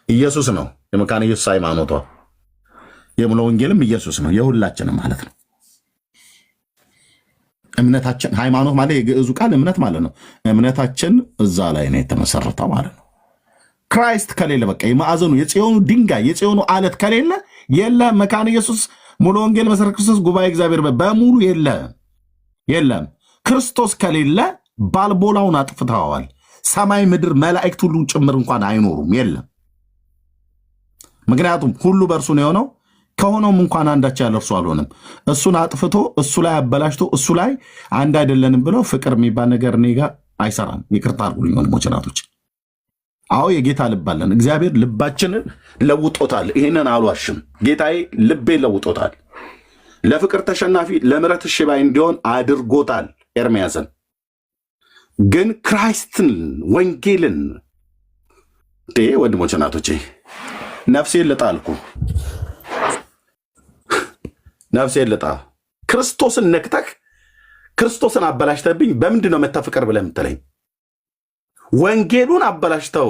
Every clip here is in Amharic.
ኢየሱስ ነው የመካነ ኢየሱስ ሃይማኖቷ። የሙሉ ወንጌልም ኢየሱስ ነው የሁላችንም ማለት ነው። እምነታችን ሃይማኖት ማለት የግዕዙ ቃል እምነት ማለት ነው። እምነታችን እዛ ላይ ነው የተመሰረተው ማለት ነው። ክራይስት ከሌለ በቃ የማዕዘኑ የጽዮኑ ድንጋይ የጽዮኑ አለት ከሌለ የለ መካነ ኢየሱስ ሙሉ ወንጌል መሰረት ክርስቶስ ጉባኤ እግዚአብሔር በሙሉ የለም። ክርስቶስ ከሌለ ባልቦላውን አጥፍተዋል። ሰማይ ምድር መላእክት ሁሉ ጭምር እንኳን አይኖሩም፣ የለም። ምክንያቱም ሁሉ በእርሱ ነው የሆነው፣ ከሆነውም እንኳን አንዳች ያለ እርሱ አልሆነም። እሱን አጥፍቶ እሱ ላይ አበላሽቶ እሱ ላይ አንድ አይደለንም ብለው ፍቅር የሚባል ነገር እኔ ጋር አይሰራም። ይቅርታ አድርጉልኝ ወንድሞች እናቶች። አዎ የጌታ ልብ አለን። እግዚአብሔር ልባችንን ለውጦታል። ይህንን አልዋሽም። ጌታዬ ልቤ ለውጦታል። ለፍቅር ተሸናፊ ለምሕረት እሺ ባይ እንዲሆን አድርጎታል ኤርምያስን። ግን ክራይስትን ወንጌልን ወንድሞች እናቶቼ ነፍሴን ልጣ አልኩ። ነፍሴን ልጣ። ክርስቶስን ነክተህ ክርስቶስን አበላሽተብኝ በምንድን ነው መታፍቀር ብለህ የምትለኝ? ወንጌሉን አበላሽተው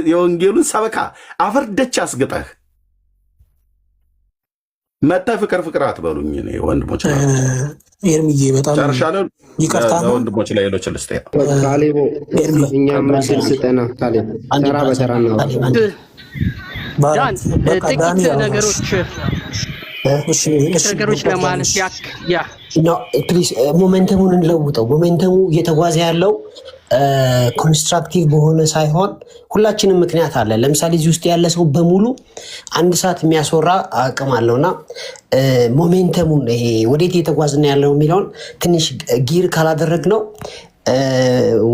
የወንጌሉን ሰበካ አፈርደች አስግጠህ መታፍቀር ፍቅር አትበሉኝ። እኔ ወንድሞች ኤርሚዬ በጣም ይቅርታ ወንድሞች ላይ ሌሎች ልስጥ ካሌቦ እኛም መስል ስጠና ካሌቦ ተራ በተራ ነው ጥቂት ነገሮች ለማለት ያ ፕሊዝ ሞሜንተሙን እንለውጠው። ሞሜንተሙ እየተጓዘ ያለው ኮንስትራክቲቭ በሆነ ሳይሆን ሁላችንም ምክንያት አለ። ለምሳሌ እዚህ ውስጥ ያለ ሰው በሙሉ አንድ ሰዓት የሚያስወራ አቅም አለውና ሞሜንተሙን ይሄ ወዴት እየተጓዝን ያለው የሚለውን ትንሽ ጊር ካላደረግ ነው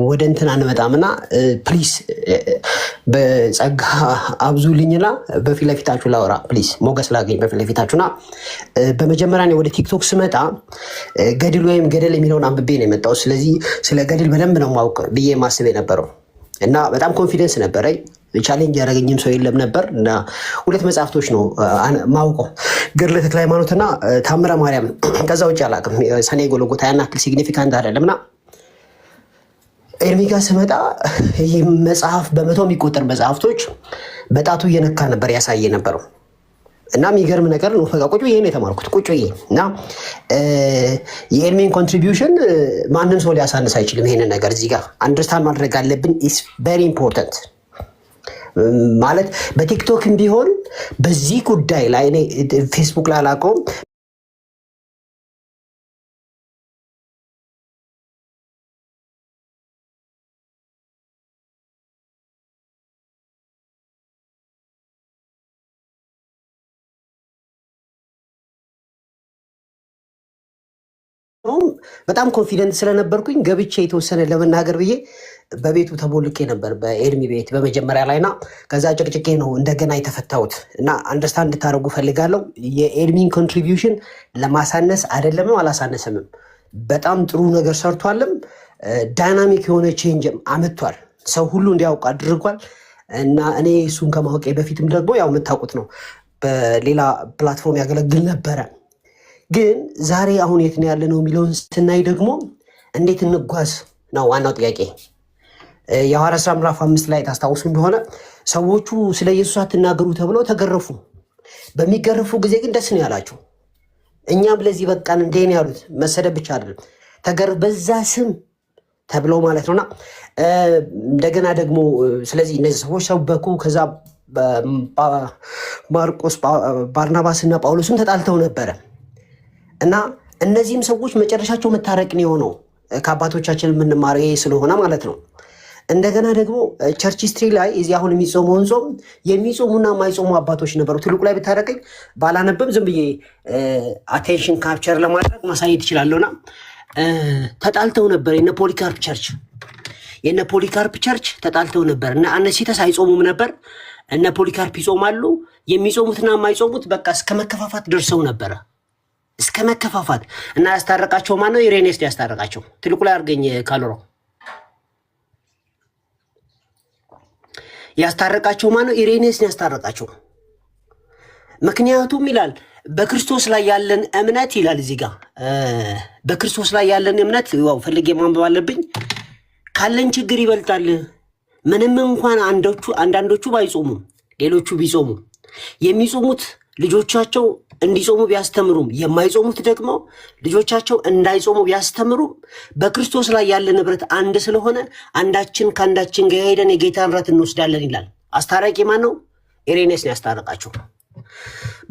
ወደ እንትን አንመጣምና ፕሊዝ በጸጋ አብዙልኝና በፊት ለፊታችሁ ላውራ ፕሊዝ ሞገስ ላገኝ በፊት ለፊታችሁና በመጀመሪያ ወደ ቲክቶክ ስመጣ ገድል ወይም ገደል የሚለውን አንብቤ ነው የመጣው። ስለዚህ ስለ ገድል በደንብ ነው ማውቅ ብዬ ማስብ የነበረው እና በጣም ኮንፊደንስ ነበረኝ። ቻሌንጅ ያደረገኝም ሰው የለም ነበር እና ሁለት መጽሐፍቶች ነው ማውቀው፣ ገድለ ተክለ ሃይማኖትና ታምረ ማርያም። ከዛ ውጭ አላውቅም። ሰኔ ጎልጎታ ያን ያክል ሲግኒፊካንት አይደለምና ኤርሚ ጋር ስመጣ ይህ መጽሐፍ በመቶ የሚቆጠር መጽሐፍቶች በጣቱ እየነካ ነበር ያሳየ ነበረው እና የሚገርም ነገር ነው። ቁጭ ብዬ ነው የተማርኩት ቁጭ ብዬ እና የኤርሚን ኮንትሪቢዩሽን ማንም ሰው ሊያሳንስ አይችልም። ይሄንን ነገር እዚህ ጋር አንደርስታንድ ማድረግ አለብን። ኢስ ቬሪ ኢምፖርታንት ማለት በቲክቶክም ቢሆን በዚህ ጉዳይ ላይ እኔ ፌስቡክ ላይ አላውቀውም በጣም ኮንፊደንት ስለነበርኩኝ ገብቼ የተወሰነ ለመናገር ብዬ በቤቱ ተቦልቄ ነበር በኤርሚ ቤት በመጀመሪያ ላይና ከዛ ጭቅጭቄ ነው እንደገና የተፈታሁት እና አንደርስታንድ እንድታደርጉ ፈልጋለሁ። የኤርሚን ኮንትሪቢዩሽን ለማሳነስ አይደለም፣ አላሳነስምም። በጣም ጥሩ ነገር ሰርቷልም፣ ዳይናሚክ የሆነ ቼንጅም አመጥቷል። ሰው ሁሉ እንዲያውቅ አድርጓል እና እኔ እሱን ከማወቄ በፊትም ደግሞ ያው የምታውቁት ነው በሌላ ፕላትፎርም ያገለግል ነበረ። ግን ዛሬ አሁን የት ነው ያለነው የሚለውን ስናይ ደግሞ እንዴት እንጓዝ ነው ዋናው ጥያቄ። የሐዋርያት ሥራ ምዕራፍ 5 ላይ ታስታውሱ እንደሆነ ሰዎቹ ስለ ኢየሱስ አትናገሩ ተብለው ተገረፉ። በሚገረፉ ጊዜ ግን ደስ ነው ያላቸው። እኛም ለዚህ በቃን እንዴ ነው ያሉት። መሰደብ ብቻ አይደለም ተገረፍ በዛ ስም ተብለው ማለት ነውና እንደገና ደግሞ ስለዚህ እነዚህ ሰዎች ሰበኩ። ከዛ ማርቆስ ባርናባስና ጳውሎስም ተጣልተው ነበረ እና እነዚህም ሰዎች መጨረሻቸው መታረቅን የሆነው ከአባቶቻችን የምንማረው ይሄ ስለሆነ ማለት ነው። እንደገና ደግሞ ቸርች ሂስትሪ ላይ እዚህ አሁን የሚጾመውን ጾም የሚጾሙና የማይጾሙ አባቶች ነበሩ። ትልቁ ላይ ብታረቀኝ ባላነብም ዝም ብዬ አቴንሽን ካፕቸር ለማድረግ ማሳየት ይችላለሁና ተጣልተው ነበር። የነ ፖሊካርፕ ቸርች ተጣልተው ነበር እና አነሲተስ አይጾሙም ነበር። እነ ፖሊካርፕ ይጾማሉ። የሚጾሙትና የማይጾሙት በቃ እስከ መከፋፋት ደርሰው ነበረ። እስከ መከፋፋት እና ያስታረቃቸው ማን ነው? ኢሬኔስ ያስታረቃቸው። ትልቁ ላይ አርገኝ ካልሮ ያስታረቃቸው ማን ነው? ኢሬኔስ ያስታረቃቸው። ምክንያቱም ይላል በክርስቶስ ላይ ያለን እምነት ይላል እዚህ ጋር በክርስቶስ ላይ ያለን እምነት ዋው ፈልጌ ማንበብ አለብኝ። ካለን ችግር ይበልጣል። ምንም እንኳን አንዳንዶቹ ባይጾሙም ሌሎቹ ቢጾሙ የሚጾሙት ልጆቻቸው እንዲጾሙ ቢያስተምሩም የማይጾሙት ደግሞ ልጆቻቸው እንዳይጾሙ ቢያስተምሩም በክርስቶስ ላይ ያለ ንብረት አንድ ስለሆነ አንዳችን ከአንዳችን ጋር ሄደን የጌታን ራት እንወስዳለን ይላል። አስታራቂ ማን ነው? ኢሬኔስ ነው ያስታረቃቸው።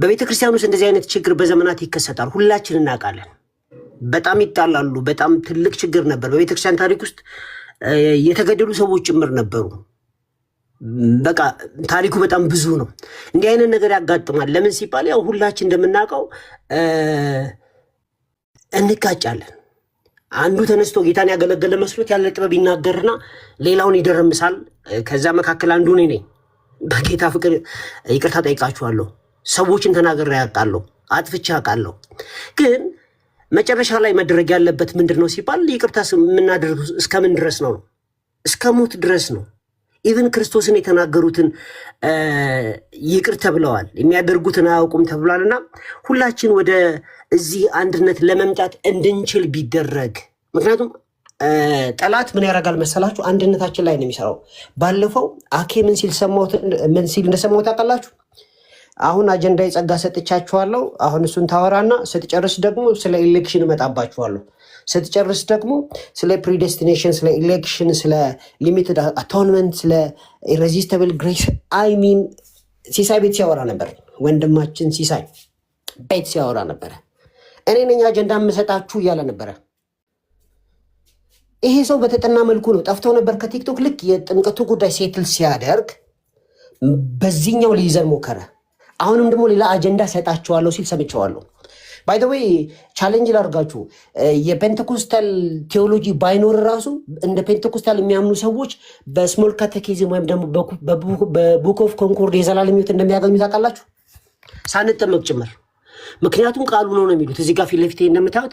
በቤተ ክርስቲያን ውስጥ እንደዚህ አይነት ችግር በዘመናት ይከሰታል። ሁላችን እናውቃለን። በጣም ይጣላሉ። በጣም ትልቅ ችግር ነበር። በቤተ ክርስቲያን ታሪክ ውስጥ የተገደሉ ሰዎች ጭምር ነበሩ። በቃ ታሪኩ በጣም ብዙ ነው። እንዲህ አይነት ነገር ያጋጥማል። ለምን ሲባል ያው ሁላችን እንደምናውቀው እንጋጫለን። አንዱ ተነስቶ ጌታን ያገለገለ መስሎት ያለ ጥበብ ይናገርና ሌላውን ይደረምሳል። ከዛ መካከል አንዱ እኔ ነኝ። በጌታ ፍቅር ይቅርታ ጠይቃችኋለሁ። ሰዎችን ተናግሬ አውቃለሁ፣ አጥፍቼ አውቃለሁ። ግን መጨረሻ ላይ መድረግ ያለበት ምንድን ነው ሲባል ይቅርታ የምናደርግ እስከምን ድረስ ነው? እስከ ሞት ድረስ ነው። ኢቭን ክርስቶስን የተናገሩትን ይቅር ተብለዋል፣ የሚያደርጉትን አያውቁም ተብሏልና ሁላችን ወደ እዚህ አንድነት ለመምጣት እንድንችል ቢደረግ። ምክንያቱም ጠላት ምን ያደርጋል መሰላችሁ? አንድነታችን ላይ ነው የሚሰራው። ባለፈው አኬ ምን ሲል እንደሰማሁት ታውቃላችሁ? አሁን አጀንዳ የጸጋ ሰጥቻችኋለሁ። አሁን እሱን ታወራና ስትጨርስ ደግሞ ስለ ኢሌክሽን እመጣባችኋለሁ። ስትጨርስ ደግሞ ስለ ፕሪዴስቲኔሽን፣ ስለ ኢሌክሽን፣ ስለ ሊሚትድ አቶንመንት፣ ስለ ኢሬዚስታብል ግሬስ አይሚን ሲሳይ ቤት ሲያወራ ነበር። ወንድማችን ሲሳይ ቤት ሲያወራ ነበረ። እኔ ነኝ አጀንዳ የምሰጣችሁ እያለ ነበረ። ይሄ ሰው በተጠና መልኩ ነው ጠፍተው ነበር ከቲክቶክ። ልክ የጥምቀቱ ጉዳይ ሴትል ሲያደርግ በዚህኛው ሊይዘን ሞከረ። አሁንም ደግሞ ሌላ አጀንዳ ሰጣችኋለሁ ሲል ሰምቸዋለሁ። ባይ ዘ ዌይ ቻሌንጅ ላድርጋችሁ። የፔንቴኮስታል ቴዎሎጂ ባይኖር ራሱ እንደ ፔንቴኮስታል የሚያምኑ ሰዎች በስሞል ካቴኪዝም ወይም ደግሞ በቡክ ኦፍ ኮንኮርድ የዘላለም ሕይወት እንደሚያገኙ ታውቃላችሁ፣ ሳንጠመቅ ጭምር። ምክንያቱም ቃሉ ነው የሚሉት። እዚህ ጋር ፊት ለፊቴ እንደምታዩት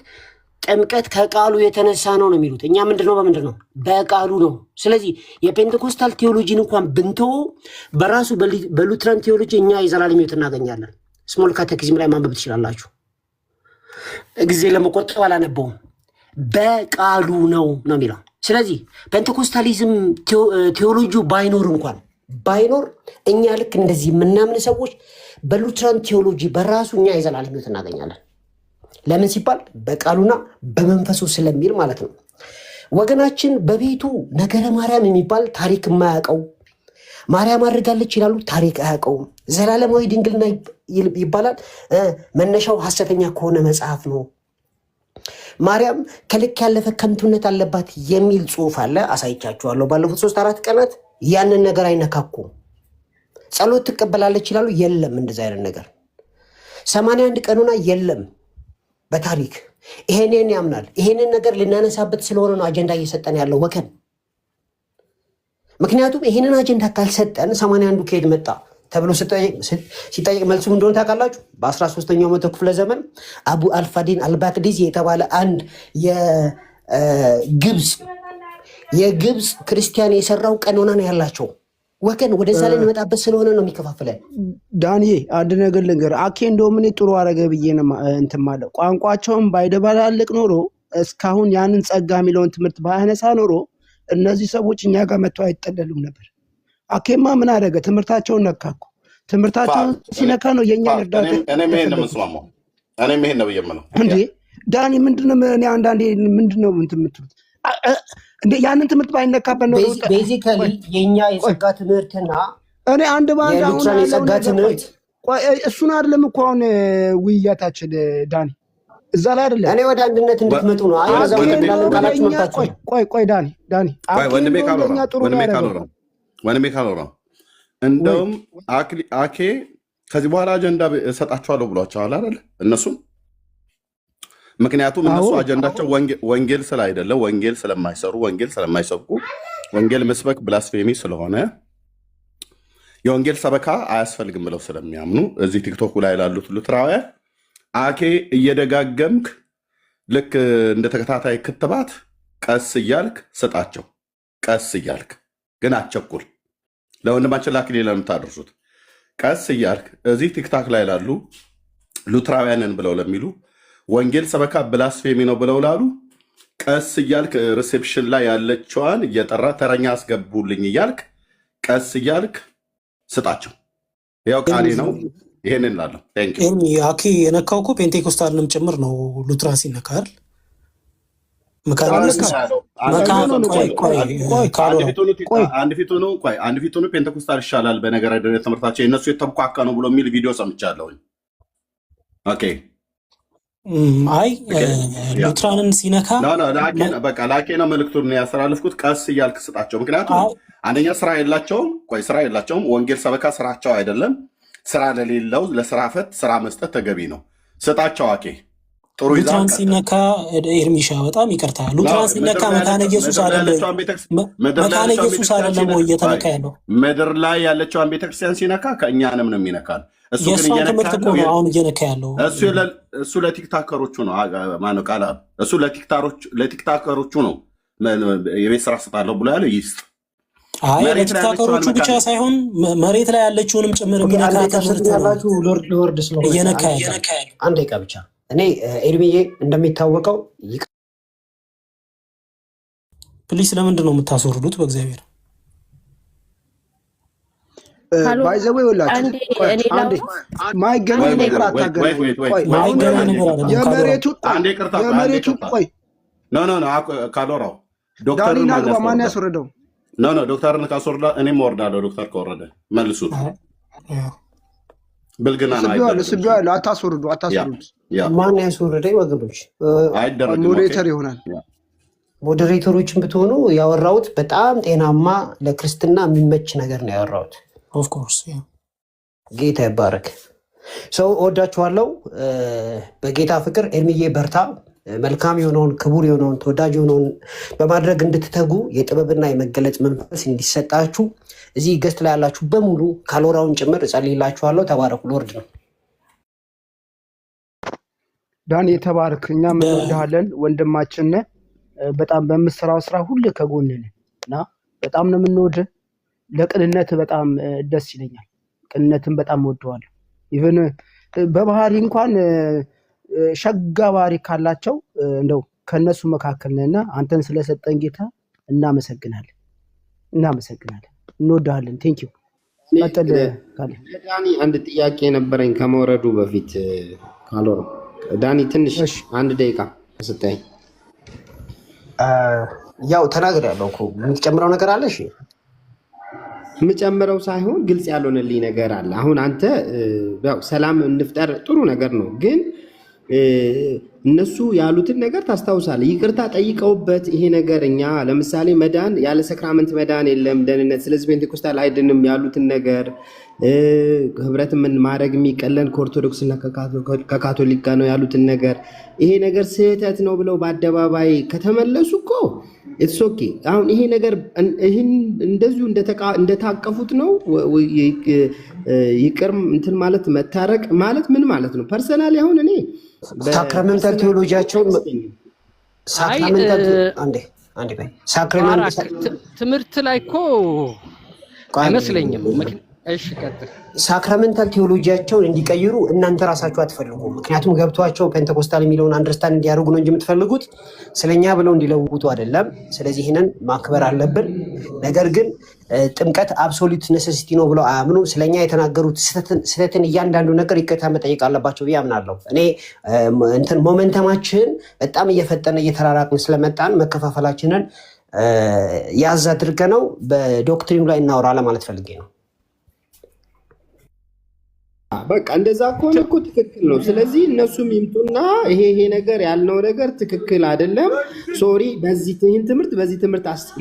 ጥምቀት ከቃሉ የተነሳ ነው የሚሉት። እኛ ምንድነው? በምንድን ነው? በቃሉ ነው። ስለዚህ የፔንቴኮስታል ቴዎሎጂን እንኳን ብንተው በራሱ በሉትራን ቴዎሎጂ እኛ የዘላለም ሕይወት እናገኛለን። ስሞል ካቴኪዝም ላይ ማንበብ ትችላላችሁ። ጊዜ ለመቆጠብ አላነበውም። በቃሉ ነው የሚለው። ስለዚህ ፔንቴኮስታሊዝም ቴዎሎጂ ባይኖር እኛ ልክ እንደዚህ የምናምን ሰዎች በሉትራን ቴዎሎጂ በራሱ እኛ የዘላለም ሕይወት እናገኛለን። ለምን ሲባል በቃሉና በመንፈሱ ስለሚል ማለት ነው። ወገናችን በቤቱ ነገረ ማርያም የሚባል ታሪክ የማያውቀው፣ ማርያም አድርጋለች ይላሉ፣ ታሪክ አያውቀውም። ዘላለማዊ ድንግልና ይባላል፣ መነሻው ሐሰተኛ ከሆነ መጽሐፍ ነው። ማርያም ከልክ ያለፈ ከንቱነት አለባት የሚል ጽሑፍ አለ፣ አሳይቻችኋለሁ ባለፉት 3-4 ቀናት። ያንን ነገር አይነካኩም። ጸሎት ትቀበላለች ይላሉ፣ የለም እንደዚ አይነት ነገር። 81 ቀኑና የለም በታሪክ ይሄንን ያምናል። ይሄንን ነገር ልናነሳበት ስለሆነ ነው አጀንዳ እየሰጠን ያለው ወገን። ምክንያቱም ይሄንን አጀንዳ ካልሰጠን 81ዱ ከሄድ መጣ ተብሎ ሲጠይቅ መልሱ እንደሆነ ታውቃላችሁ። በ13ኛው መቶ ክፍለ ዘመን አቡ አልፋዲን አልባክዲዚ የተባለ አንድ የግብፅ ክርስቲያን የሰራው ቀኖና ነው ያላቸው ወገን። ወደዛ ላይ እንመጣበት ስለሆነ ነው የሚከፋፍለን። ዳንኤ አንድ ነገር ልንገር። አኬ እንደውም እኔ ጥሩ አረገ ብዬ ነው እንትን ማለት ቋንቋቸውን ባይደባላልቅ ኖሮ እስካሁን ያንን ጸጋ የሚለውን ትምህርት ባያነሳ ኖሮ እነዚህ ሰዎች እኛ ጋር መጥተው አይጠለሉም ነበር። አኬማ ምን አደረገ? ትምህርታቸውን ነካኩ። ትምህርታቸውን ሲነካ ነው የእኛን እርዳታ። እኔም ይሄን ነው የምስማማው። እኔም ይሄን ነው የምለው። እንዴ ዳኒ ምንድነው? እኔ አንዳንዴ ምንድነው እንትን የምትሉት? ያንን ትምህርት ባይነካበት ነው። ቤዚካሊ የኛ የጸጋ ትምህርትና እኔ አንድ ባንድ አሁን የጸጋ ትምህርት እሱን አይደለም እኮ አሁን ውይይታችን ዳኒ እዛ ላይ አይደለም። እኔ ወደ አንድነት እንድትመጡ ነው። አይ እዛው እንዳለን መጣችሁ። ቆይ ዳኒ ወንድሜ ካልሆነ እንደውም አኬ ከዚህ በኋላ አጀንዳ እሰጣቸዋለሁ ብሏቸዋል አይደል? እነሱም ምክንያቱም እነሱ አጀንዳቸው ወንጌል ስላይደለ፣ ወንጌል ስለማይሰሩ፣ ወንጌል ስለማይሰብኩ፣ ወንጌል መስበክ ብላስፌሚ ስለሆነ የወንጌል ሰበካ አያስፈልግም ብለው ስለሚያምኑ እዚህ ቲክቶክ ላይ ላሉት ሉትራውያን አኬ እየደጋገምክ ልክ እንደ ተከታታይ ክትባት ቀስ እያልክ ስጣቸው። ቀስ እያልክ ግን አትቸኩል። ለወንድማችን ለአክሊል ለምታደርሱት ቀስ እያልክ እዚህ ቲክታክ ላይ ላሉ ሉትራውያንን ብለው ለሚሉ ወንጌል ሰበካ ብላስፌሚ ነው ብለው ላሉ ቀስ እያልክ ሪሴፕሽን ላይ ያለችዋን እየጠራ ተረኛ አስገቡልኝ እያልክ ቀስ እያልክ ስጣቸው። ያው ቃሌ ነው። ይሄንን እላለሁ። ቴንክ ዩ አኪ የነካው እኮ ፔንቴኮስታልንም ጭምር ነው። ሉትራን ሲነካ አይደል? አንድ ፊት ሆኖ ፔንቴኮስታል ይሻላል በነገር ትምህርታቸው የእነሱ የተብኳካ ነው ብሎ የሚል ቪዲዮ ሰምቻለሁኝ። ኦኬ አይ ሉትራንን ሲነካ በቃ ላኬ ነው መልዕክቱን ያስተላልፍኩት። ቀስ እያልክ ስጣቸው። ምክንያቱም አንደኛ ስራ የላቸውም። ወንጌል ሰበካ ስራቸው አይደለም። ስራ ለሌለው ለስራ ፈት ስራ መስጠት ተገቢ ነው። ስጣቸው። አኬ ጥሩ ሉትራን ሲነካ ኤርሚሻ በጣም ይቅርታ፣ ሉትራን ሲነካ መካነ ኢየሱስ አይደለም ወይ እየተነካ ያለው? ምድር ላይ ያለችውን ቤተክርስቲያን ሲነካ ከእኛንም ነው የሚነካል። እሱ ግን ትምህርት እኮ ነው አሁን እየነካ ያለው። እሱ ለቲክታከሮቹ ነው። ማነው ቃል እሱ ለቲክታከሮቹ ነው የቤት ስራ ስጣለሁ ብሎ ያለው ይስጥ። አይ ለቲክታከሮቹ ብቻ ሳይሆን መሬት ላይ ያለችውንም ጭምር የሚነካ ትምህርት ያላችሁ ሎርድ ስለሆነ እየነካ ያለው። አንድ ደቂቃ ብቻ። እኔ ኤርሚዬ እንደሚታወቀው ፕሊስ ለምንድን ነው የምታስወርዱት? በእግዚአብሔር ባይዘው ይወላችሁ ማይገናኝ ነገር አታገናኙ። የመሬቱ ቆይ ካሎራው ዳኒና ግባ ማን ያስወረደው? ዶክተርን ካስወርዳ እኔም ወርዳለሁ። ዶክተር ከወረደ መልሱት። ብልግና ነው አይደለም። አታስወርዱ። ማን ያስወረደኝ? ወገኖች ሞዴሬተር ይሆናል። ሞዴሬተሮችን ብትሆኑ ያወራሁት በጣም ጤናማ ለክርስትና የሚመች ነገር ነው ያወራሁት። ኦፍ ኮርስ ጌታ ይባረክ። ሰው እወዳችኋለሁ በጌታ ፍቅር። ኤርሚዬ በርታ። መልካም የሆነውን ክቡር የሆነውን ተወዳጅ የሆነውን በማድረግ እንድትተጉ የጥበብና የመገለጽ መንፈስ እንዲሰጣችሁ እዚህ ገስት ላይ ያላችሁ በሙሉ ካሎራውን ጭምር እጸልይላችኋለሁ። ተባረኩ። ሎርድ ነው ዳን የተባረክ። እኛም እንወድሃለን ወንድማችን። በጣም በምትሰራው ስራ ሁሉ ከጎን ነን እና በጣም ነው የምንወድህ። ለቅንነት በጣም ደስ ይለኛል። ቅንነትን በጣም ወደዋለሁ። ኢቭን በባህሪ እንኳን ሸጋ ባህሪ ካላቸው እንደው ከነሱ መካከል ነህና አንተን ስለሰጠን ጌታ እናመሰግናለን። እንወድሃለን። ቴንክ ዩ። ቀጥል ካለ ዳኒ። አንድ ጥያቄ ነበረኝ ከመውረዱ በፊት ካሎራ ዳኒ ትንሽ አንድ ደቂቃ ስጠኝ። ያው ተናግሬያለሁ እኮ የምትጨምረው ነገር አለ? እሺ የምጨምረው ሳይሆን ግልጽ ያልሆነልኝ ነገር አለ። አሁን አንተ ያው ሰላም እንፍጠር ጥሩ ነገር ነው፣ ግን እነሱ ያሉትን ነገር ታስታውሳለህ። ይቅርታ ጠይቀውበት ይሄ ነገር እኛ ለምሳሌ መዳን ያለ ሰክራመንት መዳን የለም ደህንነት፣ ስለዚህ ፔንቴኮስታል አይድንም ያሉትን ነገር ህብረት ምን ማድረግ የሚቀለን ከኦርቶዶክስና ከካቶሊክ ጋር ነው ያሉትን ነገር ይሄ ነገር ስህተት ነው ብለው በአደባባይ ከተመለሱ እኮ ኢትስ ኦኬ። አሁን ይሄ ነገር ይህን እንደዚሁ እንደታቀፉት ነው ይቅር እንትን ማለት መታረቅ ማለት ምን ማለት ነው? ፐርሰናሊ አሁን እኔ ሳክራመንታል ቴዎሎጂያቸውን ትምህርት ላይ እኮ አይመስለኝም። እሺ ቀጥል። ሳክራመንታል ቴዎሎጂያቸውን እንዲቀይሩ እናንተ ራሳችሁ አትፈልጉ። ምክንያቱም ገብቷቸው ፔንቴኮስታል የሚለውን አንደርስታንድ እንዲያደርጉ ነው እንጂ የምትፈልጉት ስለኛ ብለው እንዲለውጡ አይደለም። ስለዚህ ይህንን ማክበር አለብን። ነገር ግን ጥምቀት አብሶሉት ኔሴሲቲ ነው ብለው አያምኑም። ስለኛ የተናገሩት ስህተትን እያንዳንዱ ነገር ይቅርታ መጠየቅ አለባቸው ብዬ አምናለሁ። እኔ ሞመንተማችን በጣም እየፈጠነ እየተራራቅን ስለመጣን መከፋፈላችንን ያዝ አድርገ ነው በዶክትሪኑ ላይ እናወራ ለማለት ፈልጌ ነው። በቃ እንደዛ ከሆነ እኮ ትክክል ነው። ስለዚህ እነሱም ይምጡና ይሄ ነገር ያልነው ነገር ትክክል አይደለም፣ ሶሪ፣ በዚህ ትምህርት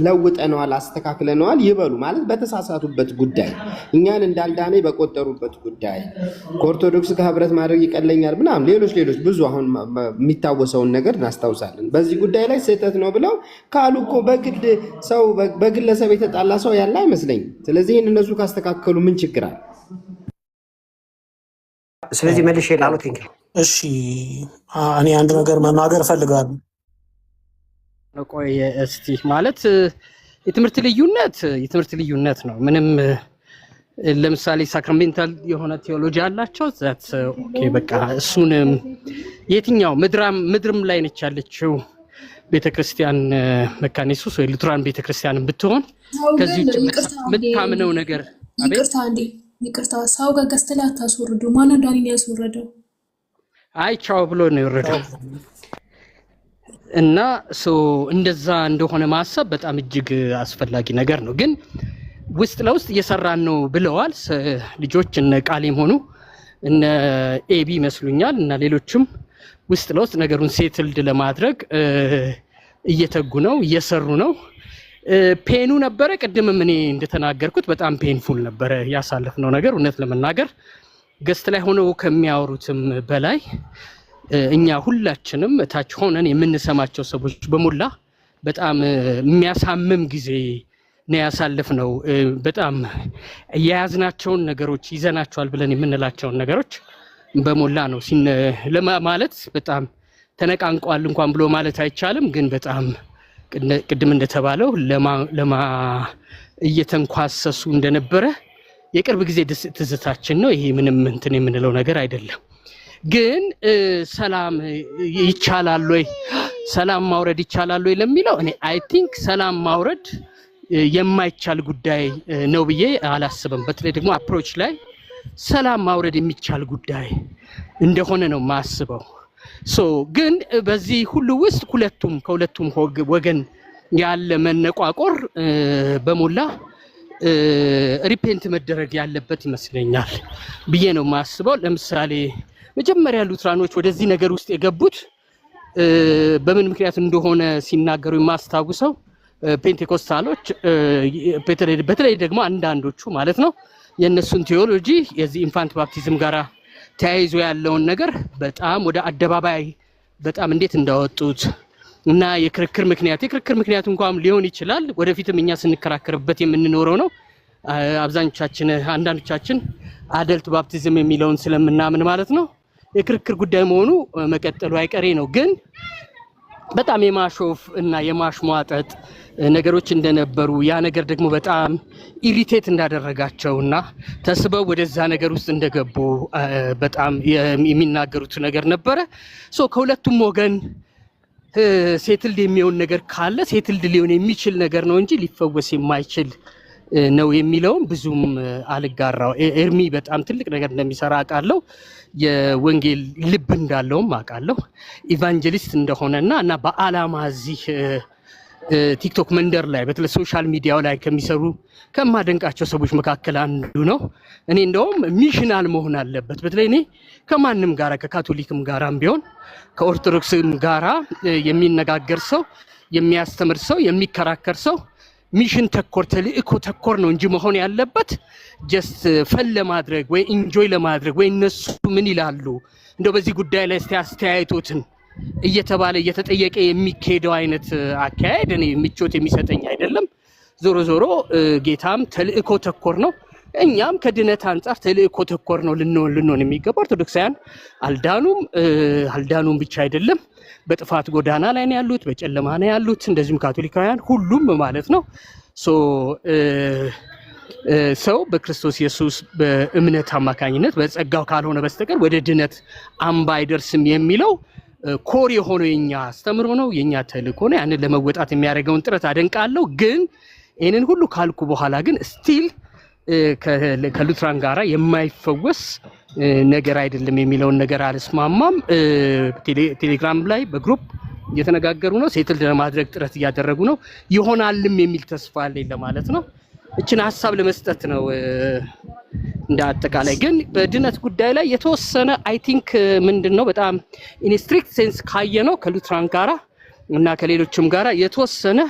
ለውጠነዋል፣ አስተካክለነዋል ይበሉ። ማለት በተሳሳቱበት ጉዳይ እኛን እንዳልዳኔ በቆጠሩበት ጉዳይ ከኦርቶዶክስ ጋር ህብረት ማድረግ ይቀለኛል ምናምን ሌሎች ብዙ አሁን የሚታወሰውን ነገር እናስታውሳለን። በዚህ ጉዳይ ላይ ስህተት ነው ብለው ካሉ እኮ በግድ ሰው በግለሰብ የተጣላ ሰው ያለ አይመስለኝም። ስለዚህ ይህን እነሱ ካስተካከሉ ምን ችግር አለ? ስለዚህ መልሼ ላሉ ቴንክ ዩ። እሺ እኔ አንድ ነገር መናገር እፈልጋለሁ። ቆይ እስቲ ማለት የትምህርት ልዩነት ነው። ምንም ለምሳሌ ሳክራሜንታል የሆነ ቴዎሎጂ አላቸው። ዛት ኦኬ በቃ እሱን የትኛው ምድርም ላይ ነች ያለችው ቤተክርስቲያን መካነ ኢየሱስ ወይ ሉትራን ቤተክርስቲያን ብትሆን ከዚህ የምታምነው ነገር ይቅርታ ሰው ጋር ገዝተላ ታስወርዱ ማን ዳኒን ያስወረደው አይ ቻው ብሎ ነው የወረደው እና እንደዛ እንደሆነ ማሰብ በጣም እጅግ አስፈላጊ ነገር ነው ግን ውስጥ ለውስጥ እየሰራን ነው ብለዋል ልጆች እነ ቃሌም ሆኑ እነ ኤቢ መስሉኛል እና ሌሎችም ውስጥ ለውስጥ ነገሩን ሴትልድ ለማድረግ እየተጉ ነው እየሰሩ ነው ፔኑ ነበረ ቅድምም እኔ እንደተናገርኩት በጣም ፔንፉል ነበረ ያሳለፍነው ነገር እውነት ለመናገር ገስት ላይ ሆነው ከሚያወሩትም በላይ እኛ ሁላችንም ታች ሆነን የምንሰማቸው ሰዎች በሙላ በጣም የሚያሳምም ጊዜ ነው ያሳለፍነው በጣም የያዝናቸውን ነገሮች ይዘናቸዋል ብለን የምንላቸውን ነገሮች በሞላ ነው ማለት በጣም ተነቃንቋል እንኳን ብሎ ማለት አይቻልም ግን በጣም ቅድም እንደተባለው ለማ እየተንኳሰሱ እንደነበረ የቅርብ ጊዜ ትዝታችን ነው ይሄ ምንም እንትን የምንለው ነገር አይደለም ግን ሰላም ይቻላል ወይ ሰላም ማውረድ ይቻላል ወይ ለሚለው እኔ አይ ቲንክ ሰላም ማውረድ የማይቻል ጉዳይ ነው ብዬ አላስብም በተለይ ደግሞ አፕሮች ላይ ሰላም ማውረድ የሚቻል ጉዳይ እንደሆነ ነው ማስበው ግን በዚህ ሁሉ ውስጥ ከሁለቱም ወገን ያለ መነቋቆር በሞላ ሪፔንት መደረግ ያለበት ይመስለኛል ብዬ ነው ማስበው ለምሳሌ መጀመሪያ ሉትራኖች ወደዚህ ነገር ውስጥ የገቡት በምን ምክንያት እንደሆነ ሲናገሩ የማስታውሰው ፔንቴኮስታሎች በተለይ ደግሞ አንዳንዶቹ ማለት ነው የነሱን ቴዎሎጂ የዚህ ኢንፋንት ባፕቲዝም ጋራ ተያይዞ ያለውን ነገር በጣም ወደ አደባባይ በጣም እንዴት እንዳወጡት እና የክርክር ምክንያት እንኳን ሊሆን ይችላል ወደፊትም እኛ ስንከራከርበት የምንኖረው ነው አንዳንዶቻችን አደልት ባፕቲዝም የሚለውን ስለምናምን ማለት ነው የክርክር ጉዳይ መሆኑ መቀጠሉ አይቀሬ ነው ግን በጣም የማሾፍ እና የማሽሟጠጥ ነገሮች እንደነበሩ ያ ነገር ደግሞ በጣም ኢሪቴት እንዳደረጋቸውና ተስበው ወደዛ ነገር ውስጥ እንደገቡ በጣም የሚናገሩት ነገር ነበረ ከሁለቱም ወገን ሴትልድ የሚሆን ነገር ካለ ሴትልድ ሊሆን የሚችል ነገር ነው እንጂ ሊፈወስ የማይችል ነው የሚለውን ብዙም አልጋራው ኤርሚ በጣም ትልቅ ነገር እንደሚሰራ አውቃለሁ የወንጌል ልብ እንዳለውም አውቃለሁ ኢቫንጀሊስት እንደሆነና እና በአላማ እዚህ ቲክቶክ መንደር ላይ በተለይ ሶሻል ሚዲያው ላይ ከሚሰሩ ከማደንቃቸው ሰዎች መካከል አንዱ ነው እኔ እንደውም ሚሽናል መሆን አለበት በተለይ እኔ ከማንም ጋራ ከካቶሊክም ጋራም ቢሆን ከኦርቶዶክስም ጋራ የሚነጋገር ሰው የሚያስተምር ሰው የሚከራከር ሰው ሚሽን ተኮር ተልእኮ ተኮር ነው እንጂ መሆን ያለበት ጀስት ፈን ለማድረግ ወይ ኢንጆይ ለማድረግ ወይ እነሱ ምን ይላሉ እንደው በዚህ ጉዳይ ላይ አስተያየቶትን እየተባለ እየተጠየቀ የሚካሄደው አይነት አካሄድ እኔ ምቾት የሚሰጠኝ አይደለም ዞሮ ጌታም ተልእኮ ተኮር ነው እኛም ከድነት አንፃር ተልእኮ ተኮር ነው ልንሆን የሚገባው ኦርቶዶክሳውያን አልዳኑም ብቻ አይደለም በጥፋት ጎዳና ላይ ነው ያሉት በጨለማ ነው ያሉት እንደዚሁም ካቶሊካውያን ሁሉም ማለት ነው ሰው በክርስቶስ ኢየሱስ በእምነት አማካኝነት በጸጋው ካልሆነ በስተቀር ወደ ድነት አምባ አይደርስም የሚለው ኮር የሆነው የኛ አስተምሮ ነው የኛ ተልእኮ ነው ያንን ለመወጣት የሚያደርገውን ጥረት አደንቃለሁ ግን ይሄንን ሁሉ ካልኩ በኋላ ግን ስቲል ከሉትራን ጋራ የማይፈወስ ነገር አይደለም የሚለውን ነገር አልስማማም ቴሌግራም ላይ በግሩፕ እየተነጋገሩ ነው ሴትል ለማድረግ ጥረት እያደረጉ ነው ይሆናልም የሚል ተስፋ አለኝ ለማለት ነው እችን ሐሳብ ለመስጠት ነው እንደ አጠቃላይ ግን በድነት ጉዳይ ላይ የተወሰነ አይ ቲንክ ምንድነው በጣም ኢን ስትሪክት ሴንስ ካየነው ከሉትራን ጋራ እና ከሌሎችም ጋራ የተወሰነ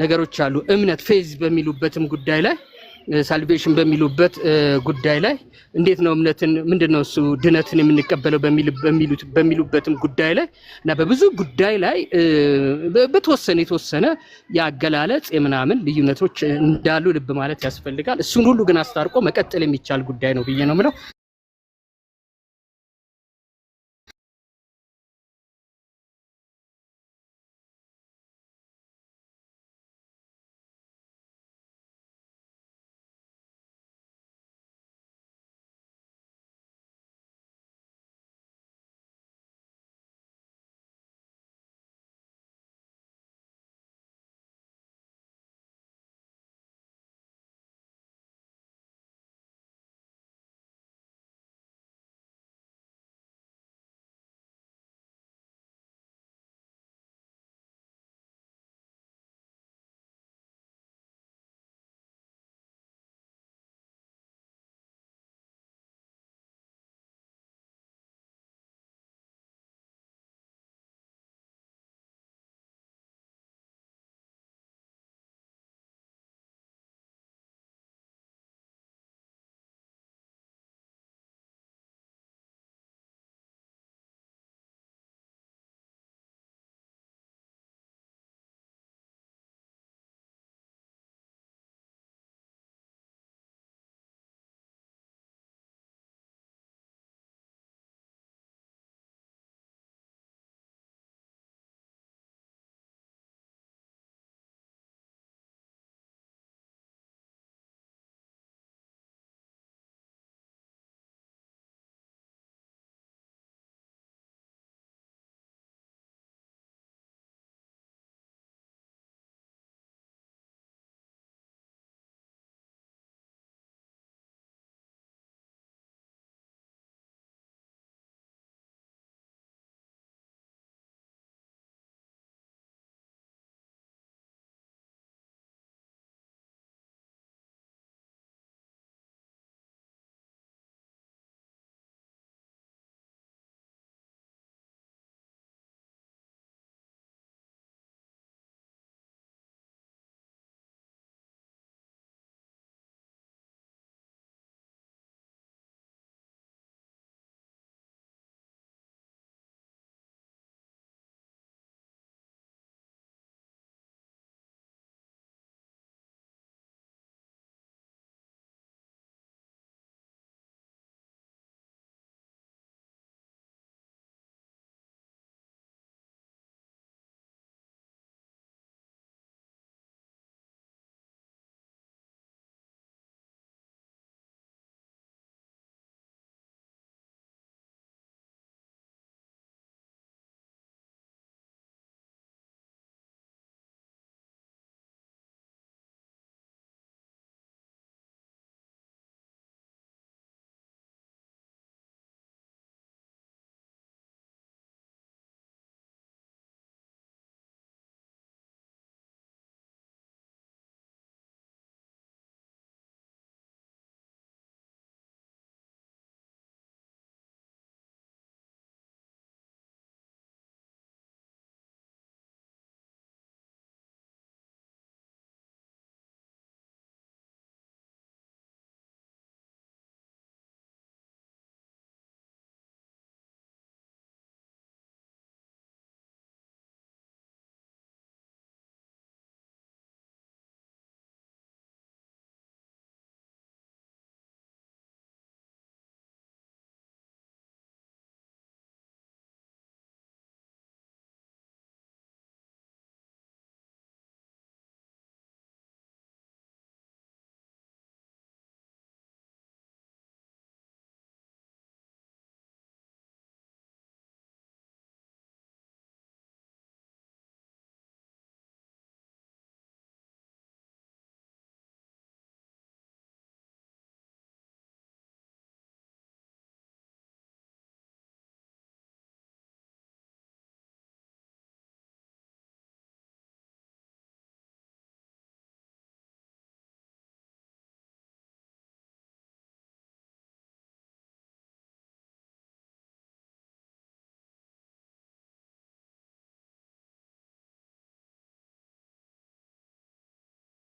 ነገሮች አሉ እምነት ፌዝ በሚሉበትም ጉዳይ ላይ ሳልቬሽን በሚሉበት ጉዳይ ላይ እንዴት ነው እምነትን ምንድነው እሱ ድነትን የምንቀበለው በሚሉበትም ጉዳይ ላይ እና በብዙ ጉዳይ ላይ የተወሰነ ያገላለጽ የምናምን ልዩነቶች እንዳሉ ልብ ማለት ያስፈልጋል እሱን ሁሉ ግን አስታርቆ መቀጠል የሚቻል ጉዳይ ነው ብዬ ነው የምለው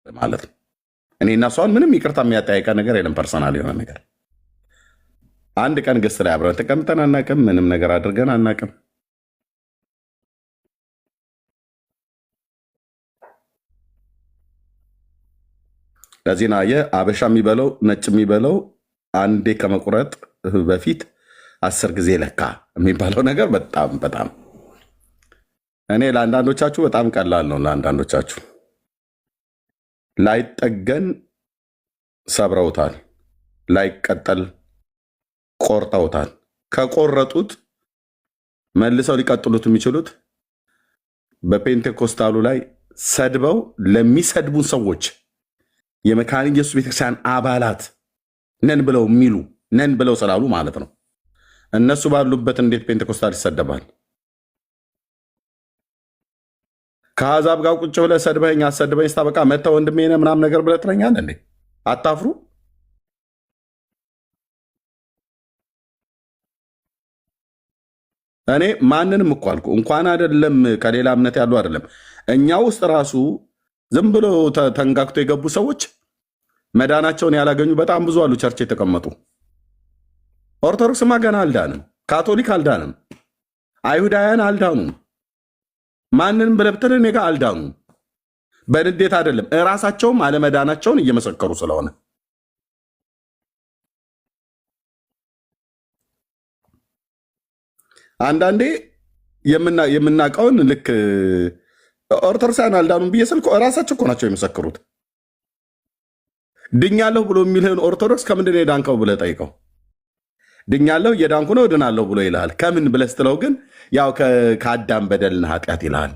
ማለት ነው። እኔና እሷን ምንም ይቅርታ የሚያጠያይቀ ነገር የለም። ፐርሰናል የሆነ ነገር አንድ ቀን ገስት ላይ አብረን ተቀምጠን አናቅም። ምንም ነገር አድርገን አናቅም። ለዚህ ነው አበሻ የሚበለው ነጭ የሚበለው አንዴ ከመቁረጥ በፊት 10 ጊዜ ለካ የሚባለው ነገር በጣም በጣም እኔ ለአንዳንዶቻችሁ በጣም ቀላል ነው። ለአንዳንዶቻችሁ ላይጠገን ሰብረውታል፣ ላይቀጠል ቆርጠውታል። ከቆረጡት መልሰው ሊቀጥሉት የሚችሉት በፔንቴኮስታሉ ላይ ሰድበው ለሚሰድቡን ሰዎች የመካነ ኢየሱስ ቤተክርስቲያን አባላት ነን ብለው የሚሉ ነን ብለው ስላሉ ማለት ነው። እነሱ ባሉበት እንዴት ፔንቴኮስታል ይሰደባል? ከአሕዛብ ጋር ቁጭ ብለህ ሰድበኝ አሰድበኝ ስታበቃ መተህ ወንድሜ ነህ ምናምን ነገር ብለህ ትለኛለህ እንዴ? አታፍሩ? እኔ ማንንም እኮ አልኩ እንኳን አይደለም ከሌላ እምነት ያሉ አይደለም እኛ ውስጥ ራሱ ዝም ብሎ ተንጋግቶ የገቡ ሰዎች መዳናቸውን ያላገኙ በጣም ብዙ አሉ። ቸርች የተቀመጡ ኦርቶዶክስማ ገና አልዳንም፣ ካቶሊክ አልዳንም፣ አይሁዳውያን አልዳኑም። ማንንም ብለብትል እኔ ጋ አልዳኑም። በንዴት አይደለም እራሳቸውም አለመዳናቸውን እየመሰከሩ ስለሆነ አንዳንዴ የምናውቀውን ልክ ኦርቶዶክሳውያን አልዳኑም ብዬ ስልክ እራሳቸው እኮ ናቸው የመሰክሩት። ድኛለሁ ብሎ የሚልህን ኦርቶዶክስ ከምንድን የዳንከው ብለህ ጠይቀው። ድኛለሁ እየዳንኩ ነው እድናለሁ ብሎ ይልሃል። ከምን ብለህ ስትለው ግን ያው ከአዳም በደልና ኃጢአት ይልሃል።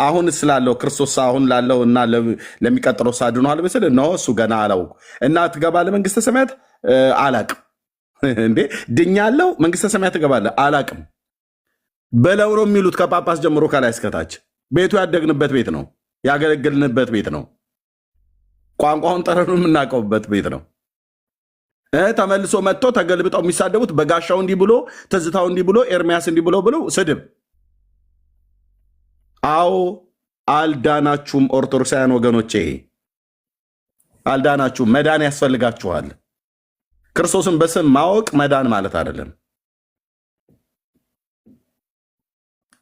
አሁን ስላለው ክርስቶስ አሁን ላለው እና ለሚቀጥለው ሳድኗል ምስል ነው እሱ ገና አለው እና ትገባለህ መንግስተ ሰማያት አላቅም እንዴ ድኛለሁ መንግስተ ሰማያት ትገባለህ አላቅም በለው ነው የሚሉት። ከጳጳስ ጀምሮ ከላይ እስከታች ቤቱ ያደግንበት ቤት ነው፣ ያገለግልንበት ቤት ነው፣ ቋንቋውን ጠረኑ የምናውቀውበት ቤት ነው። ተመልሶ መጥቶ ተገልብጠው የሚሳደቡት በጋሻው እንዲህ ብሎ ትዝታው እንዲህ ብሎ ኤርሚያስ እንዲህ ብሎ ስድብ። አዎ አልዳናችሁም ኦርቶዶክሳውያን ወገኖቼ፣ አልዳናችሁም። መዳን ያስፈልጋችኋል። ክርስቶስን በስም ማወቅ መዳን ማለት አይደለም።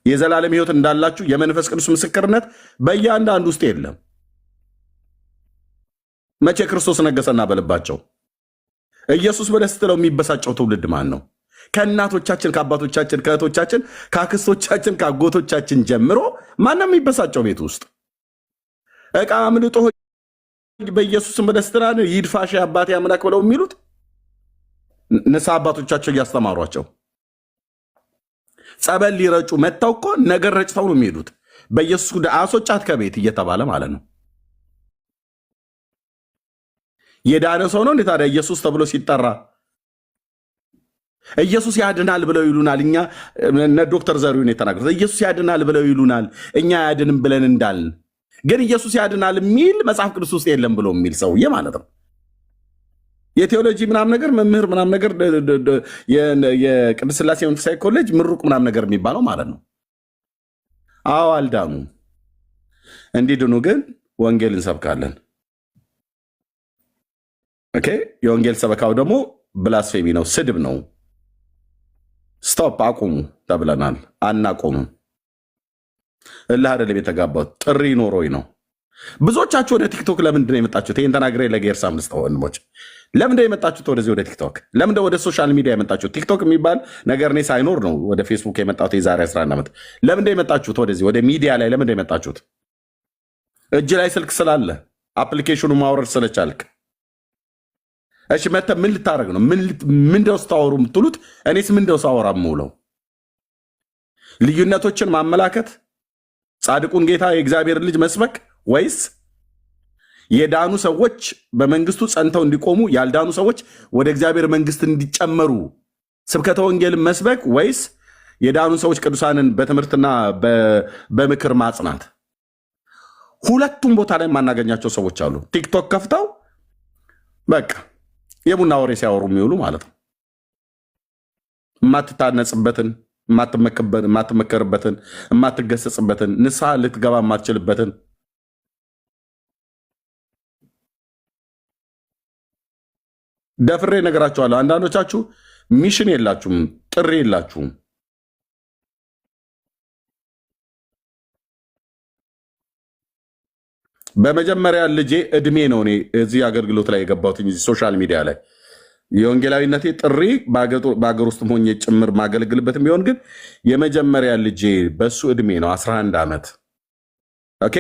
የዘላለም ሕይወት እንዳላችሁ የመንፈስ ቅዱስ ምስክርነት በእያንዳንዱ ውስጥ የለም። መቼ ክርስቶስ ነገሰና በልባቸው? ኢየሱስ ብለህ ስትለው የሚበሳጨው ትውልድ ማን ነው? ከእናቶቻችን፣ ከአባቶቻችን፣ ከእህቶቻችን፣ ከአክስቶቻችን፣ ከአጎቶቻችን ጀምሮ ማንም የሚበሳጨው ቤት ውስጥ ዕቃ አምልጦ በኢየሱስም ብለህ ስትል ይድፋሽ አባቴ አምላክ ብለው የሚሉት ንስሐ አባቶቻቸው እያስተማሯቸው ጸበል ሊረጩ መጥተው እኮ ነገር ረጭተው ነው የሚሄዱት። በኢየሱስ ጉዳይ አስወጫት ከቤት እየተባለ ማለት ነው። የዳነ ሰው ነው እንዴ ታዲያ ኢየሱስ ተብሎ ሲጠራ? ኢየሱስ ያድናል ብለው ይሉናል። እኛ እነ ዶክተር ዘሪሁን የተናገሩት ኢየሱስ ያድናል ብለው ይሉናል፣ እኛ ያድንም ብለን እንዳልን፣ ግን ኢየሱስ ያድናል የሚል መጽሐፍ ቅዱስ ውስጥ የለም ብሎ የሚል ሰውዬ ማለት ነው። የቴዎሎጂ ምናምን ነገር መምህር ምናምን ነገር የቅድስት ሥላሴ መንፈሳዊ ኮሌጅ ምሩቅ ምናምን ነገር የሚባለው ማለት ነው። አዎ አልዳኑ። እንዲድኑ ግን ወንጌል እንሰብካለን። ኦኬ። የወንጌል ሰበካው ደግሞ ብላስፌሚ ነው፣ ስድብ ነው። ስቶፕ አቁሙ ተብለናል። አናቆምም። እልህ አይደለም የተጋባሁት፣ ጥሪ ኖሮኝ ነው። ብዙዎቻችሁ ወደ ቲክቶክ ለምንድነው የመጣችሁት? ይህን ተናግሬ ለጌርሳ አምስት ወንድሞች ለምንድነው የመጣችሁት ወደዚህ ወደ ቲክቶክ? ለምንድነው ወደ ሶሻል ሚዲያ የመጣችሁት? ቲክቶክ የሚባል ነገር እኔ ሳይኖር ነው ወደ ፌስቡክ የመጣሁት የዛሬ 11 ዓመት። ለምንድነው የመጣችሁት ወደዚህ ወደ ሚዲያ ላይ? ለምንድነው የመጣችሁት? እጅ ላይ ስልክ ስላለ አፕሊኬሽኑ ማውረድ ስለቻልክ። እሺ መተህ ምን ልታደርግ ነው? ምንድነው ስታወሩ የምትሉት? እኔስ ምንድነው ሳወራ የምውለው? ልዩነቶችን ማመላከት፣ ጻድቁን ጌታ የእግዚአብሔር ልጅ መስበክ፣ ወይስ የዳኑ ሰዎች በመንግስቱ ጸንተው እንዲቆሙ ያልዳኑ ሰዎች ወደ እግዚአብሔር መንግስት እንዲጨመሩ ስብከተ ወንጌልን መስበክ፣ ወይስ የዳኑ ሰዎች ቅዱሳንን በትምህርትና በምክር ማጽናት? ሁለቱም ቦታ ላይ የማናገኛቸው ሰዎች አሉ። ቲክቶክ ከፍተው በቃ የቡና ወሬ ሲያወሩ የሚውሉ ማለት ነው። የማትታነጽበትን፣ የማትመከርበትን፣ የማትገሰጽበትን፣ ንስሐ ልትገባ የማትችልበትን ደፍሬ ነገራችኋለሁ። አንዳንዶቻችሁ ሚሽን የላችሁም፣ ጥሪ የላችሁም። በመጀመሪያ ልጄ እድሜ ነው እኔ እዚህ አገልግሎት ላይ የገባሁት ሶሻል ሚዲያ ላይ የወንጌላዊነቴ ጥሪ በሀገር ውስጥ ሆኜ ጭምር ማገለግልበትም ቢሆን ግን የመጀመሪያ ልጄ በሱ እድሜ ነው 11 ዓመት። ኦኬ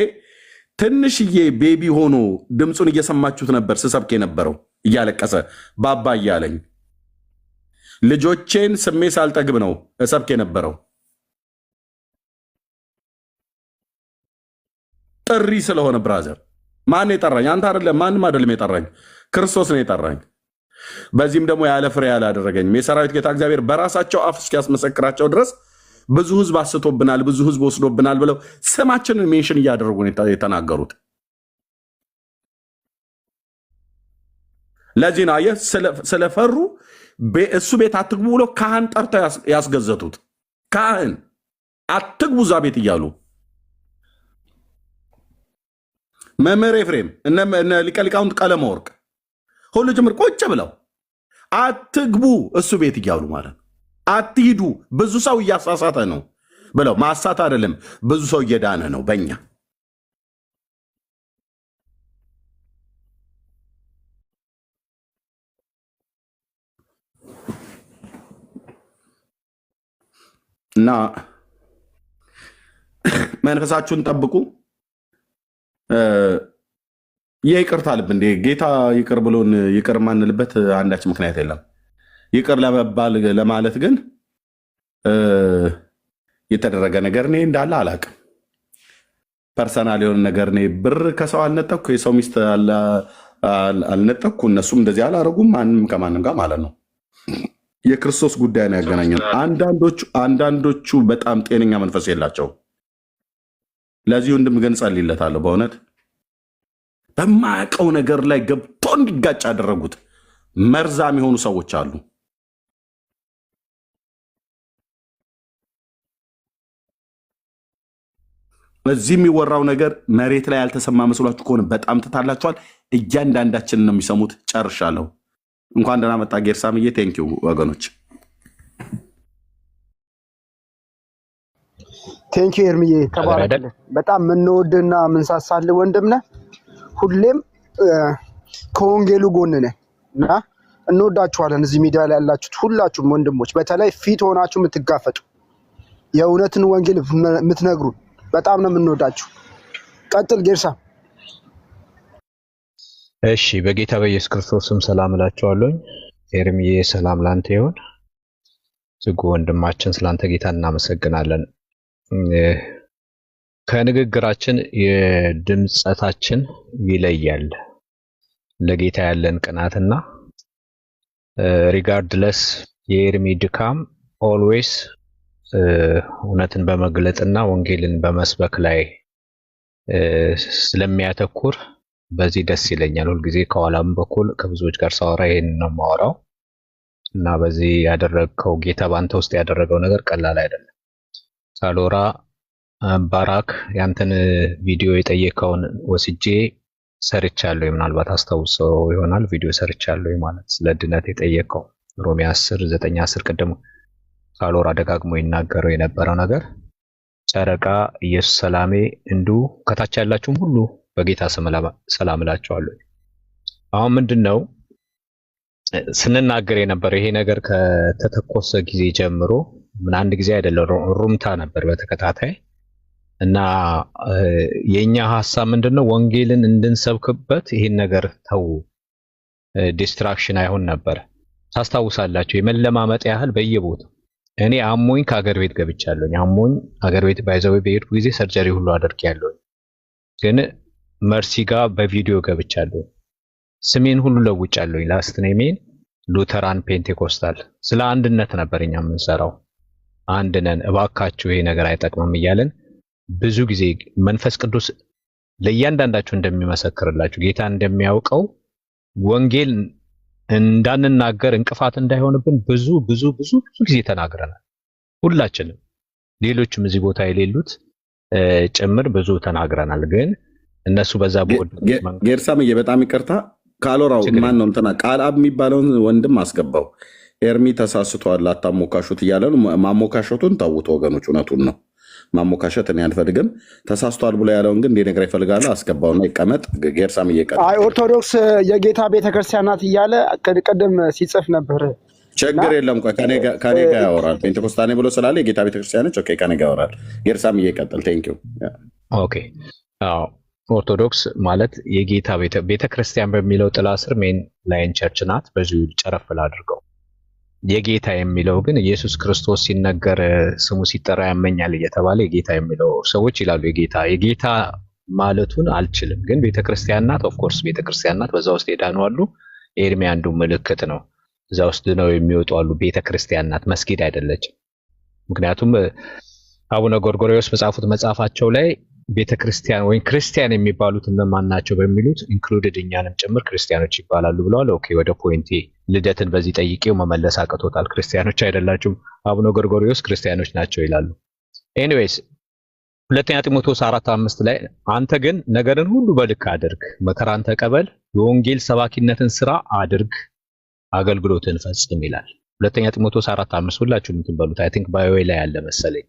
ትንሽዬ ቤቢ ሆኖ ድምፁን እየሰማችሁት ነበር ስሰብክ የነበረው እያለቀሰ ባባ እያለኝ ልጆቼን ስሜ ሳልጠግብ ነው እሰብክ የነበረው። ጥሪ ስለሆነ ብራዘር፣ ማን የጠራኝ? አንተ አይደለም፣ ማንም አይደለም የጠራኝ፣ ክርስቶስ ነው የጠራኝ። በዚህም ደግሞ ያለ ፍሬ ያላደረገኝም የሰራዊት ጌታ እግዚአብሔር በራሳቸው አፍ እስኪያስመሰክራቸው ድረስ ብዙ ህዝብ አስቶብናል፣ ብዙ ህዝብ ወስዶብናል ብለው ስማችንን ሜንሽን እያደረጉ የተናገሩት። ለዚህ ነው አየህ፣ ስለፈሩ እሱ ቤት አትግቡ ብሎ ካህን ጠርተው ያስገዘቱት። ካህን አትግቡ እዛ ቤት እያሉ መምህር ኤፍሬም እነ ሊቀ ሊቃውንት ቀለመ ወርቅ ሁሉ ጭምር ቁጭ ብለው አትግቡ እሱ ቤት እያሉ ማለት ነው። አትሂዱ ብዙ ሰው እያሳሳተ ነው ብለው ማሳት አይደለም፣ ብዙ ሰው እየዳነ ነው በእኛ እና መንፈሳችሁን ጠብቁ። የይቅርታ ልብ እንዴ ጌታ ይቅር ብሎን ይቅር ማንልበት አንዳች ምክንያት የለም። ይቅር ለመባል ለማለት ግን የተደረገ ነገር እኔ እንዳለ አላቅም። ፐርሰናል የሆነ ነገር እኔ ብር ከሰው አልነጠቅኩ፣ የሰው ሚስት አልነጠቅኩ፣ እነሱም እንደዚህ አላረጉም፣ ማንም ከማንም ጋር ማለት ነው። የክርስቶስ ጉዳይ ነው ያገናኘን። አንዳንዶቹ በጣም ጤነኛ መንፈስ የላቸው። ለዚህ ወንድም ግን ጸልይለታለሁ። በእውነት በማያውቀው ነገር ላይ ገብቶ እንዲጋጭ ያደረጉት መርዛም የሆኑ ሰዎች አሉ። እዚህ የሚወራው ነገር መሬት ላይ ያልተሰማ መስሏችሁ ከሆነ በጣም ትታላችኋል። እያንዳንዳችንን ነው የሚሰሙት። ጨርሻለሁ። እንኳን ደህና መጣ ጌርሳምዬ። ቴንኪው ወገኖች። ቴንኪ ኤርሚዬ፣ ተባረክ። በጣም የምንወድና የምንሳሳል ወንድም ነህ። ሁሌም ከወንጌሉ ጎን ነህ እና እንወዳችኋለን። እዚህ ሚዲያ ላይ ያላችሁት ሁላችሁም ወንድሞች፣ በተለይ ፊት ሆናችሁ የምትጋፈጡ የእውነትን ወንጌል የምትነግሩን በጣም ነው የምንወዳችሁ። ቀጥል ጌርሳ። እሺ፣ በጌታ በኢየሱስ ክርስቶስ ስም ሰላም እላችኋለሁኝ። ኤርሚዬ ሰላም ላንተ ይሁን። ዝጉ ወንድማችን፣ ስላንተ ጌታ እናመሰግናለን። ከንግግራችን የድምጸታችን ይለያል ለጌታ ያለን ቅናትና ሪጋርድለስ የኤርሚ ድካም ኦልዌይስ እውነትን በመግለጥና ወንጌልን በመስበክ ላይ ስለሚያተኩር በዚህ ደስ ይለኛል። ሁልጊዜ ከኋላም በኩል ከብዙዎች ጋር ሳወራ ይሄን ነው የማወራው እና በዚህ ያደረግከው ጌታ ባንተ ውስጥ ያደረገው ነገር ቀላል አይደለም። ሳሎራ ባራክ ያንተን ቪዲዮ የጠየቀውን ወስጄ ሰርቻለሁ። ምናልባት አስታውሰው ይሆናል ቪዲዮ ሰርቻለሁ ማለት ስለ ድነት የጠየቀው ሮሜ 10:9-10 ቅድም ሳሎራ ደጋግሞ ይናገረው የነበረው ነገር ጨረቃ ኢየሱስ ሰላሜ እንዱ ከታች ያላችሁም ሁሉ በጌታ ሰላም እላችኋለሁ። አሁን ምንድነው ስንናገር የነበረው ይሄ ነገር ከተተኮሰ ጊዜ ጀምሮ ምን አንድ ጊዜ አይደለም ሩምታ ነበር በተከታታይ እና የኛ ሐሳብ ምንድነው ወንጌልን እንድንሰብክበት ይሄን ነገር ተው ዲስትራክሽን አይሆን ነበር። ታስታውሳላችሁ የመለማመጥ ያህል በየቦታው እኔ አሞኝ ከሀገር ቤት ገብቻለሁ። አሞኝ ሀገር ቤት ባይዘው በሄድኩ ጊዜ ሰርጀሪ ሁሉ አድርጌያለሁ። ግን መርሲ ጋር በቪዲዮ ገብቻለሁ። ስሜን ሁሉ ለውጫለሁ። ላስት ኔሜን ሉተራን ፔንቴኮስታል። ስለ አንድነት ነበር እኛ የምንሰራው። አንድ ነን እባካችሁ ይሄ ነገር አይጠቅምም እያለን ብዙ ጊዜ መንፈስ ቅዱስ ለእያንዳንዳችሁ እንደሚመሰክርላችሁ ጌታ እንደሚያውቀው ወንጌል እንዳንናገር እንቅፋት እንዳይሆንብን ብዙ ጊዜ ተናግረናል። ሁላችንም ሌሎችም እዚህ ቦታ የሌሉት ጭምር ብዙ ተናግረናል። ግን እነሱ በዛ ጌርሳምዬ በጣም ይቅርታ ካሎራው ችግር ማን ነው እንትና ቃልአብ የሚባለውን ወንድም አስገባው። ኤርሚ ተሳስቷል አታሞካሹት እያለ ነው። ማሞካሸቱን ታውት ወገኖች፣ እውነቱን ነው። ማሞካሸት እኔ አልፈልግም። ተሳስቷል ብሎ ያለውን ግን እንዲነግር ይፈልጋሉ። አስገባውና ይቀመጥ። ጌርሳም እየቀጠለ አይ ኦርቶዶክስ የጌታ ቤተክርስቲያን ናት እያለ ቅድም ሲጽፍ ነበር። ችግር የለም። ቆይ ከኔ ጋር ያወራል። ፔንቴኮስታኔ ብሎ ስላለ የጌታ ቤተክርስቲያን ነች። ኦኬ ከኔ ጋር ያወራል። ጌርሳም እየቀጠል። ቴንኪው። ኦኬ አዎ ኦርቶዶክስ ማለት የጌታ ቤተክርስቲያን በሚለው ጥላ ስር ሜን ላይን ቸርች ናት። በዚሁ ጨረፍል አድርገው የጌታ የሚለው ግን ኢየሱስ ክርስቶስ ሲነገር ስሙ ሲጠራ ያመኛል እየተባለ የጌታ የሚለው ሰዎች ይላሉ። የጌታ ማለቱን አልችልም፣ ግን ቤተክርስቲያን ናት። ኦፍ ኮርስ ቤተክርስቲያን ናት። በዛ ውስጥ የዳኑ አሉ። ኤርሚ አንዱ ምልክት ነው። እዛ ውስጥ ነው የሚወጡ አሉ። ቤተክርስቲያን ናት፣ መስጊድ አይደለችም። ምክንያቱም አቡነ ጎርጎርዮስ በጻፉት መጽሐፋቸው ላይ ቤተክርስቲያን ወይም ክርስቲያን የሚባሉት እነማን ናቸው በሚሉት ኢንክሉድድ እኛንም ጭምር ክርስቲያኖች ይባላሉ ብለዋል። ኦኬ ወደ ፖይንቴ ልደትን በዚህ ጠይቄው መመለስ አቅቶታል። ክርስቲያኖች አይደላችሁም፣ አቡነ ጎርጎርዮስ ክርስቲያኖች ናቸው ይላሉ። ኤኒዌይስ ሁለተኛ ጢሞቴዎስ 4:5 ላይ አንተ ግን ነገርን ሁሉ በልክ አድርግ፣ መከራን ተቀበል፣ የወንጌል ሰባኪነትን ስራ አድርግ፣ አገልግሎትን ፈጽም ይላል። ሁለተኛ ጢሞቴዎስ 4:5 ሁላችሁም ትበሉት። አይ ቲንክ ባዮ ላይ ያለ መሰለኝ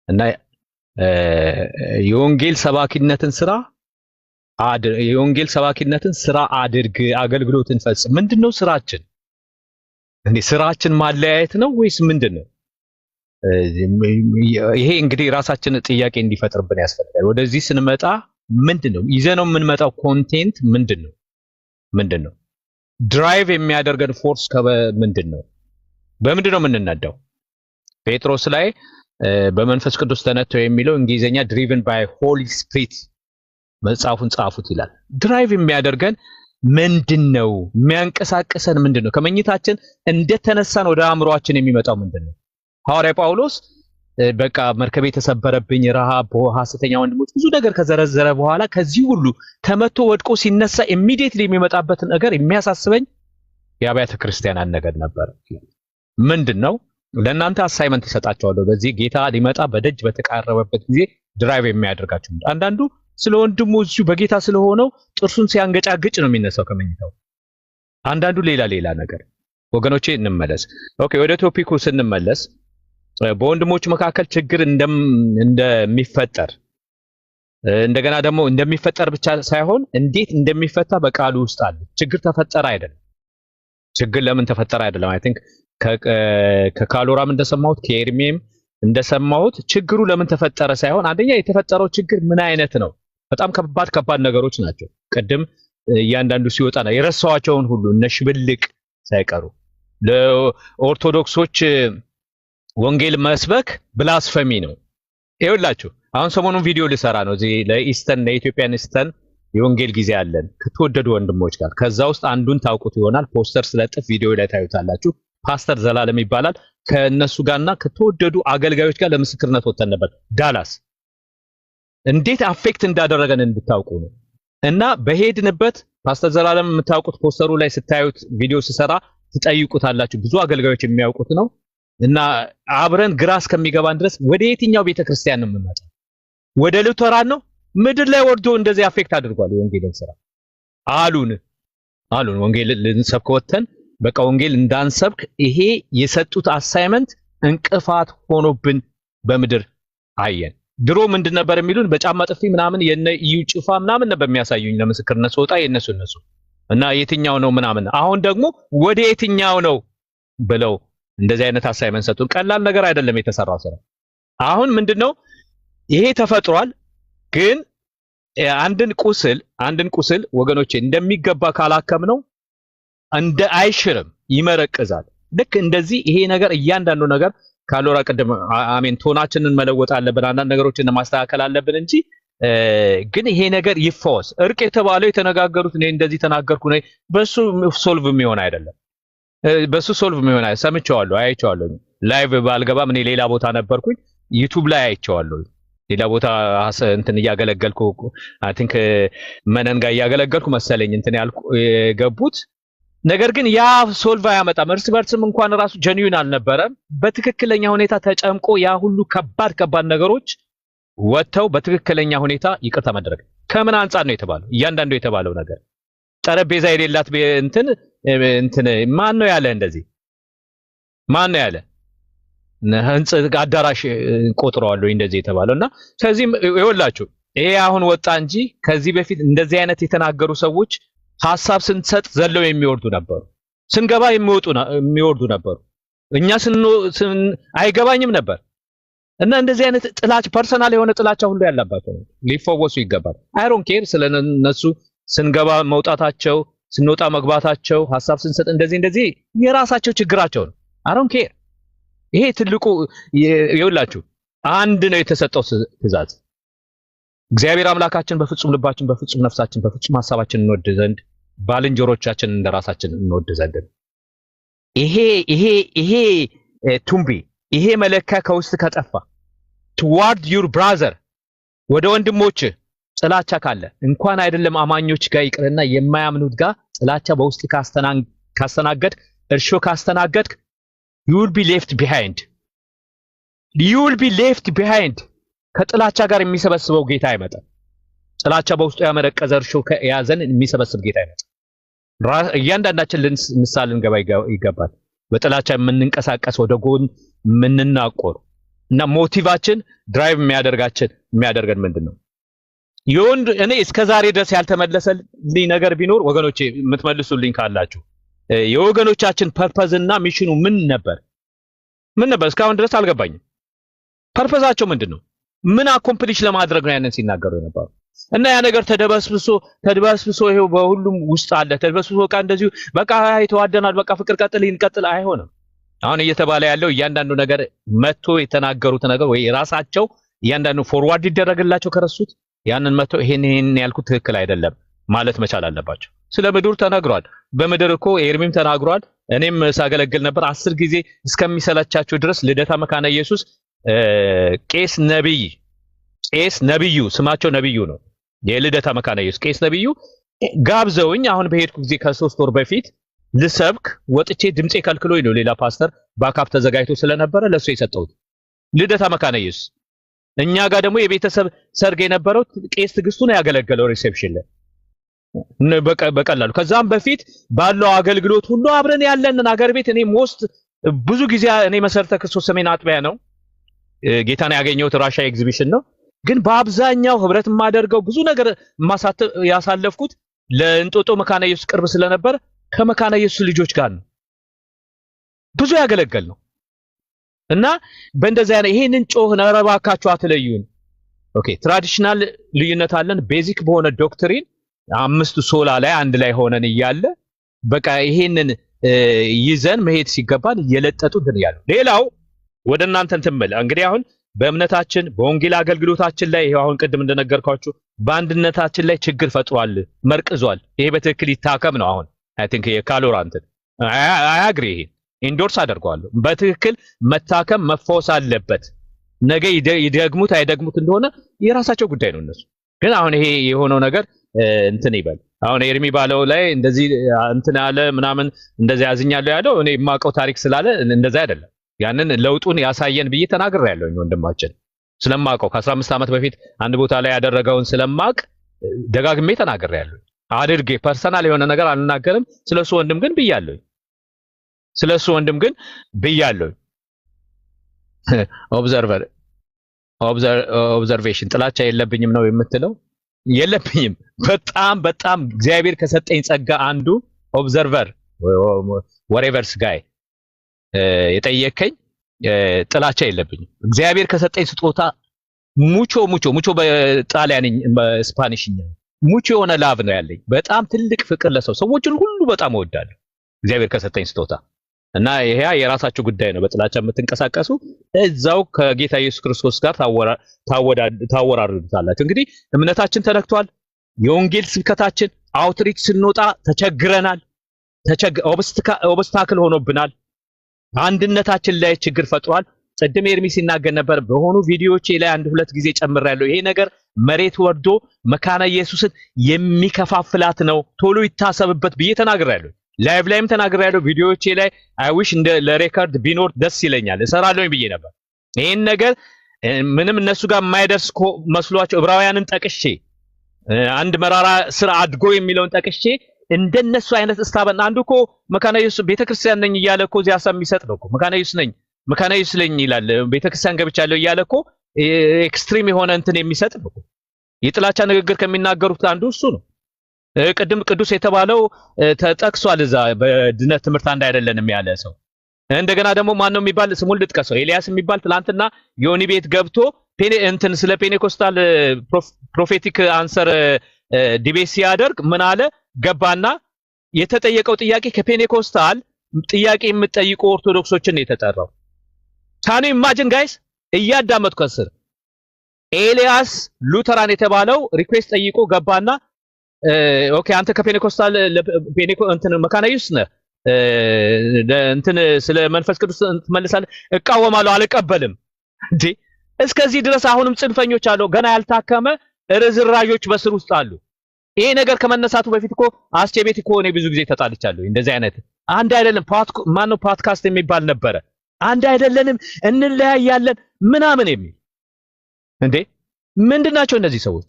እና የወንጌል ሰባኪነትን ስራ አድርግ፣ አገልግሎትን ፈጽም። ምንድነው ስራችን? ስራችን ማለያየት ነው ወይስ ምንድነው? ይሄ እንግዲህ ራሳችን ጥያቄ እንዲፈጥርብን ያስፈልጋል። ወደዚህ ስንመጣ ምንድነው ይዘነው የምንመጣው ኮንቴንት ምንድነው? ድራይቭ የሚያደርገን ፎርስ ምንድነው? በምንድነው የምንነዳው? ጴጥሮስ ላይ በመንፈስ ቅዱስ ተነተው የሚለው እንግሊዘኛ ድሪቨን ባይ ሆሊ ስፒሪት መጽሐፉን ጻፉት ይላል። ድራይቭ የሚያደርገን ምንድነው? የሚያንቀሳቅሰን ምንድነው? ከመኝታችን እንደተነሳን ወደ አእምሮአችን የሚመጣው ምንድነው? ሐዋርያ ጳውሎስ በቃ መርከቤ ተሰበረብኝ፣ ረሃብ፣ ሐሰተኛ ወንድሞች ብዙ ነገር ከዘረዘረ በኋላ ከዚህ ሁሉ ተመቶ ወድቆ ሲነሳ ኢሚዲየትሊ የሚመጣበት ነገር የሚያሳስበኝ የአብያተ ክርስቲያናት ነገር ነበር። ምንድነው? ለእናንተ አሳይመንት ተሰጣቸዋለሁ። በዚህ ጌታ ሊመጣ በደጅ በተቃረበበት ጊዜ ድራይቭ የሚያደርጋችሁ አንዳንዱ ስለ ወንድሙ እዚሁ በጌታ ስለሆነው ጥርሱን ሲያንገጫግጭ ነው የሚነሳው ከመኝታው። አንዳንዱ ሌላ ነገር። ወገኖቼ እንመለስ። ኦኬ ወደ ቶፒኩ ስንመለስ በወንድሞች መካከል ችግር እንደሚፈጠር እንደገና ደግሞ እንደሚፈጠር ብቻ ሳይሆን እንዴት እንደሚፈታ በቃሉ ውስጥ አለ። ችግር ተፈጠረ አይደለም። ችግር ለምን ተፈጠረ አይደለም። አይ ቲንክ ከካሎራም እንደሰማሁት ከኤርሚም እንደሰማሁት ችግሩ ለምን ተፈጠረ ሳይሆን አንደኛ የተፈጠረው ችግር ምን አይነት ነው? በጣም ከባድ ነገሮች ናቸው። ቅድም እያንዳንዱ ሲወጣ ነው የረሳዋቸውን ሁሉ እነ ሽብልቅ ሳይቀሩ ለኦርቶዶክሶች ወንጌል መስበክ ብላስፈሚ ነው። ይኸውላችሁ አሁን ሰሞኑን ቪዲዮ ልሰራ ነው እዚህ ለኢትዮጵያን ኢስተርን የወንጌል ጊዜ አለን ከተወደዱ ወንድሞች ጋር። ከዛ ውስጥ አንዱን ታውቁት ይሆናል። ፖስተር ስለጥፍ ቪዲዮ ላይ ታዩታላችሁ። ፓስተር ዘላለም ይባላል። ከነሱ ጋርና ከተወደዱ አገልጋዮች ጋር ለምስክርነት ወጥተን ነበር ዳላስ። እንዴት አፌክት እንዳደረገን እንድታውቁ ነው። እና በሄድንበት ፓስተር ዘላለም የምታውቁት ፖስተሩ ላይ ስታዩት ቪዲዮ ሲሰራ ትጠይቁታላችሁ። ብዙ አገልጋዮች የሚያውቁት ነው። እና አብረን ግራ እስከሚገባን ድረስ ወደ የትኛው ቤተክርስቲያን ነው የምንመጣው? ወደ ሉተራን ነው? ምድር ላይ ወርዶ እንደዚህ አፌክት አድርጓል የወንጌልን ስራ አሉን። ወንጌል ልንሰብክ ወጥተን በቃ ወንጌል እንዳንሰብክ ይሄ የሰጡት አሳይመንት እንቅፋት ሆኖብን በምድር አየን። ድሮ ምንድን ነበር የሚሉን? በጫማ ጥፊ ምናምን የነ እዩ ጭፋ ምናምን ነበር የሚያሳዩኝ ለምስክርነት ወጣ የነሱ እና የትኛው ነው ምናምን። አሁን ደግሞ ወደ የትኛው ነው ብለው እንደዚህ አይነት አሳይመንት ሰጡን። ቀላል ነገር አይደለም የተሰራው ስራ። አሁን ምንድነው ይሄ ተፈጥሯል። ግን አንድን ቁስል ወገኖቼ እንደሚገባ ካላከም ነው እንደ አይሽርም፣ ይመረቅዛል። ልክ እንደዚህ ይሄ ነገር እያንዳንዱ ነገር ካሎራ ቀደም አሜን ቶናችንን መለወጥ አለብን፣ አንዳንድ ነገሮችን ማስተካከል አለብን እንጂ ግን ይሄ ነገር ይፈወስ። እርቅ የተባለው የተነጋገሩት እኔ እንደዚህ ተናገርኩ ነው በሱ ሶልቭ የሚሆን አይደለም። በሱ ሶልቭ የሚሆን አይደለም። ሰምቼዋለሁ፣ አይቼዋለሁ። ላይቭ ባልገባም እኔ ሌላ ቦታ ነበርኩኝ፣ ዩቲዩብ ላይ አይቼዋለሁ። ሌላ ቦታ እንትን እያገለገልኩ አይ ቲንክ መነን ጋር እያገለገልኩ መሰለኝ እንትን ያልኩ የገቡት ነገር ግን ያ ሶልቭ አያመጣም። እርስ በርስም እንኳን ራሱ ጀኒዩን አልነበረም። በትክክለኛ ሁኔታ ተጨምቆ ያ ሁሉ ከባድ ነገሮች ወጥተው በትክክለኛ ሁኔታ ይቅርታ ማድረግ ከምን አንጻር ነው የተባለው? እያንዳንዱ የተባለው ነገር ጠረጴዛ የሌላት እንትን ማን ነው ያለ? እንደዚህ ማን ነው ያለ? ህንጽ አዳራሽ ቆጥረዋል ወይ እንደዚህ የተባለውና ከዚህም ይወላችሁ ይሄ አሁን ወጣ እንጂ ከዚህ በፊት እንደዚህ አይነት የተናገሩ ሰዎች ሐሳብ ስንሰጥ ዘለው የሚወርዱ ነበሩ። ስንገባ የሚወርዱ ነበሩ። እኛ አይገባኝም ነበር እና እንደዚህ አይነት ጥላቻ ፐርሰናል የሆነ ጥላቻ ሁሉ ያለባቸው ሊፈወሱ ይገባል። አይሮን ኬር ስለነሱ ስንገባ መውጣታቸው፣ ስንወጣ መግባታቸው፣ ሐሳብ ስንሰጥ እንደዚህ የራሳቸው ችግራቸው ነው። አይሮን ኬር። ይሄ ትልቁ ይውላችሁ አንድ ነው የተሰጠው ትእዛዝ እግዚአብሔር አምላካችን በፍጹም ልባችን፣ በፍጹም ነፍሳችን፣ በፍጹም ሐሳባችን እንወድ ዘንድ ባልንጀሮቻችን እንደራሳችን እንወድ ዘንድ። ይሄ ቱምቢ ይሄ መለካ ከውስጥ ከጠፋ toward your brother ወደ ወንድሞች ጥላቻ ካለ እንኳን አይደለም አማኞች ጋር ይቅርና የማያምኑት ጋር ጥላቻ በውስጥ ካስተናገድ እርሾ ካስተናገድክ you will be left behind ከጥላቻ ጋር የሚሰበስበው ጌታ አይመጣም። ጥላቻ በውስጡ ያመረቀዘ እርሾ ከያዘን የሚሰበስብ ጌታ አይመጣም። እያንዳንዳችን ምሳሌ ልንገባ ይገባል። በጥላቻ የምንንቀሳቀስ ወደ ጎን የምንናቆር እና ሞቲቫችን ድራይቭ የሚያደርገን ምንድነው? እኔ እስከዛሬ ድረስ ያልተመለሰልኝ ነገር ቢኖር ወገኖቼ የምትመልሱልኝ ካላችሁ የወገኖቻችን ፐርፐዝ እና ሚሽኑ ምን ነበር? እስካሁን ድረስ አልገባኝም። ፐርፐዛቸው ምንድነው? ምን አኮምፕሊሽ ለማድረግ ነው ያንን ሲናገሩ የነበሩ? እና ያ ነገር ተደባስብሶ ይሄው በሁሉም ውስጥ አለ። ተደባስብሶ በቃ እንደዚሁ በቃ አይተዋደናል፣ በቃ ፍቅር ቀጥል አይሆንም። አሁን እየተባለ ያለው እያንዳንዱ ነገር መጥቶ የተናገሩት ነገር ወይ ራሳቸው እያንዳንዱ ፎርዋርድ ይደረግላቸው ከረሱት ያንን መጥቶ ይሄን ያልኩት ትክክል አይደለም ማለት መቻል አለባቸው። ስለ ምድር ተናግሯል። በምድር እኮ ኤርሚም ተናግሯል። እኔም ሳገለግል ነበር 10 ጊዜ እስከሚሰለቻቸው ድረስ ልደታ መካነ ኢየሱስ ቄስ ነብዩ ስማቸው ነብዩ ነው። የልደታ መካነ ኢየሱስ ቄስ ነብዩ ጋብዘውኝ አሁን በሄድኩ ጊዜ ከ3 ወር በፊት ልሰብክ ወጥቼ ድምጼ ከልክሎኝ ነው። ሌላ ፓስተር ባካፕ ተዘጋጅቶ ስለነበረ ለሱ የሰጠሁት ልደታ መካነ ኢየሱስ። እኛ ጋር ደግሞ የቤተሰብ ሰርግ የነበረው ቄስ ትግስቱ ነው ያገለገለው ሪሴፕሽን ላይ በቀላሉ። ከዛም በፊት ባለው አገልግሎት ሁሉ አብረን ያለንን አገር ቤት እኔ ብዙ ጊዜ እኔ መሰረተ ክርስቶስ ሰሜን አጥቢያ ነው ጌታን ያገኘሁት ራሻ ኤግዚቢሽን ነው። ግን በአብዛኛው ህብረት የማደርገው ብዙ ነገር ያሳለፍኩት ለእንጦጦ መካነ ኢየሱስ ቅርብ ስለነበር ከመካነ ኢየሱስ ልጆች ጋር ነው ብዙ ያገለገል ነው። እና በእንደዛ ያለ ይሄንን ጮህን ኧረ እባካችሁ አትለዩን። ኦኬ ትራዲሽናል ልዩነት አለን። ቤዚክ በሆነ ዶክትሪን አምስቱ ሶላ ላይ አንድ ላይ ሆነን እያለ በቃ ይሄንን ይዘን መሄድ ሲገባን እየለጠጡ እንትን ያሉ። ሌላው ወደ እናንተ እንትምል እንግዲህ አሁን በእምነታችን በወንጌል አገልግሎታችን ላይ ይሄው አሁን ቅድም እንደነገርኳችሁ በአንድነታችን ላይ ችግር ፈጥሯል፣ መርቅዟል። ይሄ በትክክል ይታከም ነው። አሁን አይ ቲንክ የካሎራንት አያግሪ ይሄ ኢንዶርስ አደርገዋለሁ። በትክክል መታከም መፈወስ አለበት። ነገ ይደግሙት አይደግሙት እንደሆነ የራሳቸው ጉዳይ ነው እነሱ። ግን አሁን ይሄ የሆነው ነገር እንትን ይበል። አሁን ኤርሚ ባለው ላይ እንደዚህ እንትን ያለ ምናምን እንደዚህ ያዝኛለሁ ያለው እኔ የማውቀው ታሪክ ስላለ እንደዛ አይደለም። ያንን ለውጡን ያሳየን ብዬ ተናግሬያለሁ። ወንድማችን ስለማውቀው ከ15 ዓመት በፊት አንድ ቦታ ላይ ያደረገውን ስለማውቅ ደጋግሜ ተናግሬያለሁ። አድርጌ ፐርሰናል የሆነ ነገር አልናገርም። ስለሱ ወንድም ግን ብያለሁ። ኦብዘርቬሽን ጥላቻ የለብኝም ነው የምትለው? የለብኝም። በጣም እግዚአብሔር ከሰጠኝ ጸጋ አንዱ ኦብዘርቨር ወሬቨርስ ጋይ የጠየከኝ ጥላቻ የለብኝም። እግዚአብሔር ከሰጠኝ ስጦታ ሙቾ በጣሊያንኛ በስፓኒሽኛ ሙቾ የሆነ ላቭ ነው ያለኝ። በጣም ትልቅ ፍቅር ሰዎችን ሁሉ በጣም እወዳለሁ እግዚአብሔር ከሰጠኝ ስጦታ እና ይሄ የራሳችሁ ጉዳይ ነው። በጥላቻ የምትንቀሳቀሱ እዛው ከጌታ ኢየሱስ ክርስቶስ ጋር ታወራሩታላችሁ። እንግዲህ እምነታችን ተነክቷል። የወንጌል ስብከታችን አውትሪች ስንወጣ ተቸግረናል። ኦብስታክል ሆኖብናል። አንድነታችን ላይ ችግር ፈጥሯል። ቅድም ኤርሚ ሲናገር ነበር። በሆኑ ቪዲዮዎቼ ላይ 1-2 ጊዜ ጨምሬያለሁ። ይሄ ነገር መሬት ወርዶ መካነ ኢየሱስን የሚከፋፍላት ነው፣ ቶሎ ይታሰብበት ብዬ ተናግሬያለሁ። ላይቭ ላይም ተናግሬያለሁ። ቪዲዮዎቼ ላይ አይዊሽ እንደ ለሬከርድ ቢኖር ደስ ይለኛል እሰራለሁ ብዬ ነበር። ይሄን ነገር ምንም እነሱ ጋር የማይደርስ መስሏቸው ዕብራውያንን ጠቅሼ አንድ መራራ ስራ አድጎ የሚለውን ጠቅሼ እንደነሱ አይነት እስታበን አንዱ እኮ መካነ ኢየሱስ ቤተክርስቲያን ነኝ እያለ እኮ እዚያ ሀሳብ የሚሰጥ ነው እኮ መካነ ኢየሱስ ነኝ መካነ ኢየሱስ ነኝ ይላል ቤተክርስቲያን ገብቻለሁ እያለ እኮ ኤክስትሪም የሆነ እንትን የሚሰጥ ነው። የጥላቻ ንግግር ከሚናገሩት አንዱ እሱ ነው። ቅድም ቅዱስ የተባለው ተጠቅሷል እዛ በድነት ትምህርት አንድ አይደለንም ያለ ሰው። እንደገና ደግሞ ማን ነው የሚባል ስሙን ልጥቀሰው ኤልያስ የሚባል ትላንትና ዮኒ ቤት ገብቶ እንትን ስለ ፔኔኮስታል ፕሮፌቲክ አንሰር ዲቤት ሲያደርግ ምን አለ ገባና የተጠየቀው ጥያቄ ከፔኔኮስታል ጥያቄ የምትጠይቁ ኦርቶዶክሶችን ነው የተጠራው። ታኒ ኢማጂን ጋይስ እያዳመጥኩ ከስር ኤልያስ ሉተራን የተባለው ሪኩዌስት ጠይቆ ገባና ኦኬ አንተ ከፔኔኮስታል እንትን መካነ ኢየሱስ ነህ እንትን ስለ መንፈስ ቅዱስ ትመልሳለህ? እቃወማለሁ አልቀበልም። እንዴ እስከዚህ ድረስ አሁንም ጽንፈኞች አሉ። ገና ያልታከመ ርዝራዦች በስር ውስጥ አሉ። ይሄ ነገር ከመነሳቱ በፊት እኮ አስቼ ቤት እኮ እኔ ብዙ ጊዜ ተጣልቻለሁ። እንደዚህ አይነት አንድ አይደለም ማነው ፖድካስት የሚባል ነበረ። አንድ አይደለንም እንለያያለን ምናምን የሚል እንዴ ምንድናቸው እነዚህ ሰዎች?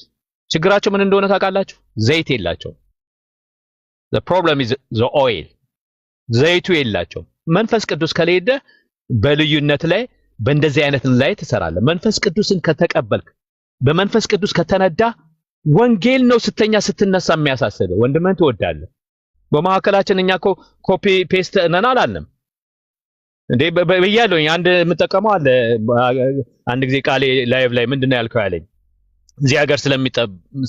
ችግራቸው ምን እንደሆነ ታውቃላችሁ? ዘይት የላቸው። the problem is the oil ዘይቱ የላቸው። መንፈስ ቅዱስ ከሌለ በልዩነት ላይ በእንደዚህ አይነት ላይ ትሰራለህ። መንፈስ ቅዱስን ከተቀበልክ በመንፈስ ቅዱስ ከተነዳ ወንጌል ነው ስተኛ ስትነሳ የሚያሳስበው። ወንድምህን ትወዳለህ። በመሐከላችን እኛ እኮ ኮፒ ፔስት ነን አላለም እንዴ? በያለኝ አንድ የምጠቀመው አለ። አንድ ጊዜ ቃሌ ላይቭ ላይ ምንድነው ያልከው ያለኝ እዚህ ሀገር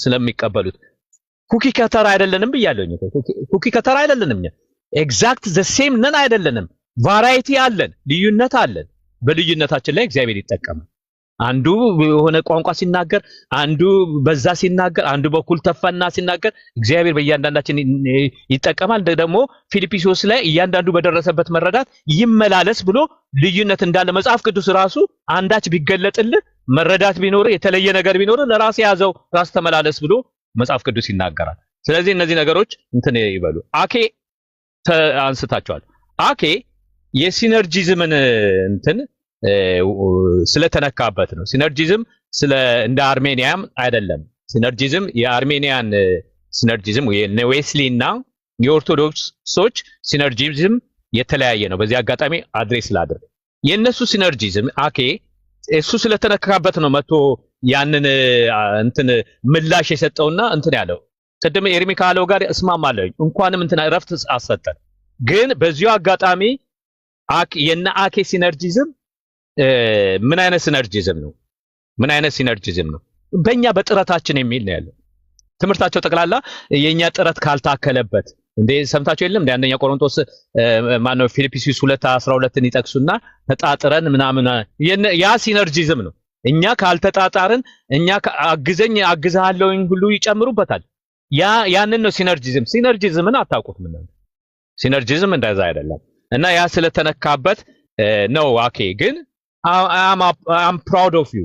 ስለሚቀበሉት ኩኪ ከተራ አይደለንም ብያለሁኝ። ኩኪ ከተራ አይደለንም እኛ ኤግዛክት ዘ ሴም ነን አይደለንም። ቫራይቲ አለን፣ ልዩነት አለን። በልዩነታችን ላይ እግዚአብሔር ይጠቀማል። አንዱ የሆነ ቋንቋ ሲናገር፣ አንዱ በዛ ሲናገር፣ አንዱ በኩል ተፈና ሲናገር እግዚአብሔር በእያንዳንዳችን ይጠቀማል። ደግሞ ፊልጵስዩስ ላይ እያንዳንዱ በደረሰበት መረዳት ይመላለስ ብሎ ልዩነት እንዳለ መጽሐፍ ቅዱስ ራሱ አንዳች ቢገለጥልህ መረዳት ቢኖር የተለየ ነገር ቢኖር ለራስ ያዘው ራስ ተመላለስ ብሎ መጽሐፍ ቅዱስ ይናገራል። ስለዚህ እነዚህ ነገሮች እንትን ይበሉ። አኬ አንስታቸዋል። አኬ የሲነርጂዝምን እንትን ስለተነካበት ነው። ሲነርጂዝም እንደ አርሜኒያም አይደለም። ሲነርጂዝም የአርሜኒያን ሲነርጂዝም የዌስሊና የኦርቶዶክሶች ሲነርጂዝም የተለያየ ነው። በዚህ አጋጣሚ አድሬስ ላድርግ። የነሱ ሲነርጂዝም አኬ እሱ ስለተነካበት ነው መጥቶ ያንን እንትን ምላሽ የሰጠውና እንትን ያለው። ቅድም ኤርሚ ካለው ጋር እስማማለሁ። እንኳንም እንትን እረፍት አሰጠን። ግን በዚሁ አጋጣሚ የነ አኬ ሲነርጂዝም ምን አይነት ሲነርጂዝም ነው? ምን አይነት ሲነርጂዝም ነው? በእኛ በጥረታችን የሚል ነው ያለው። ትምህርታቸው ጠቅላላ የኛ ጥረት ካልታከለበት እንዴ ሰምታችሁ የለም? አንደኛ ቆሮንቶስ ማነው ፊልጵስዩስ 2:12ን ይጠቅሱና ተጣጥረን ምናምን ያ ሲነርጂዝም ነው። እኛ ካልተጣጣርን እኛ አግዛለሁኝ ሁሉ ይጨምሩበታል። ያንን ነው ሲነርጂዝም። ሲነርጂዝምን አታውቁትም እናንተ። ሲነርጂዝም እንደዛ አይደለም። እና ያ ስለተነካበት ነው አኬ ግን I'm proud of you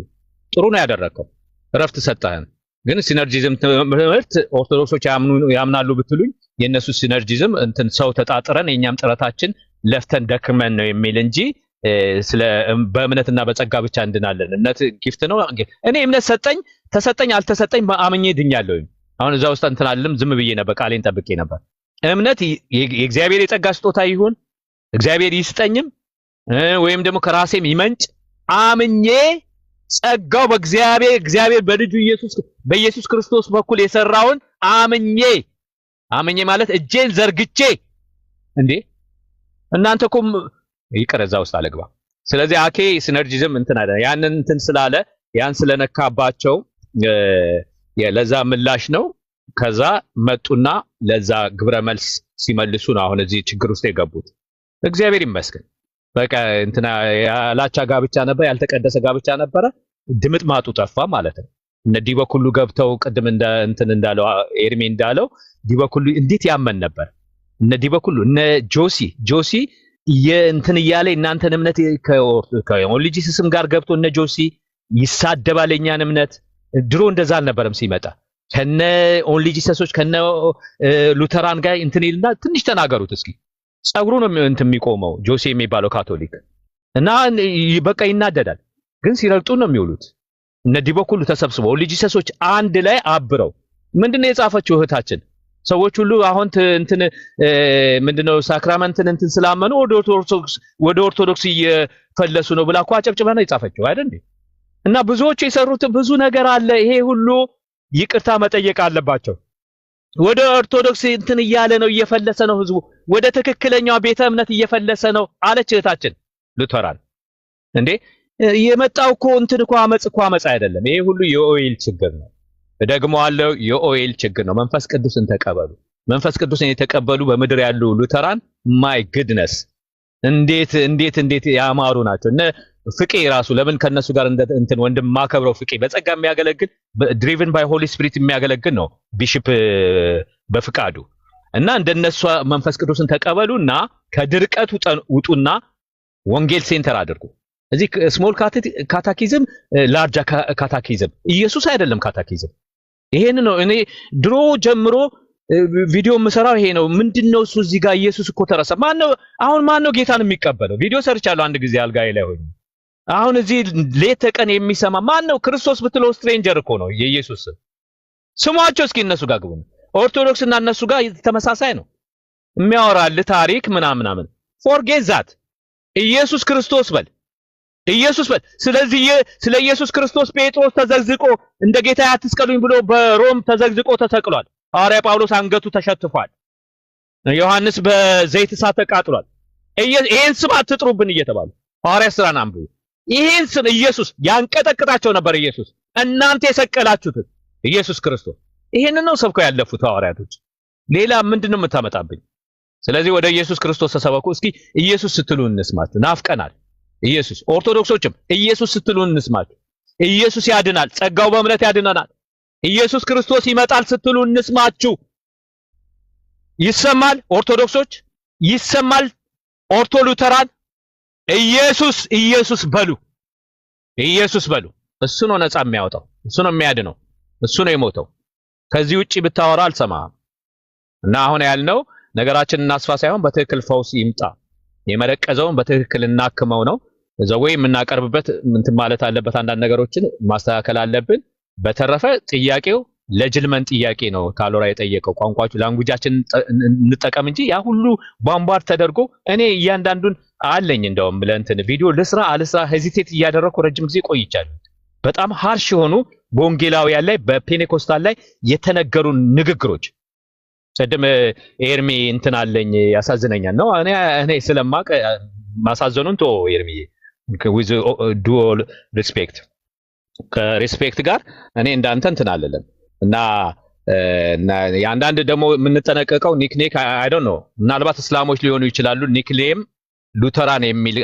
ጥሩ ነው ያደረከው። እረፍት ሰጠህን። ግን ሲነርጂዝም ትምህርት ኦርቶዶክሶች ያምናሉ ብትሉኝ የነሱ ሲነርጂዝም እንትን ሰው ተጣጥረን የኛም ጥረታችን ለፍተን ደክመን ነው የሚል እንጂ በእምነትና በጸጋ ብቻ እንድናለን። እምነት ጊፍት ነው። እኔ እምነት ተሰጠኝ አልተሰጠኝ አምኜ ድኛለሁ። አሁን እዛ ውስጥ እንትን አለም ዝም ብዬ ነበር፣ ቃሌን ጠብቄ ነበር። እምነት የእግዚአብሔር የጸጋ ስጦታ ይሁን እግዚአብሔር ይስጠኝም ወይም ደግሞ ከራሴም ይመንጭ አምኜ ጸጋው እግዚአብሔር በልጁ በኢየሱስ ክርስቶስ በኩል የሰራውን አምኜ ማለት እጄን ዘርግቼ እንዴ እናንተ እኮ ይቀረዛ ውስጥ አለግባ። ስለዚህ አኬ ሲነርጂዝም እንትን አለ ያንን እንትን ስላለ ያን ስለነካባቸው ለዛ ምላሽ ነው። ከዛ መጡና ለዛ ግብረ መልስ ሲመልሱ ነው አሁን እዚህ ችግር ውስጥ የገቡት። እግዚአብሔር ይመስገን። በቃ እንትና ያላቻ ጋብቻ ነበር፣ ያልተቀደሰ ጋብቻ ነበረ። ድምጥ ማጡ ጠፋ ማለት ነው። እነ ዲበኩሉ ገብተው ቅድም እንትን እንዳለው ኤርሚ እንዳለው ዲበኩሉ እንዴት ያመን ነበር። እነ ዲበኩሉ እነ ጆሲ የእንትን እያለ እናንተን እምነት ከኦንሊጂስስም ጋር ገብቶ እነ ጆሲ ይሳደባል የኛን እምነት። ድሮ እንደዛ አልነበረም ሲመጣ ከነ ኦንሊጂሰሶች ከነ ሉተራን ጋር እንትን ይልና ትንሽ ተናገሩት እስኪ። ጸጉሩ ነው እንትን የሚቆመው ጆሲ የሚባለው ካቶሊክ እና በቃ ይናደዳል። ግን ሲረግጡ ነው የሚውሉት። እነ ዲበኩሉ ተሰብስበው ኦንሊጂሰሶች አንድ ላይ አብረው ምንድነው የጻፈችው እህታችን? ሰዎች ሁሉ አሁን እንትን ምንድነው ሳክራመንትን እንትን ስላመኑ ወደ ኦርቶዶክስ እየፈለሱ ነው ብላ እኮ አጨብጭባ ነው የጻፈችው አይደል? እና ብዙዎቹ የሰሩት ብዙ ነገር አለ። ይሄ ሁሉ ይቅርታ መጠየቅ አለባቸው። ወደ ኦርቶዶክስ እንትን እያለ ነው እየፈለሰ ነው ህዝቡ ወደ ትክክለኛው ቤተ እምነት እየፈለሰ ነው አለች እህታችን ሉተራን። እንዴ የመጣው እኮ እንትን እኮ አመጽ አይደለም። ይሄ ሁሉ የኦይል ችግር ነው። ደግሞ አለው የኦይል ችግር ነው። መንፈስ ቅዱስን ተቀበሉ። መንፈስ ቅዱስን የተቀበሉ በምድር ያሉ ሉተራን ማይ ጉድነስ እንዴት ያማሩ ናቸው። እነ ፍቄ ራሱ ለምን ከነሱ ጋር እንትን ወንድም ማከብረው ፍቄ በጸጋ የሚያገለግል ድሪቨን ባይ ሆሊ ስፒሪት የሚያገለግል ነው ቢሾፕ በፍቃዱ። እና እንደነሱ መንፈስ ቅዱስን ተቀበሉና ከድርቀት ውጡና ወንጌል ሴንተር አድርጉ። እዚህ ስሞል ካታኪዝም ላርጅ ካታኪዝም ኢየሱስ አይደለም ካታኪዝም። ይሄን ነው እኔ ድሮ ጀምሮ ቪዲዮ የምሰራው ይሄ ነው። ምንድነው እሱ እዚህ ጋር ኢየሱስ እኮ ተረሳ። ማን ነው ጌታን የሚቀበለው? ቪዲዮ ሰርቻለሁ አንድ ጊዜ አልጋዬ ላይ ሆኜ። አሁን እዚህ ሌት ተቀን የሚሰማ ማን ነው? ክርስቶስ ብትለው ስትሬንጀር እኮ ነው የኢየሱስ ስሟቸው። እስኪ እነሱ ጋር ግቡ። ኦርቶዶክስ እና እነሱ ጋር ተመሳሳይ ነው የሚያወራል ታሪክ ምናምን። ፎርጌት ዛት ኢየሱስ ክርስቶስ በል ኢየሱስ በል። ስለዚህ ስለ ኢየሱስ ክርስቶስ ጴጥሮስ ተዘግዝቆ እንደ ጌታ አትስቀሉኝ ብሎ በሮም ተዘግዝቆ ተሰቅሏል። ሐዋርያ ጳውሎስ አንገቱ ተሸትፏል። ዮሐንስ በዘይት እሳት ተቃጥሏል። ይሄን ስም አትጥሩብን እየተባሉ ሐዋርያ ሥራን አንብቡ። ይሄን ስም ኢየሱስ ያንቀጠቅጣቸው ነበር። ኢየሱስ እናንተ የሰቀላችሁት ኢየሱስ ክርስቶስ። ይሄንን ነው ሰብከው ያለፉት ሐዋርያቶች። ሌላ ምንድነው የምታመጣብኝ? ስለዚህ ወደ ኢየሱስ ክርስቶስ ተሰበኩ። እስኪ ኢየሱስ ስትሉ እንስማችሁ። ናፍቀናል። ኢየሱስ ኦርቶዶክሶችም ኢየሱስ ስትሉ እንስማችሁ። ኢየሱስ ያድናል። ጸጋው በእምነት ያድነናል። ኢየሱስ ክርስቶስ ይመጣል ስትሉ እንስማችሁ። ይሰማል? ኦርቶዶክሶች ይሰማል? ኦርቶ ሉተራን ኢየሱስ በሉ። ኢየሱስ በሉ። እሱ ነው ነፃ የሚያወጣው። እሱ ነው የሚያድነው። እሱ ነው የሞተው። ከዚህ ውጪ ብታወራ አልሰማህም። እና አሁን ያልነው ነገራችንን እናስፋ ሳይሆን በትክክል ፈውስ ይምጣ። የመረቀዘውን በትክክል እናክመው ነው። ዘወይ የምናቀርብበት እንትን ማለት አለበት። አንዳንድ ነገሮችን ማስተካከል አለብን። በተረፈ ጥያቄው ለጅልመን ጥያቄ ነው። ታሎራ የጠየቀው ቋንቋችሁ ላንጉጃችን እንጠቀም እንጂ ያ ሁሉ ባምባር ተደርጎ እኔ እያንዳንዱን አለኝ እንደውም ለእንትን ቪዲዮ ልስራ አልስራ ሄዚቴት እያደረኩ ረጅም ጊዜ ቆይቻለሁ። በጣም ሃርሽ የሆኑ በወንጌላውያን ላይ በፔኔኮስታል ላይ የተነገሩ ንግግሮች ሰደም ኤርሚ እንትን አለኝ ያሳዝነኛል ነው እኔ ስለማቅ ማሳዘኑን ቶ ኤርሚ with dual respect ከሪስፔክት ጋር እኔ እንዳንተ እንትን አለለም እና ያንዳንድ ደግሞ የምንጠነቀቀው ኒክኔክ አይ ዶንት ኖ ምናልባት እስላሞች ሊሆኑ ይችላሉ። ኒክኔም ሉተራን የሚል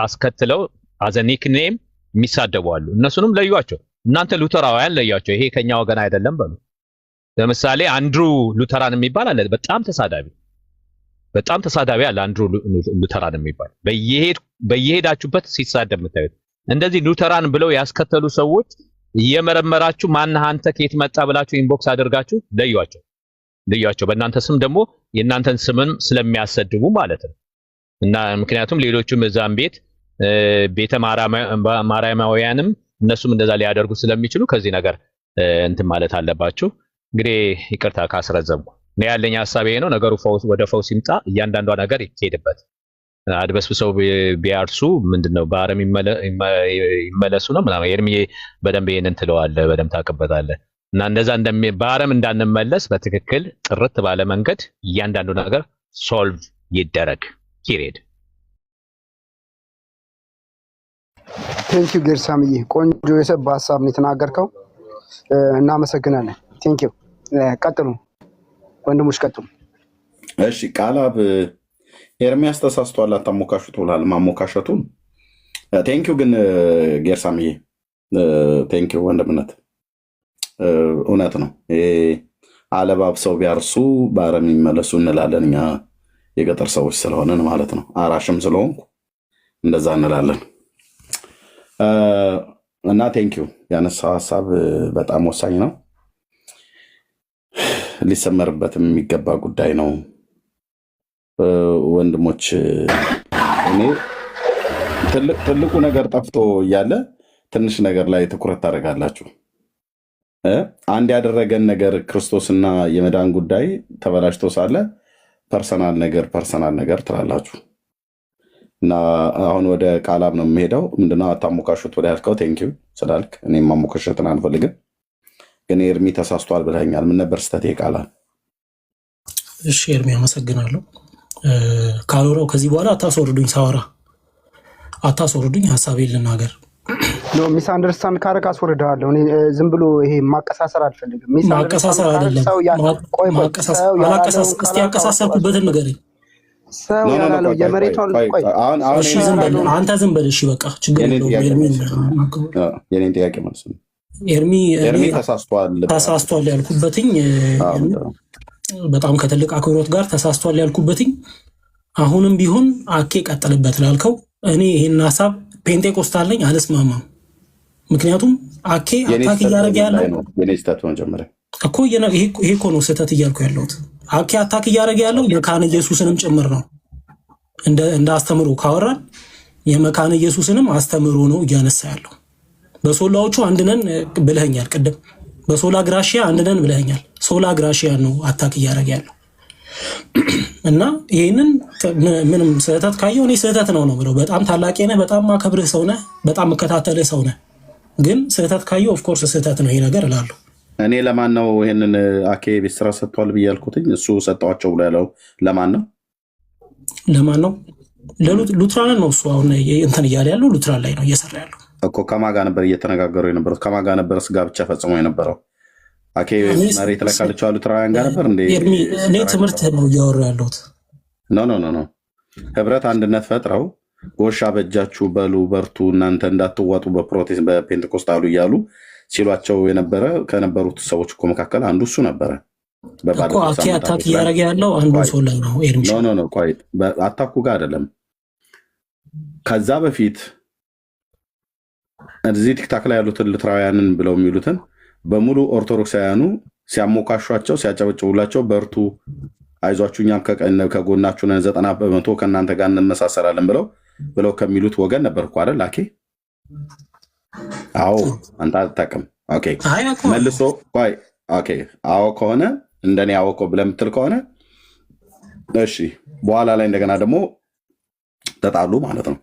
አስከትለው አዘ ኒክኔም የሚሳደቡ አሉ። እነሱንም ለዩዋቸው። እናንተ ሉተራውያን ለዩዋቸው። ይሄ ከኛ ወገን አይደለም በሉ። ለምሳሌ አንድሩ ሉተራን የሚባል አለ። በጣም ተሳዳቢ አለ አንድሩ ሉተራን የሚባል በየሄዳችሁበት ሲሳደብ የምታዩት። እንደዚህ ሉተራን ብለው ያስከተሉ ሰዎች እየመረመራችሁ ማነህ አንተ ከየት መጣ ብላችሁ ኢንቦክስ አድርጋችሁ ለዩዋቸው። በእናንተ ስም ደግሞ የእናንተን ስምም ስለሚያሰድቡ ማለት ነው። እና ምክንያቱም ሌሎቹም እዛም ቤተ ማርያማውያንም እነሱም እንደዛ ሊያደርጉ ስለሚችሉ ከዚህ ነገር እንትን ማለት አለባችሁ። እንግዲህ ይቅርታ ካስረዘምኩ ነው ያለኝ ሐሳብ ይሄ ነው። ነገሩ ወደ ፈውስ ይምጣ። እያንዳንዷ ነገር ይሄድበት። አድበስብሰው ቢያርሱ ምንድነው በአረም ይመለሱ ነው ምናምን። ኤርሚዬ በደንብ ይሄንን ትለዋለህ፣ በደንብ ታውቅበታለህ። እና እንደዛ በአረም እንዳንመለስ በትክክል ጥርት ባለ መንገድ እያንዳንዱ ነገር ሶልቭ ይደረግ። ኪሬድ ቴንኪዩ ገርሳምዬ፣ ቆንጆ የሰባ ሐሳብ ነው የተናገርከው። እናመሰግናለን። ቴንኪዩ። ቀጥሉ ወንድሞች ቀጥሉ። እሺ ቃላብ ኤርሚያስ ተሳስቷል። አታሞካሹት ብሏል። ማሞካሸቱን ቴንኪዩ ግን ጌርሳምዬ ቴንኪዩ ወንድምነት እውነት ነው። አለባብሰው ቢያርሱ በአረም ይመለሱ እንላለን እኛ የገጠር ሰዎች ስለሆነን ማለት ነው። አራሽም ስለሆንኩ እንደዛ እንላለን። እና ቴንኪዩ ያነሳው ሀሳብ በጣም ወሳኝ ነው። ሊሰመርበትም የሚገባ ጉዳይ ነው። ወንድሞች እኔ ትልቁ ነገር ጠፍቶ እያለ ትንሽ ነገር ላይ ትኩረት ታደርጋላችሁ። አንድ ያደረገን ነገር ክርስቶስና የመዳን ጉዳይ ተበላሽቶ ሳለ ፐርሰናል ነገር ትላላችሁ። እና አሁን ወደ ቃላም ነው የምሄደው። ምንድነው አታሞካሹት ወደ ያልከው ቴንኪው ስላልክ እኔም ማሞካሸትን አንፈልግም። ግን ኤርሚ ተሳስቷል ብለኛል። ምን ነበር ስተት ቃላል? እሺ ኤርሚ አመሰግናለሁ። ካልወራው ከዚህ በኋላ አታስወርዱኝ፣ ሳወራ አታስወርዱኝ፣ ሀሳቤን ልናገር። ሚስ አንደርስታንድ ካረክ አስወርድሃለሁ። እኔ ዝም ብሎ ይሄ ማቀሳሰር አልፈልግም። ማቀሳሰር አይደለም። እስቲ ያቀሳሰርኩበትን ንገረኝ። ሰው ያላለው የመሬቷን ቆይ እሺ ዝም በል አንተ ዝም በል እሺ በቃ ችግር የለውም። የኔን ጥያቄ መልስ ነው። ኤርሚ ተሳስቷል ያልኩበትኝ በጣም ከትልቅ አክብሮት ጋር ተሳስቷል ያልኩበትኝ አሁንም ቢሆን አኬ ቀጥልበት ላልከው እኔ ይሄን ሐሳብ ፔንቴኮስታል ነኝ አልስማማም። ምክንያቱም አኬ አታክ እያደረገ ያለው የኔ ስህተት ነው ጀመረ እኮ ይሄ እኮ ነው ስህተት እያልኩ ያለሁት። አኬ አታክ እያደረገ ያለው መካነ ኢየሱስንም ጭምር ነው። እንደ አስተምሮ ካወራን የመካነ ኢየሱስንም አስተምሮ ነው እያነሳ ያለው። በሶላዎቹ አንድነን ብለኸኛል ቅድም። በሶላ ግራሺያ አንድነን ብለኸኛል። ሶላ ግራሺያ ነው አታክ እያደረገ ያለው እና ይሄንን ምንም ስህተት ካየው እኔ ስህተት ነው ብለው በጣም ታላቅ ነህ፣ በጣም ማከብርህ ሰው ነህ፣ በጣም መከታተልህ ሰው ነህ። ግን ስህተት ካየው ኦፍ ኮርስ ስህተት ነው ይሄ ነገር እላለሁ። እኔ ለማን ነው ይሄንን አኬ ቤት ስራ ሰጥቷል ብዬ ያልኩትኝ? እሱ ሰጠዋቸው ብሎ ያለው ለማን ነው? ሉትራን ነው እሱ አሁን እንትን እያለ ያለው ሉትራን ላይ ነው እየሰራ ያለው እኮ። ከማን ጋር ነበር እየተነጋገሩ የነበሩት? ከማን ጋር ነበር ስጋ ብቻ ፈጽሞ የነበረው? አኬ መሬት ላይ ካለችው ሉትራውያን ጋር ነበር እንዴ? እኔ ትምህርት ነው እያወሩ ያለሁት። ኖ ህብረት አንድነት ፈጥረው ጎሻ በእጃችሁ በሉ በርቱ እናንተ እንዳትዋጡ በፔንቴኮስታሉ እያሉ ሲሏቸው የነበረ ከነበሩት ሰዎች እኮ መካከል አንዱ እሱ ነበረ። አኬ አታክ እያደረገ ያለው አንዱ ሰው ላይ ነው። ኖ ቆይ አታኩ ጋር አይደለም። ከዛ በፊት እዚህ ቲክታክ ላይ ያሉትን ሉትራውያንን ብለው የሚሉትን በሙሉ ኦርቶዶክሳውያኑ ሲያሞካሿቸው ሲያጨበጭቡላቸው በርቱ አይዟችሁ እኛም ከጎናችሁ ነን 90% ከእናንተ ጋር እንመሳሰላለን ብለው ከሚሉት ወገን ነበርኩ አይደል አኬ? አዎ አንተ አታውቅም። ኦኬ መልሶ ቆይ ኦኬ አዎ ከሆነ እንደኔ አዎ ብለህ የምትል ከሆነ እሺ፣ በኋላ ላይ እንደገና ደግሞ ተጣሉ ማለት ነው።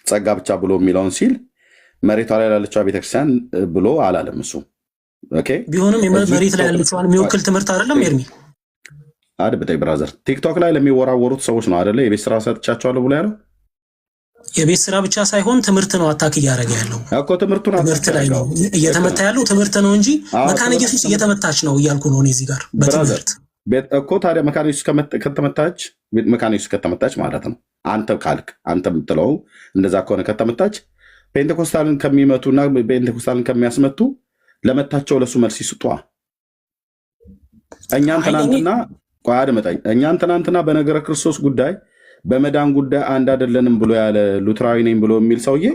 ጸጋ ብቻ ብሎ የሚለውን ሲል መሬቷ ላይ ላለችው ቤተክርስቲያን ብሎ አላለም እሱ። ኦኬ ቢሆንም መሬት ላይ ያለችዋን የሚወክል ትምህርት አይደለም ኤርሚ በተይ ብራዘር ቲክቶክ ላይ ለሚወራወሩት ሰዎች ነው አይደለ የቤት ስራ ሰጥቻቸዋለሁ ብሎ ያለው። የቤት ስራ ብቻ ሳይሆን ትምህርት ነው አታክ እያደረገ ያለው እኮ። ትምህርት ላይ ነው እየተመታ ያለው ትምህርት ነው እንጂ መካነ ኢየሱስ እየተመታች ነው እያልኩ ነው እዚህ ጋር በትምህርት እኮ። ታዲያ መካነ ኢየሱስ ከተመታች ማለት ነው አንተ ካልክ አንተ የምትለው እንደዛ ከሆነ ከተመታች ፔንቴኮስታልን ከሚመቱና ፔንቴኮስታልን ከሚያስመቱ ለመታቸው ለሱ መልስ ይስጧ። እኛን ትናንትና በነገረ ክርስቶስ ጉዳይ በመዳን ጉዳይ አንድ አይደለንም ብሎ ያለ ሉትራዊ ነኝ ብሎ የሚል ሰውዬ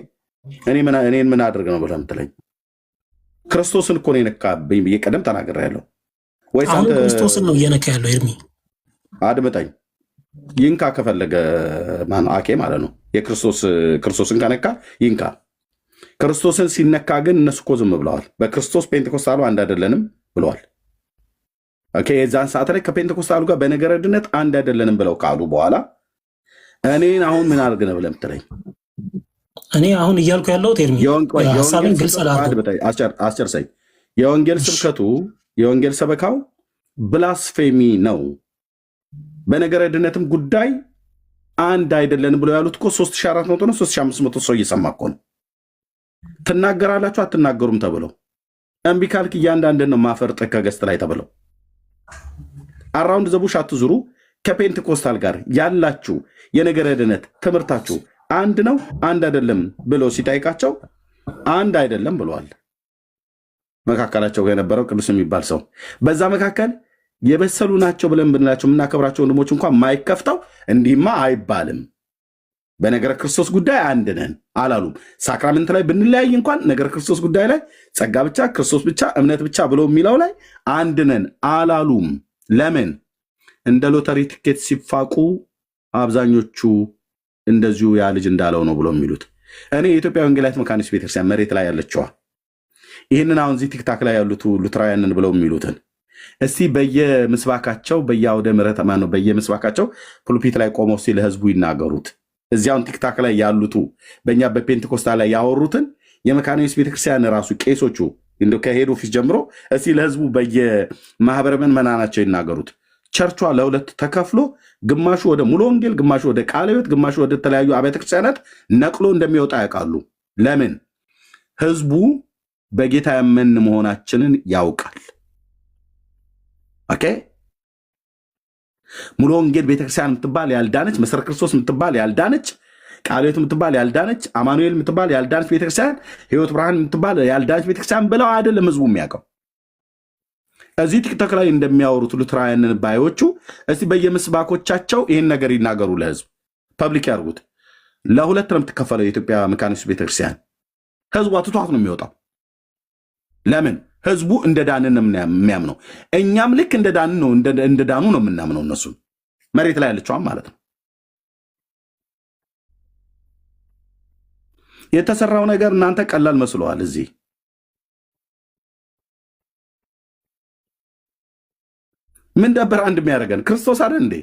እኔን ምን አድርግ ነው ብለህ የምትለኝ? ክርስቶስን እኮ ነው የነካብኝ ብዬ ቀደም ተናግሬያለሁ። ወይስ አንተ ክርስቶስን ነው እየነካ ያለው? ኤርሚ አድምጠኝ። ይንካ ከፈለገ አኬ ማለት ነው ክርስቶስን ከነካ ይንካ። ክርስቶስን ሲነካ ግን እነሱ እኮ ዝም ብለዋል። በክርስቶስ ፔንቴኮስታሉ አንድ አይደለንም ብለዋል። ኦኬ የዛን ሰዓት ላይ ከፔንቴኮስታሉ ጋር በነገረ ድነት አንድ አይደለንም ብለው ካሉ በኋላ እኔን አሁን ምን አድርግ ነው ብለህ የምትለኝ? እኔ አሁን እያልኩ ያለሁት ኤርሚ ሐሳቤን ግልጽ አስጨርሰኝ። የወንጌል ሰበካው ብላስፌሚ ነው። በነገረ ድነትም ጉዳይ አንድ አይደለንም ብለው ያሉት እኮ 3400 ነው 3500 ሰው እየሰማ እኮ ነው። ትናገራላችሁ አትናገሩም ተብለው እምቢ ካልክ እያንዳንድን ነው ማፈርጠህ ከገስት ላይ ተብለው አራውንድ ዘቡሽ አትዙሩ። ከፔንቴኮስታል ጋር ያላችሁ የነገረ ድነት ትምህርታችሁ አንድ ነው አንድ አይደለም ብሎ ሲጠይቃቸው አንድ አይደለም ብለዋል። መካከላቸው የነበረው ቅዱስ የሚባል ሰው በዛ መካከል የበሰሉ ናቸው ብለን ብንላቸው የምናከብራቸው ወንድሞች እንኳን ማይከፍተው እንዲህማ አይባልም፣ በነገረ ክርስቶስ ጉዳይ አንድ ነን አላሉም። ሳክራመንት ላይ ብንለያይ እንኳን ነገረ ክርስቶስ ጉዳይ ላይ ጸጋ ብቻ ክርስቶስ ብቻ እምነት ብቻ ብሎ የሚለው ላይ አንድ ነን አላሉም። ለምን? እንደ ሎተሪ ትኬት ሲፋቁ አብዛኞቹ እንደዚሁ ያ ልጅ እንዳለው ነው ብሎ የሚሉት። እኔ የኢትዮጵያ ወንጌላዊት መካኒስት ቤተክርስቲያን መሬት ላይ ያለችዋ ይህንን አሁን እዚህ ቲክታክ ላይ ያሉት ሉትራውያንን ብለው የሚሉትን እስቲ በየምስባካቸው በየአውደ ምሕረት ማነው በየምስባካቸው ፑልፒት ላይ ቆመው እስቲ ለህዝቡ ይናገሩት። እዚያውን ቲክታክ ላይ ያሉቱ በእኛ በፔንቴኮስታ ላይ ያወሩትን የመካነ ኢየሱስ ቤተክርስቲያን ራሱ ቄሶቹ እንደ ከሄድ ኦፊስ ጀምሮ እስቲ ለህዝቡ በየማህበረ ምዕመናናቸው ይናገሩት። ቸርቿ ለሁለት ተከፍሎ ግማሹ ወደ ሙሉ ወንጌል፣ ግማሹ ወደ ቃለ ሕይወት፣ ግማሹ ወደ ተለያዩ አብያተ ክርስቲያናት ነቅሎ እንደሚወጣ ያውቃሉ። ለምን? ህዝቡ በጌታ ያመን መሆናችንን ያውቃል። ኦኬ። ሙሉ ወንጌል ቤተክርስቲያን የምትባል ያልዳነች፣ መሰረ ክርስቶስ የምትባል ያልዳነች፣ ቃለ ሕይወት የምትባል ያልዳነች፣ አማኑኤል የምትባል ያልዳነች ቤተክርስቲያን፣ ህይወት ብርሃን የምትባል ያልዳነች ቤተክርስቲያን ብለው አይደለም ህዝቡ የሚያውቀው። እዚህ ቲክቶክ ላይ እንደሚያወሩት ሉትራውያንን ባዮቹ እስቲ በየምስባኮቻቸው ይህን ነገር ይናገሩ፣ ለህዝብ ፐብሊክ ያርጉት። ለሁለት ነው የምትከፈለው የኢትዮጵያ መካነ ኢየሱስ ቤተክርስቲያን። ህዝቡ አትቷት ነው የሚወጣው። ለምን? ህዝቡ እንደ ዳንን ነው የሚያምነው። እኛም ልክ እንደ ዳኑ ነው የምናምነው። እነሱን መሬት ላይ ያለችዋም ማለት ነው። የተሰራው ነገር እናንተ ቀላል መስለዋል። እዚህ ምን ነበር አንድ የሚያደርገን? ክርስቶስ አይደል እንዴ?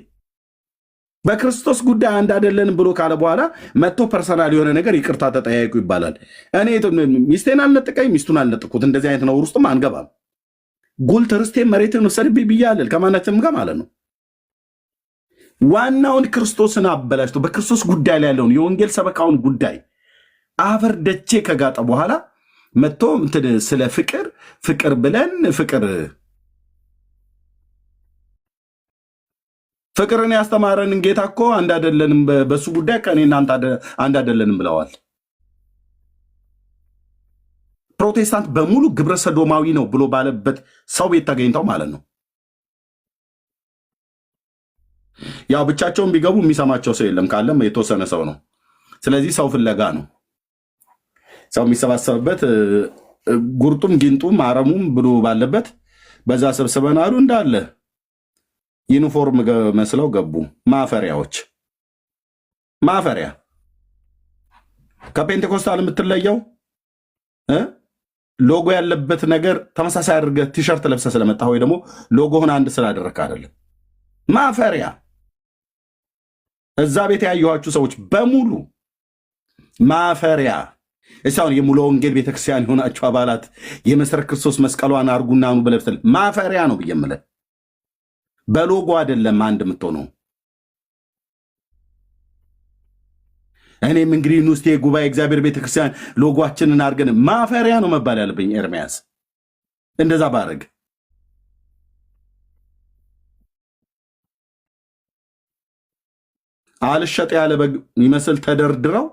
በክርስቶስ ጉዳይ አንድ አይደለንም ብሎ ካለ በኋላ መጥቶ ፐርሰናል የሆነ ነገር ይቅርታ ተጠያይቁ ይባላል። እኔ ሚስቴን አልነጥቀኝ፣ ሚስቱን አልነጥቁት፣ እንደዚህ አይነት ነውር ውስጥም አንገባም። ጉልት ርስቴን መሬትን ወሰድብኝ ብያለል ከማናችንም ጋር ማለት ነው። ዋናውን ክርስቶስን አበላሽቶ በክርስቶስ ጉዳይ ላይ ያለውን የወንጌል ሰበካውን ጉዳይ አፈር ደቼ ከጋጠ በኋላ መጥቶ ስለ ፍቅር ብለን ፍቅርን ያስተማረንን ጌታ እኮ አንድ አይደለንም፣ በሱ ጉዳይ ከእኔና አንድ አይደለንም ብለዋል። ፕሮቴስታንት በሙሉ ግብረ ሰዶማዊ ነው ብሎ ባለበት ሰው ቤት ተገኝተው ማለት ነው። ያው ብቻቸውን ቢገቡ የሚሰማቸው ሰው የለም፣ ካለም የተወሰነ ሰው ነው። ስለዚህ ሰው ፍለጋ ነው። ሰው የሚሰባሰብበት ጉርጡም ጊንጡም አረሙም ብሎ ባለበት በዛ ሰብስበን አሉ እንዳለ ዩኒፎርም መስለው ገቡ። ማፈሪያ ከፔንቴኮስታል የምትለየው ሎጎ ያለበት ነገር ተመሳሳይ አድርገህ ቲሸርት ለብሰህ ስለመጣ ወይ ደግሞ ሎጎህን አንድ ስላደረግህ አይደለም። ማፈሪያ። እዛ ቤት ያየኋችሁ ሰዎች በሙሉ ማፈሪያ። እሳውን የሙሉ ወንጌል ቤተክርስቲያን የሆናችሁ አባላት የመሰረ ክርስቶስ መስቀሏን አርጉና ኑ በለብሰል ማፈሪያ ነው ብዬ የምልህ። በሎጎ አይደለም አንድ የምትሆነው። እኔም እንግዲህ ንውስቴ ጉባኤ እግዚአብሔር ቤተክርስቲያን ሎጎአችንን አድርገን ማፈሪያ ነው መባል ያለብኝ ኤርሚያስ። እንደዛ ባረግ አልሸጥ ያለ በግ ይመስል ተደርድረው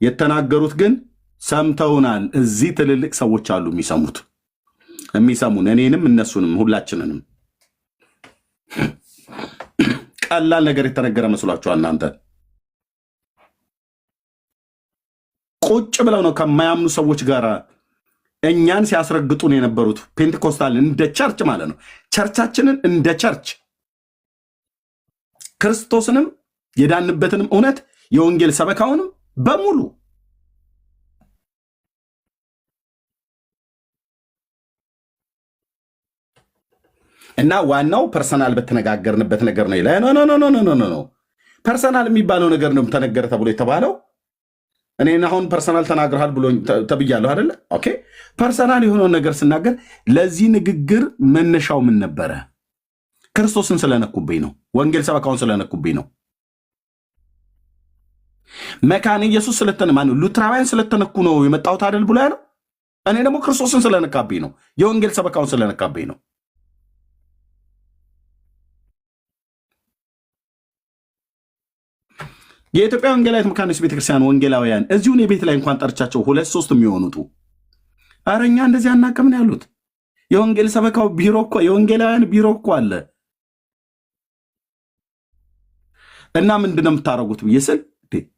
የተናገሩት ግን ሰምተውናል። እዚህ ትልልቅ ሰዎች አሉ የሚሰሙን እኔንም እነሱንም ሁላችንንም። ቀላል ነገር የተነገረ መስሏችኋል እናንተ? ቁጭ ብለው ነው ከማያምኑ ሰዎች ጋር እኛን ሲያስረግጡን የነበሩት። ፔንቴኮስታል እንደ ቸርች ማለት ነው። ቸርቻችንን እንደ ቸርች ክርስቶስንም የዳንበትንም እውነት የወንጌል ሰበካውንም በሙሉ እና ዋናው ፐርሰናል በተነጋገርንበት ነገር ነው ይላል። ኖ ፐርሰናል የሚባለው ነገር ነው ተነገረ ተብሎ የተባለው። እኔን አሁን ፐርሰናል ተናግረሃል ብሎ ተብያለሁ አይደለ? ኦኬ። ፐርሰናል የሆነውን ነገር ስናገር ለዚህ ንግግር መነሻው ምን ነበረ? ክርስቶስን ስለነኩብኝ ነው። ወንጌል ሰበካውን ስለነኩብኝ ነው። መካነ ኢየሱስ ሉትራውያን ስለተነኩ ነው የመጣሁት አይደል ብሎ ያለው። እኔ ደግሞ ክርስቶስን ስለነካብኝ ነው። የወንጌል ሰበካውን ስለነካብኝ ነው። የኢትዮጵያ ወንጌላዊት መካነ ኢየሱስ ቤተክርስቲያን ወንጌላውያን እዚሁን የቤት ላይ እንኳን ጠርቻቸው 2-3 የሚሆኑቱ ኧረ እኛ እንደዚህ አናውቅም ነው ያሉት። የወንጌል ሰበካው ቢሮ እኮ የወንጌላውያን ቢሮ እኮ አለ። እና ምንድን ነው የምታደርጉት ብዬ ስል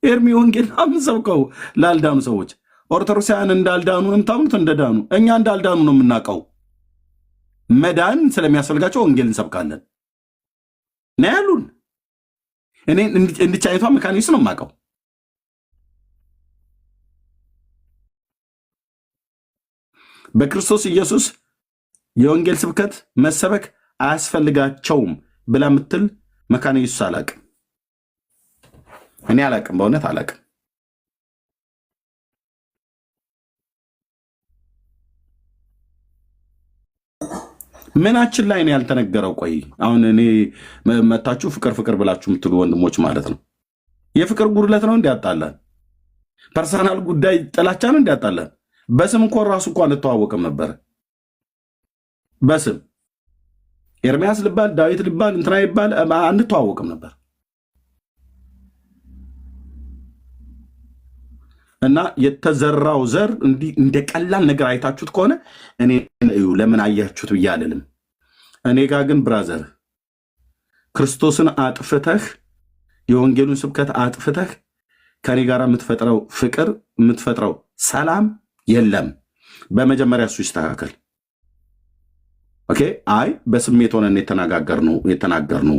ኤርሚ ወንጌል ሰብከው ላልዳኑ ሰዎች ኦርቶዶክሳውያን እንዳልዳኑ ነው የምታምኑት? እንደዳኑ እኛ እንዳልዳኑ ነው የምናውቀው። መዳን ስለሚያስፈልጋቸው ወንጌል እንሰብካለን ነው ያሉን። እኔ እንድቻ አይቷ መካነ ኢየሱስ ነው የማውቀው። በክርስቶስ ኢየሱስ የወንጌል ስብከት መሰበክ አያስፈልጋቸውም ብላ ምትል መካነ ኢየሱስ አላቅም። እኔ አላቅም፣ በእውነት አላቅም። ምናችን ላይ ነው ያልተነገረው? ቆይ አሁን እኔ መታችሁ ፍቅር ፍቅር ብላችሁ የምትሉ ወንድሞች ማለት ነው የፍቅር ጉድለት ነው እንዲያጣለን? ፐርሰናል ጉዳይ ጥላቻ ነው እንዲያጣለን? በስም እንኳን ራሱ እንኳን እንተዋወቅም ነበር። በስም ኤርሚያስ ልባል ዳዊት ልባል እንትና ይባል አንተዋወቅም ነበር። እና የተዘራው ዘር እንደ ቀላል ነገር አይታችሁት ከሆነ እኔ ለምን አያችሁት ብዬ አልልም። እኔ ጋር ግን ብራዘር ክርስቶስን አጥፍተህ የወንጌሉን ስብከት አጥፍተህ ከኔ ጋር የምትፈጥረው ፍቅር የምትፈጥረው ሰላም የለም። በመጀመሪያ እሱ ይስተካከል። ኦኬ። አይ በስሜት ሆነን የተናገርነው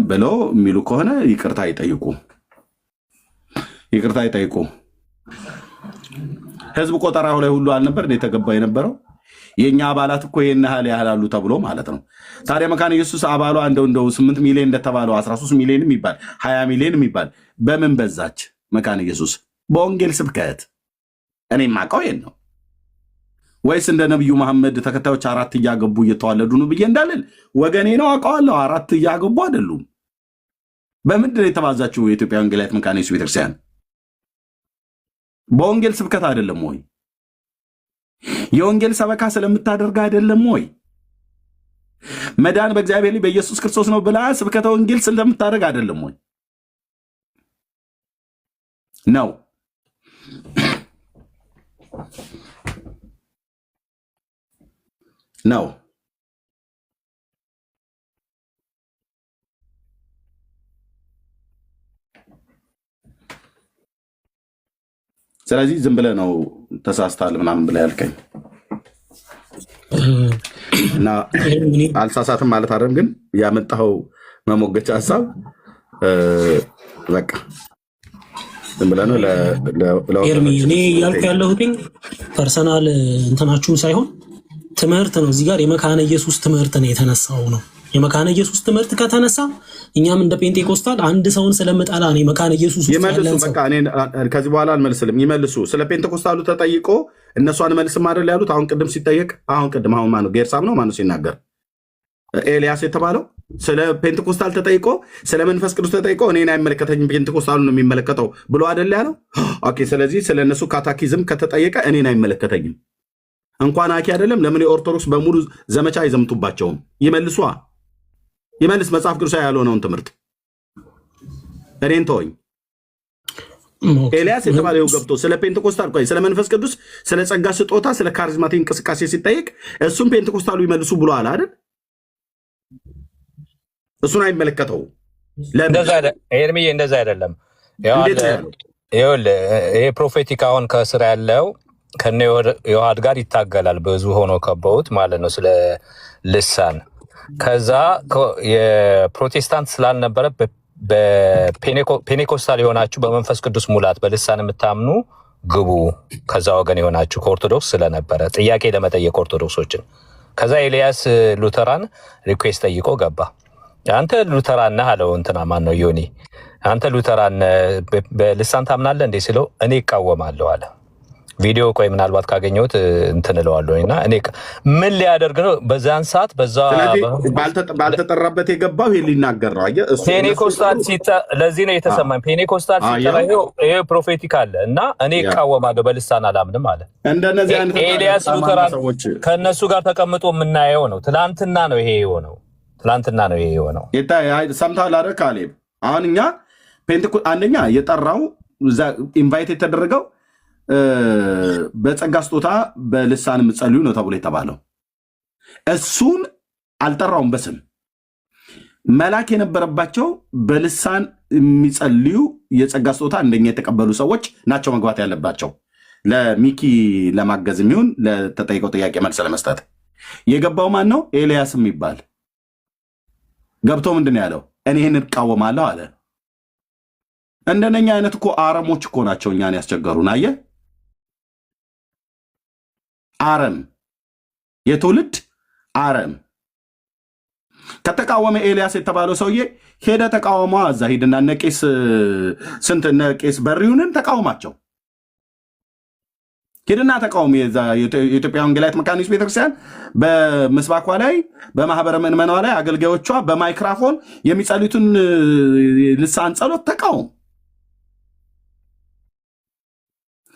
ብለው የሚሉ ከሆነ ይቅርታ ይጠይቁ። ህዝብ ቆጠራው ላይ ሁሉ አልነበር የተገባ የነበረው? የኛ አባላት እኮ ይሄን ያህላሉ ተብሎ ማለት ነው። ታዲያ መካነ ኢየሱስ አባሏ እንደው 8 ሚሊዮን እንደተባለው 13 ሚሊዮን የሚባል 20 ሚሊዮን የሚባል በምን በዛች መካነ ኢየሱስ? በወንጌል ስብከት። እኔ የማውቀው ይሄን ነው። ወይስ እንደ ነብዩ መሐመድ ተከታዮች 4 እያገቡ እየተዋለዱ ነው ብዬ እንዳልል ወገኔ ነው አውቀዋለሁ። 4 እያገቡ አይደሉም። በምንድን የተባዛችው የኢትዮጵያ ወንጌላዊት መካነ ኢየሱስ ቤተክርስቲያን? በወንጌል ስብከት አይደለም ወይ? የወንጌል ሰበካ ስለምታደርግ አይደለም ወይ? መዳን በእግዚአብሔር ላይ በኢየሱስ ክርስቶስ ነው ብላ ስብከተ ወንጌል ስለምታደርግ አይደለም ወይ? ነው ነው ስለዚህ ዝም ብለህ ነው ተሳስታል ምናምን ብለህ ያልከኝ እና አልሳሳትም ማለት አይደለም፣ ግን ያመጣኸው መሞገቻ ሀሳብ በቃ ዝም ብለህ ነው ኤርሚ። እኔ ያልኩ ያለሁት ፐርሰናል እንትናችሁም ሳይሆን ትምህርት ነው። እዚህ ጋር የመካነ ኢየሱስ ትምህርት ነው የተነሳው ነው። የመካነ ኢየሱስ ትምህርት ከተነሳ እኛም እንደ ፔንቴኮስታል አንድ ሰውን ስለምጠላ ነው የመካነ ኢየሱስ ይመልሱ። በቃ እኔ ከዚህ በኋላ አልመልስልም። ይመልሱ። ስለ ፔንቴኮስታሉ ተጠይቆ እነሱ አንመልስም አይደል ያሉት? አሁን ቅድም ሲጠየቅ አሁን ማነው ጌርሳም ነው ማነው ሲናገር ኤልያስ የተባለው ስለ ፔንቴኮስታል ተጠይቆ ስለ መንፈስ ቅዱስ ተጠይቆ እኔን አይመለከተኝም ፔንቴኮስታሉ ነው የሚመለከተው ብሎ አይደል ያለው? ኦኬ። ስለዚህ ስለ እነሱ ካታኪዝም ከተጠየቀ እኔን አይመለከተኝም። እንኳን አኪ አይደለም ለምን የኦርቶዶክስ በሙሉ ዘመቻ አይዘምቱባቸውም? ይመልስ መጽሐፍ ቅዱስ ያልሆነውን ትምህርት እኔን ተወኝ። ኤልያስ የተባለው ገብቶ ስለ ፔንቴኮስታል ቆይ ስለ መንፈስ ቅዱስ ስለ ጸጋ ስጦታ ስለ ካሪዝማቲክ እንቅስቃሴ ሲጠይቅ እሱም ፔንቴኮስታሉ ይመልሱ ብሎ አለ አይደል? እሱን አይመለከተው። ኤርሚዬ እንደዛ አይደለም። ይሄ ፕሮፌቲክ አሁን ከስር ያለው ከነ ዮሐድ ጋር ይታገላል። ብዙ ሆኖ ከበውት ማለት ነው ስለ ልሳን። ከዛ የፕሮቴስታንት ስላልነበረ በፔኔኮስታል የሆናችሁ በመንፈስ ቅዱስ ሙላት በልሳን የምታምኑ ግቡ ከዛ ወገን የሆናችሁ ከኦርቶዶክስ ስለነበረ ጥያቄ ለመጠየቅ ኦርቶዶክሶችን። ከዛ ኤልያስ ሉተራን ሪኩዌስት ጠይቆ ገባ። አንተ ሉተራን ነህ አለው። እንትና ማን ነው ዮኒ፣ አንተ ሉተራን በልሳን ታምናለህ እንዴ ሲለው እኔ እቃወማለሁ አለ። ቪዲዮ ቆይ ምናልባት ካገኘሁት እንትን እለዋለሁ። እና እኔ ምን ሊያደርግ ነው በዛን ሰዓት? በዛ ባልተጠራበት የገባው ይሄ ሊናገር ነው። አየህ እሱ ፔኔኮስታል ለዚህ ነው የተሰማኝ። ፔኔኮስታል ሲጠራ ይሄ ፕሮፌቲክ አለ እና እኔ እቃወማለሁ በልሳን አላምንም አለ። እንደነዚህ አይነት ኤልያስ ሉተራን ከእነሱ ጋር ተቀምጦ የምናየው ነው። ትላንትና ነው ይሄ የሆነው። ሰምተሃል አይደል ካሌብ? አሁን እኛ አንደኛ የጠራው ኢንቫይት የተደረገው በጸጋ ስጦታ በልሳን የምትጸልዩ ነው ተብሎ የተባለው እሱን አልጠራውም። በስም መላክ የነበረባቸው በልሳን የሚጸልዩ የጸጋ ስጦታ እንደኛ የተቀበሉ ሰዎች ናቸው መግባት ያለባቸው። ለሚኪ ለማገዝ የሚሆን ለተጠይቀው ጥያቄ መልስ ለመስጠት የገባው ማን ነው? ኤልያስ የሚባል ገብቶ ምንድን ያለው? እኔ ይህን እቃወማለሁ አለ። እንደነኛ አይነት እኮ አረሞች እኮ ናቸው እኛን ያስቸገሩን። አየህ አረም የትውልድ አረም ከተቃወመ ኤልያስ የተባለው ሰውዬ ሄደ ተቃውሞ አዛ ሂድና ነቄስ ስንት ነቄስ በሪውንን ተቃውማቸው ሄድና ተቃውሞ የኢትዮጵያ ወንጌላዊት መካነ ኢየሱስ ቤተክርስቲያን በምስባኳ ላይ በማህበረ ምዕመናኗ ላይ አገልጋዮቿ በማይክሮፎን የሚጸልዩትን ልሳን ጸሎት ተቃውሞ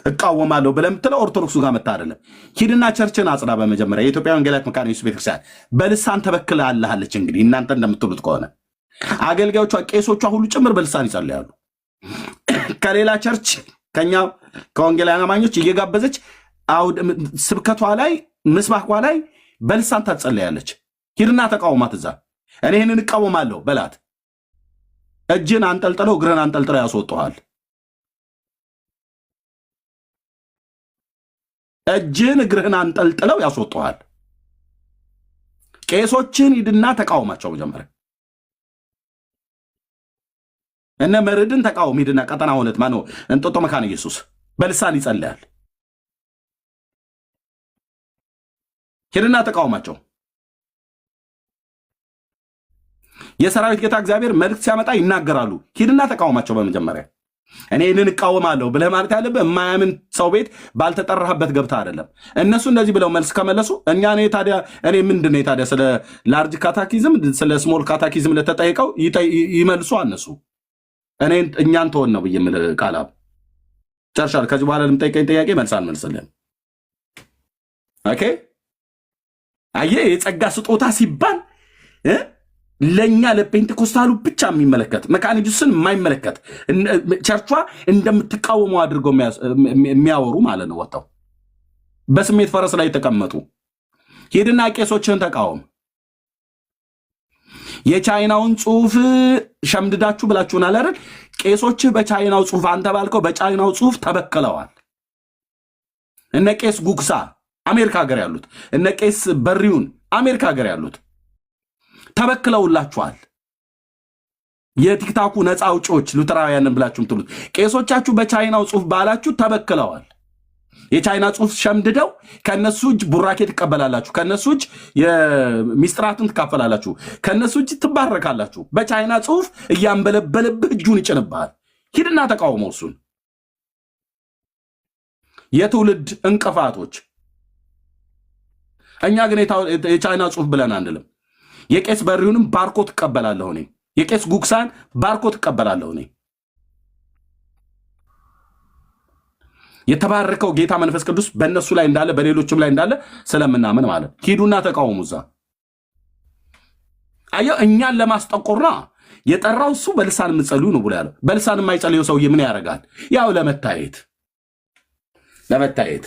እቃወማለሁ ብለህ የምትለው ኦርቶዶክሱ ጋር መጣ አይደለም። ሂድና ቸርችን አጽዳ። በመጀመሪያ የኢትዮጵያ ወንጌላዊት መካነ ኢየሱስ ቤተክርስቲያን በልሳን ተበክለ አለሃለች። እንግዲህ እናንተ እንደምትሉት ከሆነ አገልጋዮቿ ቄሶቿ ሁሉ ጭምር በልሳን ይጸልያሉ። ከሌላ ቸርች ከኛ ከወንጌላውያን አማኞች እየጋበዘች ስብከቷ ላይ ምስባኳ ላይ በልሳን ታጸልያለች። ሂድና ተቃውማት እዛ። እኔ ይህንን እቃወማለሁ በላት። እጅን አንጠልጥለው እግርህን አንጠልጥለው ያስወጡሃል። እጅን እግርህን አንጠልጥለው ያስወጡሃል። ቄሶችን ሂድና ተቃውማቸው። መጀመሪያ እነ መርድን ተቃውም። ሂድና ቀጠና ሁለት ማነው እንጦጦ መካነ ኢየሱስ በልሳን ይጸልያል። ሂድና ተቃውማቸው። የሰራዊት ጌታ እግዚአብሔር መልእክት ሲያመጣ ይናገራሉ። ሂድና ተቃውማቸው። በመጀመሪያ እኔ ይህንን እቃወማለሁ ብለህ ማለት ያለብህ የማያምን ሰው ቤት ባልተጠራህበት ገብታ አይደለም። እነሱ እንደዚህ ብለው መልስ ከመለሱ እኛ እኔ ምንድን ነው ታዲያ ስለ ላርጅ ካታኪዝም ስለ ስሞል ካታኪዝም ለተጠይቀው ይመልሱ እነሱ። እኛን ተወን ነው ብዬ የምልህ ቃላብ ጨርሻል። ከዚህ በኋላ ለምጠይቀኝ ጥያቄ መልስ አልመልስልህም። ኦኬ አየህ፣ የጸጋ ስጦታ ሲባል ለኛ ለፔንቴኮስታሉ ብቻ የሚመለከት መካነ ኢየሱስን የማይመለከት ቸርቿ እንደምትቃወመው አድርገው የሚያወሩ ማለት ነው። ወጣው በስሜት ፈረስ ላይ ተቀመጡ። ሄድና ቄሶችን ተቃወም። የቻይናውን ጽሁፍ ሸምድዳችሁ ብላችሁናል አይደል? ቄሶች በቻይናው ጽሁፍ አንተ ባልከው በቻይናው ጽሁፍ ተበክለዋል። እነ ቄስ ጉግሳ አሜሪካ ሀገር ያሉት፣ እነ ቄስ በሪውን አሜሪካ ሀገር ያሉት ተበክለውላችኋል። የቲክታኩ ነፃ አውጪዎች ሉተራውያንን ብላችሁ ምትሉት ቄሶቻችሁ በቻይናው ጽሁፍ ባላችሁ ተበክለዋል። የቻይና ጽሁፍ ሸምድደው ከነሱ እጅ ቡራኬ ትቀበላላችሁ፣ ከነሱ እጅ የሚስጥራትን ትካፈላላችሁ፣ ከነሱ እጅ ትባረካላችሁ። በቻይና ጽሁፍ እያንበለበለብህ እጁን ይጭንብሃል። ሂድና ተቃውመው እሱን። የትውልድ እንቅፋቶች። እኛ ግን የቻይና ጽሁፍ ብለን አንልም። የቄስ በሪውንም ባርኮ ትቀበላለሁ እኔ። የቄስ ጉግሳን ባርኮ ትቀበላለሁ እኔ። የተባረከው ጌታ መንፈስ ቅዱስ በእነሱ ላይ እንዳለ በሌሎችም ላይ እንዳለ ስለምናምን ማለት ሂዱና ተቃውሙ እዛ። አየው፣ እኛን ለማስጠቆርና የጠራው እሱ በልሳን የምትጸልዩ ነው ብሎ ያለው። በልሳን የማይጸልየው ሰውዬ ምን ያደርጋል? ያው ለመታየት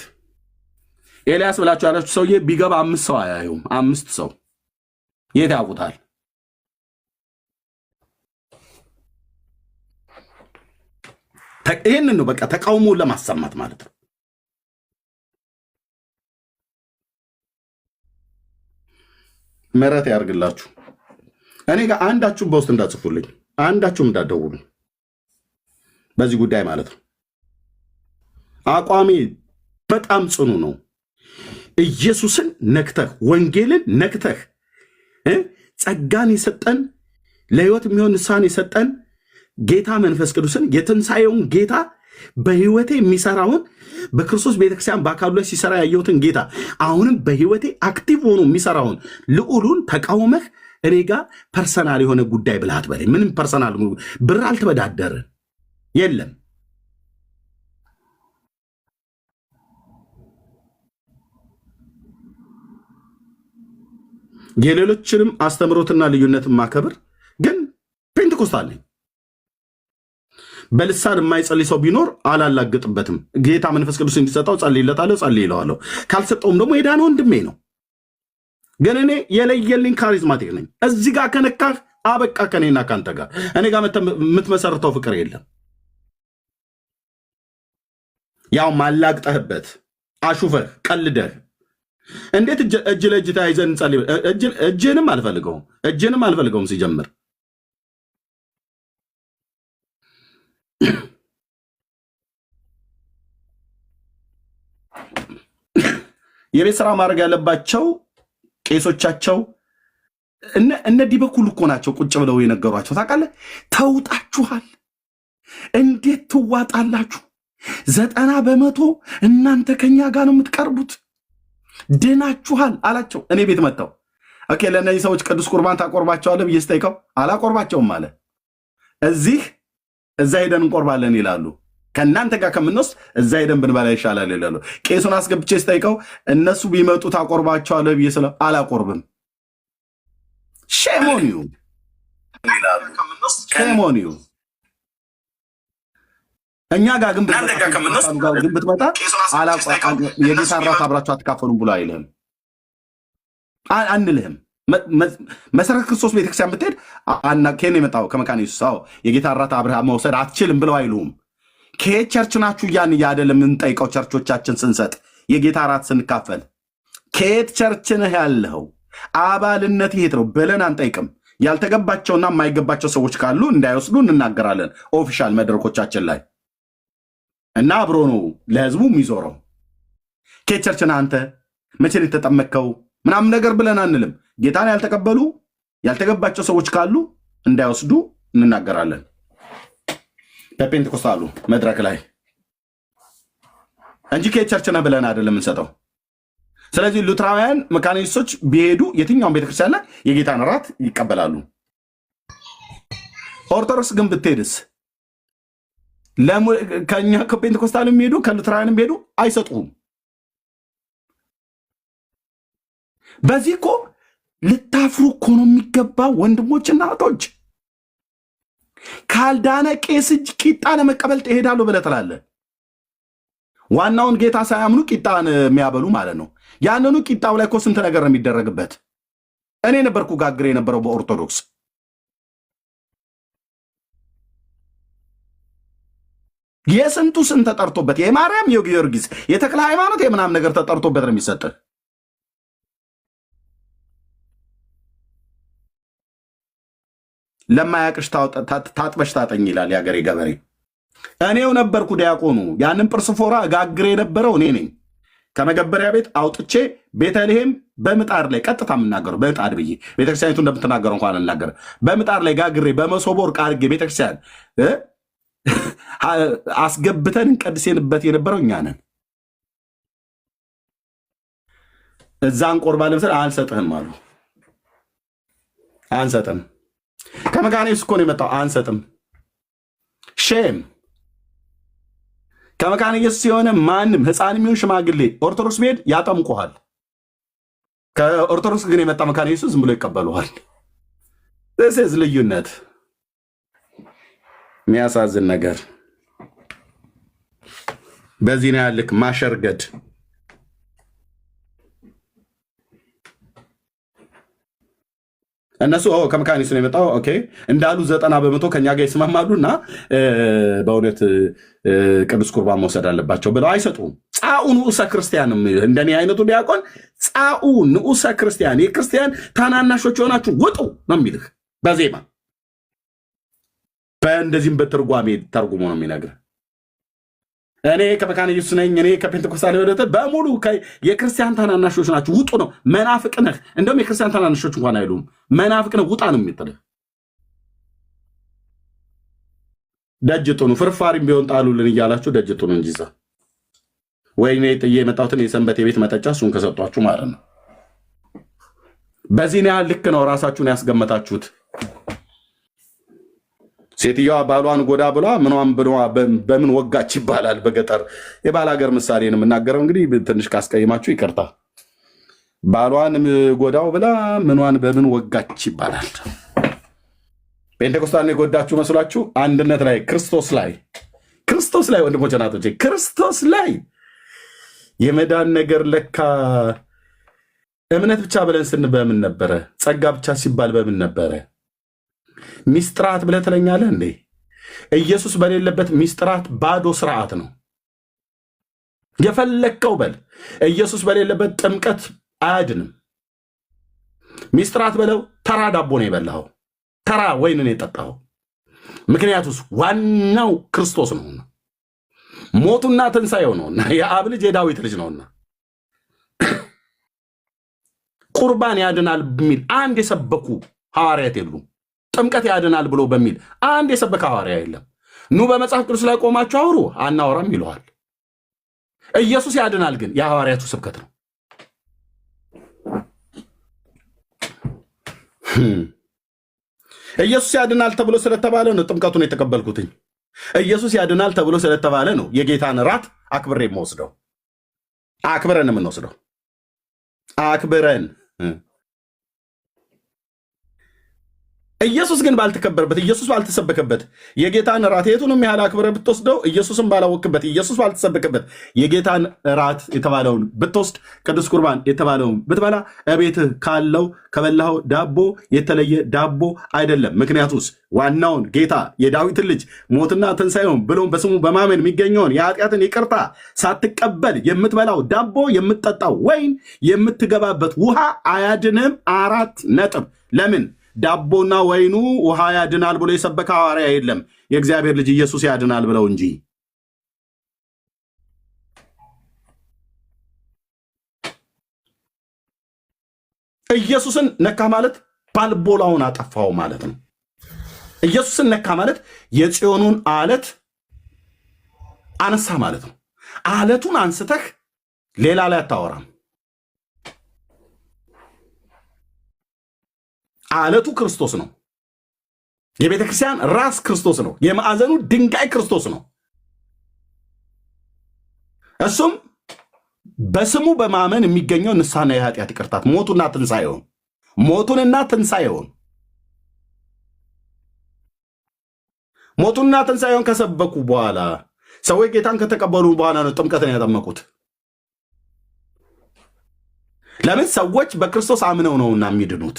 ኤልያስ ብላችሁ ያላችሁ ሰውዬ ቢገባ 5 ሰው አያዩም። 5 ሰው የት ያውቁታል? ይህንን ነው በቃ ተቃውሞውን ለማሰማት ማለት ነው። ምሕረት ያርግላችሁ። እኔ ጋር አንዳችሁም በውስጥ እንዳጽፉልኝ፣ አንዳችሁም እንዳትደውሉ በዚህ ጉዳይ ማለት ነው። አቋሜ በጣም ጽኑ ነው። ኢየሱስን ነክተህ ወንጌልን ነክተህ ጸጋን የሰጠን ለህይወት የሚሆን ንስሐን የሰጠን ጌታ መንፈስ ቅዱስን የትንሣኤውን ጌታ በህይወቴ የሚሰራውን በክርስቶስ ቤተክርስቲያን በአካሉ ላይ ሲሰራ ያየሁትን ጌታ አሁንም በህይወቴ አክቲቭ ሆኖ የሚሰራውን ልዑሉን ተቃውመህ እኔ ጋር ፐርሰናል የሆነ ጉዳይ ብልሃት በላይ ምንም ፐርሰናል ብር አልተበዳደርን የለም። የሌሎችንም አስተምሮትና ልዩነትን ማከብር ግን ፔንቴኮስታል ነኝ። በልሳን የማይጸልይ ሰው ቢኖር አላላግጥበትም። ጌታ መንፈስ ቅዱስ እንዲሰጠው ጸልይለታለሁ፣ ጸልይለዋለሁ። ካልሰጠውም ደግሞ የዳነ ወንድሜ ነው። ግን እኔ የለየልኝ ካሪዝማቲክ ነኝ። እዚህ ጋር ከነካህ አበቃ። ከኔና ካንተ ጋር እኔ ጋር የምትመሰርተው ፍቅር የለም። ያው ማላግጠህበት አሹፈህ ቀልደህ እንዴት እጅ ለእጅ ተያይዘን እንጸልይ? እጅንም አልፈልገውም ሲጀምር የቤት ስራ ማድረግ ያለባቸው ቄሶቻቸው እነ ዲበኩል እኮ ናቸው ቁጭ ብለው የነገሯቸው። ታውቃለህ፣ ተውጣችኋል፣ እንዴት ትዋጣላችሁ? 90% እናንተ ከኛ ጋር ነው የምትቀርቡት፣ ድናችኋል አላቸው። እኔ ቤት መጣው ኦኬ፣ ለእነዚህ ሰዎች ቅዱስ ቁርባን ታቆርባቸዋለህ ብዬ ስጠይቀው አላቆርባቸውም አለ። እዛ ሄደን እንቆርባለን ይላሉ። ከእናንተ ጋር ከምንወስድ እዛ ሄደን ብንበላ ይሻላል ይላሉ። ቄሱን አስገብቼ ስጠይቀው እነሱ ቢመጡ ታቆርባቸዋለህ ብዬ ስለው አላቆርብም። ሼሞኒዩ ይላሉ። ሼሞኒዩ እኛ ጋር ግን ብትመጣ የጌታ እራት አብራችሁ አትካፈሉም ብሎ አይልህም፣ አንልህም። መሰረት ክርስቶስ ቤተክርስቲያን ብትሄድ ከኔ የመጣው ከመካነ ኢየሱስ የጌታ እራት አብረህ መውሰድ አትችልም ብለው አይሉም። ከየት ቸርች ናችሁ ያን አይደለም የምንጠይቀው። ቸርቾቻችን ስንሰጥ የጌታ እራት ስንካፈል ከየት ቸርች ነህ ያለኸው አባልነት የት ነው ብለን አንጠይቅም። ያልተገባቸውና የማይገባቸው ሰዎች ካሉ እንዳይወስዱ እንናገራለን ኦፊሻል መድረኮቻችን ላይ እና አብሮ ነው ለህዝቡ የሚዞረው። ከየት ቸርች ነህ አንተ መቼ ነው የተጠመቅከው ምናምን ነገር ብለን አንልም። ጌታን ያልተቀበሉ ያልተገባቸው ሰዎች ካሉ እንዳይወስዱ እንናገራለን በፔንቴኮስታሉ መድረክ ላይ እንጂ ከየት ቸርች ነህ ብለን አይደለም እንሰጠው። ስለዚህ ሉትራውያን መካኒስቶች ቢሄዱ የትኛውን ቤተክርስቲያን ላይ የጌታን እራት ይቀበላሉ። ኦርቶዶክስ ግን ብትሄድስ ከኛ ከፔንቴኮስታል የሚሄዱ ከሉትራውያን የሚሄዱ አይሰጡም። በዚህ እኮ ልታፍሩ እኮ ነው የሚገባ ወንድሞችና እህቶች። ካልዳነ ቄስ እጅ ቂጣ ለመቀበል ትሄዳለሁ ብለህ ትላለህ። ዋናውን ጌታ ሳያምኑ ቂጣን የሚያበሉ ማለት ነው። ያንኑ ቂጣው ላይ እኮ ስንት ነገር ነው የሚደረግበት። እኔ ነበርኩ ጋግሬ የነበረው በኦርቶዶክስ። የስንቱ ስንት ተጠርቶበት የማርያም የጊዮርጊስ የተክለ ሃይማኖት የምናም ነገር ተጠርቶበት ነው የሚሰጥህ። ለማያቅሽ ታጥበሽ ታጠኝ ይላል የሀገሬ ገበሬ። እኔው ነበርኩ ዲያቆኑ። ያንን ጵርስፎራ ጋግሬ የነበረው እኔ ነኝ። ከመገበሪያ ቤት አውጥቼ ቤተልሔም በምጣድ ላይ ቀጥታ የምናገረው በምጣድ ብዬ ቤተክርስቲያኒቱ እንደምትናገረው እንኳን አልናገርም። በምጣድ ላይ ጋግሬ በመሶበ ወርቅ አድርጌ ቤተክርስቲያን አስገብተን እንቀድሴንበት የነበረው እኛ ነን። እዛ እንቆርባለን መሰለህ። አንሰጥህም አሉ። አንሰጥም። ከመካነ ኢየሱስ እኮ ነው የመጣው። አንሰጥም። ሼም ከመካነ ኢየሱስ የሆነ ማንም ህፃን የሚሆን ሽማግሌ ኦርቶዶክስ ቤድ ያጠምቁሃል። ከኦርቶዶክስ ግን የመጣ መካነ ኢየሱስ ዝም ብሎ ይቀበሉሃል። this ልዩነት የሚያሳዝን ነገር። በዚህ ነው ያልክ ማሸርገድ። እነሱ ከመካነ ኢየሱስ ነው የመጣው ኦኬ እንዳሉ 90% ከኛ ጋር ይስማማሉና በእውነት ቅዱስ ቁርባን መውሰድ አለባቸው ብለው አይሰጡም። ጻኡ ንዑሰ ክርስቲያን እንደኔ አይነቱ ዲያቆን ጻኡ ንዑሰ ክርስቲያን የክርስቲያን ታናናሾች ሆናችሁ ውጡ ነው የሚልህ በዜማ በእንደዚህም በትርጓሜ ተርጉሞ ነው የሚነግርህ። እኔ ከመካነ ኢየሱስ ነኝ፣ እኔ ከፔንቴኮስታል ወደተ በሙሉ የክርስቲያን ታናናሾች ናችሁ ውጡ ነው። መናፍቅ ነህ። እንደውም የክርስቲያን ታናናሾች እንኳን አይሉም። መናፍቅ ነህ ውጣ ነው የሚጥልህ። ደጅ ጥኑ፣ ፍርፋሪም ቢሆን ጣሉልን እያላችሁ ደጅ ጥኑ እንጂ እዛ ወይኔ ጥዬ የመጣሁትን የሰንበት የቤት መጠጫ እሱን ከሰጧችሁ ማለት ነው። በዚህ ያህል ልክ ነው ራሳችሁን ያስገመታችሁት። ሴትዮዋ ባሏን ጎዳ ብሏ ምኗን በምን ወጋች ይባላል በገጠር የባል ሀገር ምሳሌ ነው የምናገረው። እንግዲህ ትንሽ ካስቀይማችሁ ይቅርታ። ባሏን ጎዳው ብላ ምኗን በምን ወጋች ይባላል። ፔንቴኮስታልን የጎዳችሁ መስሏችሁ? አንድነት ላይ ክርስቶስ ላይ ወንድሞች ናቶች ክርስቶስ ላይ የመዳን ነገር ለካ እምነት ብቻ ብለን ስን በምን ነበረ? ጸጋ ብቻ ሲባል በምን ነበረ? ሚስጥራት ብለህ ትለኛለህ እንዴ? ኢየሱስ በሌለበት ሚስጥራት ባዶ ስርዓት ነው። የፈለግከው በል። ኢየሱስ በሌለበት ጥምቀት አያድንም። ሚስጥራት በለው። ተራ ዳቦ ነው የበላኸው፣ ተራ ወይን ነው የጠጣኸው። ምክንያቱስ ዋናው ክርስቶስ ነውና፣ ሞቱና ትንሣኤው ነውና፣ የአብ ልጅ የዳዊት ልጅ ነውና ቁርባን ያድናል በሚል አንድ የሰበኩ ሐዋርያት የሉም። ጥምቀት ያድናል ብሎ በሚል አንድ የሰበከ ሐዋርያ የለም። ኑ በመጽሐፍ ቅዱስ ላይ ቆማችሁ አውሩ፣ አናወራም ይለዋል። ኢየሱስ ያድናል ግን የሐዋርያቱ ስብከት ነው። ኢየሱስ ያድናል ተብሎ ስለተባለ ነው ጥምቀቱን የተቀበልኩትኝ። ኢየሱስ ያድናል ተብሎ ስለተባለ ነው የጌታን ራት አክብሬ የምወስደው። አክብረን የምንወስደው አክብረን። ኢየሱስ ግን ባልተከበረበት፣ ኢየሱስ ባልተሰበከበት የጌታን ራት የቱንም ያህል አክብረህ ብትወስደው ኢየሱስን ባላወቅበት፣ ኢየሱስ ባልተሰበከበት የጌታን ራት የተባለውን ብትወስድ፣ ቅዱስ ቁርባን የተባለውን ብትበላ እቤትህ ካለው ከበላኸው ዳቦ የተለየ ዳቦ አይደለም። ምክንያቱስ ዋናውን ጌታ የዳዊትን ልጅ ሞትና ትንሣኤውን ብሎም በስሙ በማመን የሚገኘውን የኃጢአትን ይቅርታ ሳትቀበል የምትበላው ዳቦ፣ የምትጠጣው ወይን፣ የምትገባበት ውሃ አያድንም። 4 ነጥብ። ለምን? ዳቦና ወይኑ ውሃ ያድናል ብሎ የሰበከ ሐዋርያ የለም፣ የእግዚአብሔር ልጅ ኢየሱስ ያድናል ብለው እንጂ። ኢየሱስን ነካ ማለት ባልቦላውን አጠፋው ማለት ነው። ኢየሱስን ነካ ማለት የጽዮኑን አለት አነሳ ማለት ነው። አለቱን አንስተህ ሌላ ላይ አታወራም። አለቱ ክርስቶስ ነው። የቤተ ክርስቲያን ራስ ክርስቶስ ነው። የማዕዘኑ ድንጋይ ክርስቶስ ነው። እሱም በስሙ በማመን የሚገኘው ንስሐና የኃጢአት ይቅርታት ሞቱና ትንሣኤውን ሞቱንና ትንሣኤውን ሞቱንና ትንሣኤውን ከሰበኩ በኋላ ሰዎች ጌታን ከተቀበሉ በኋላ ነው ጥምቀትን ያጠመቁት። ለምን? ሰዎች በክርስቶስ አምነው ነውና የሚድኑት።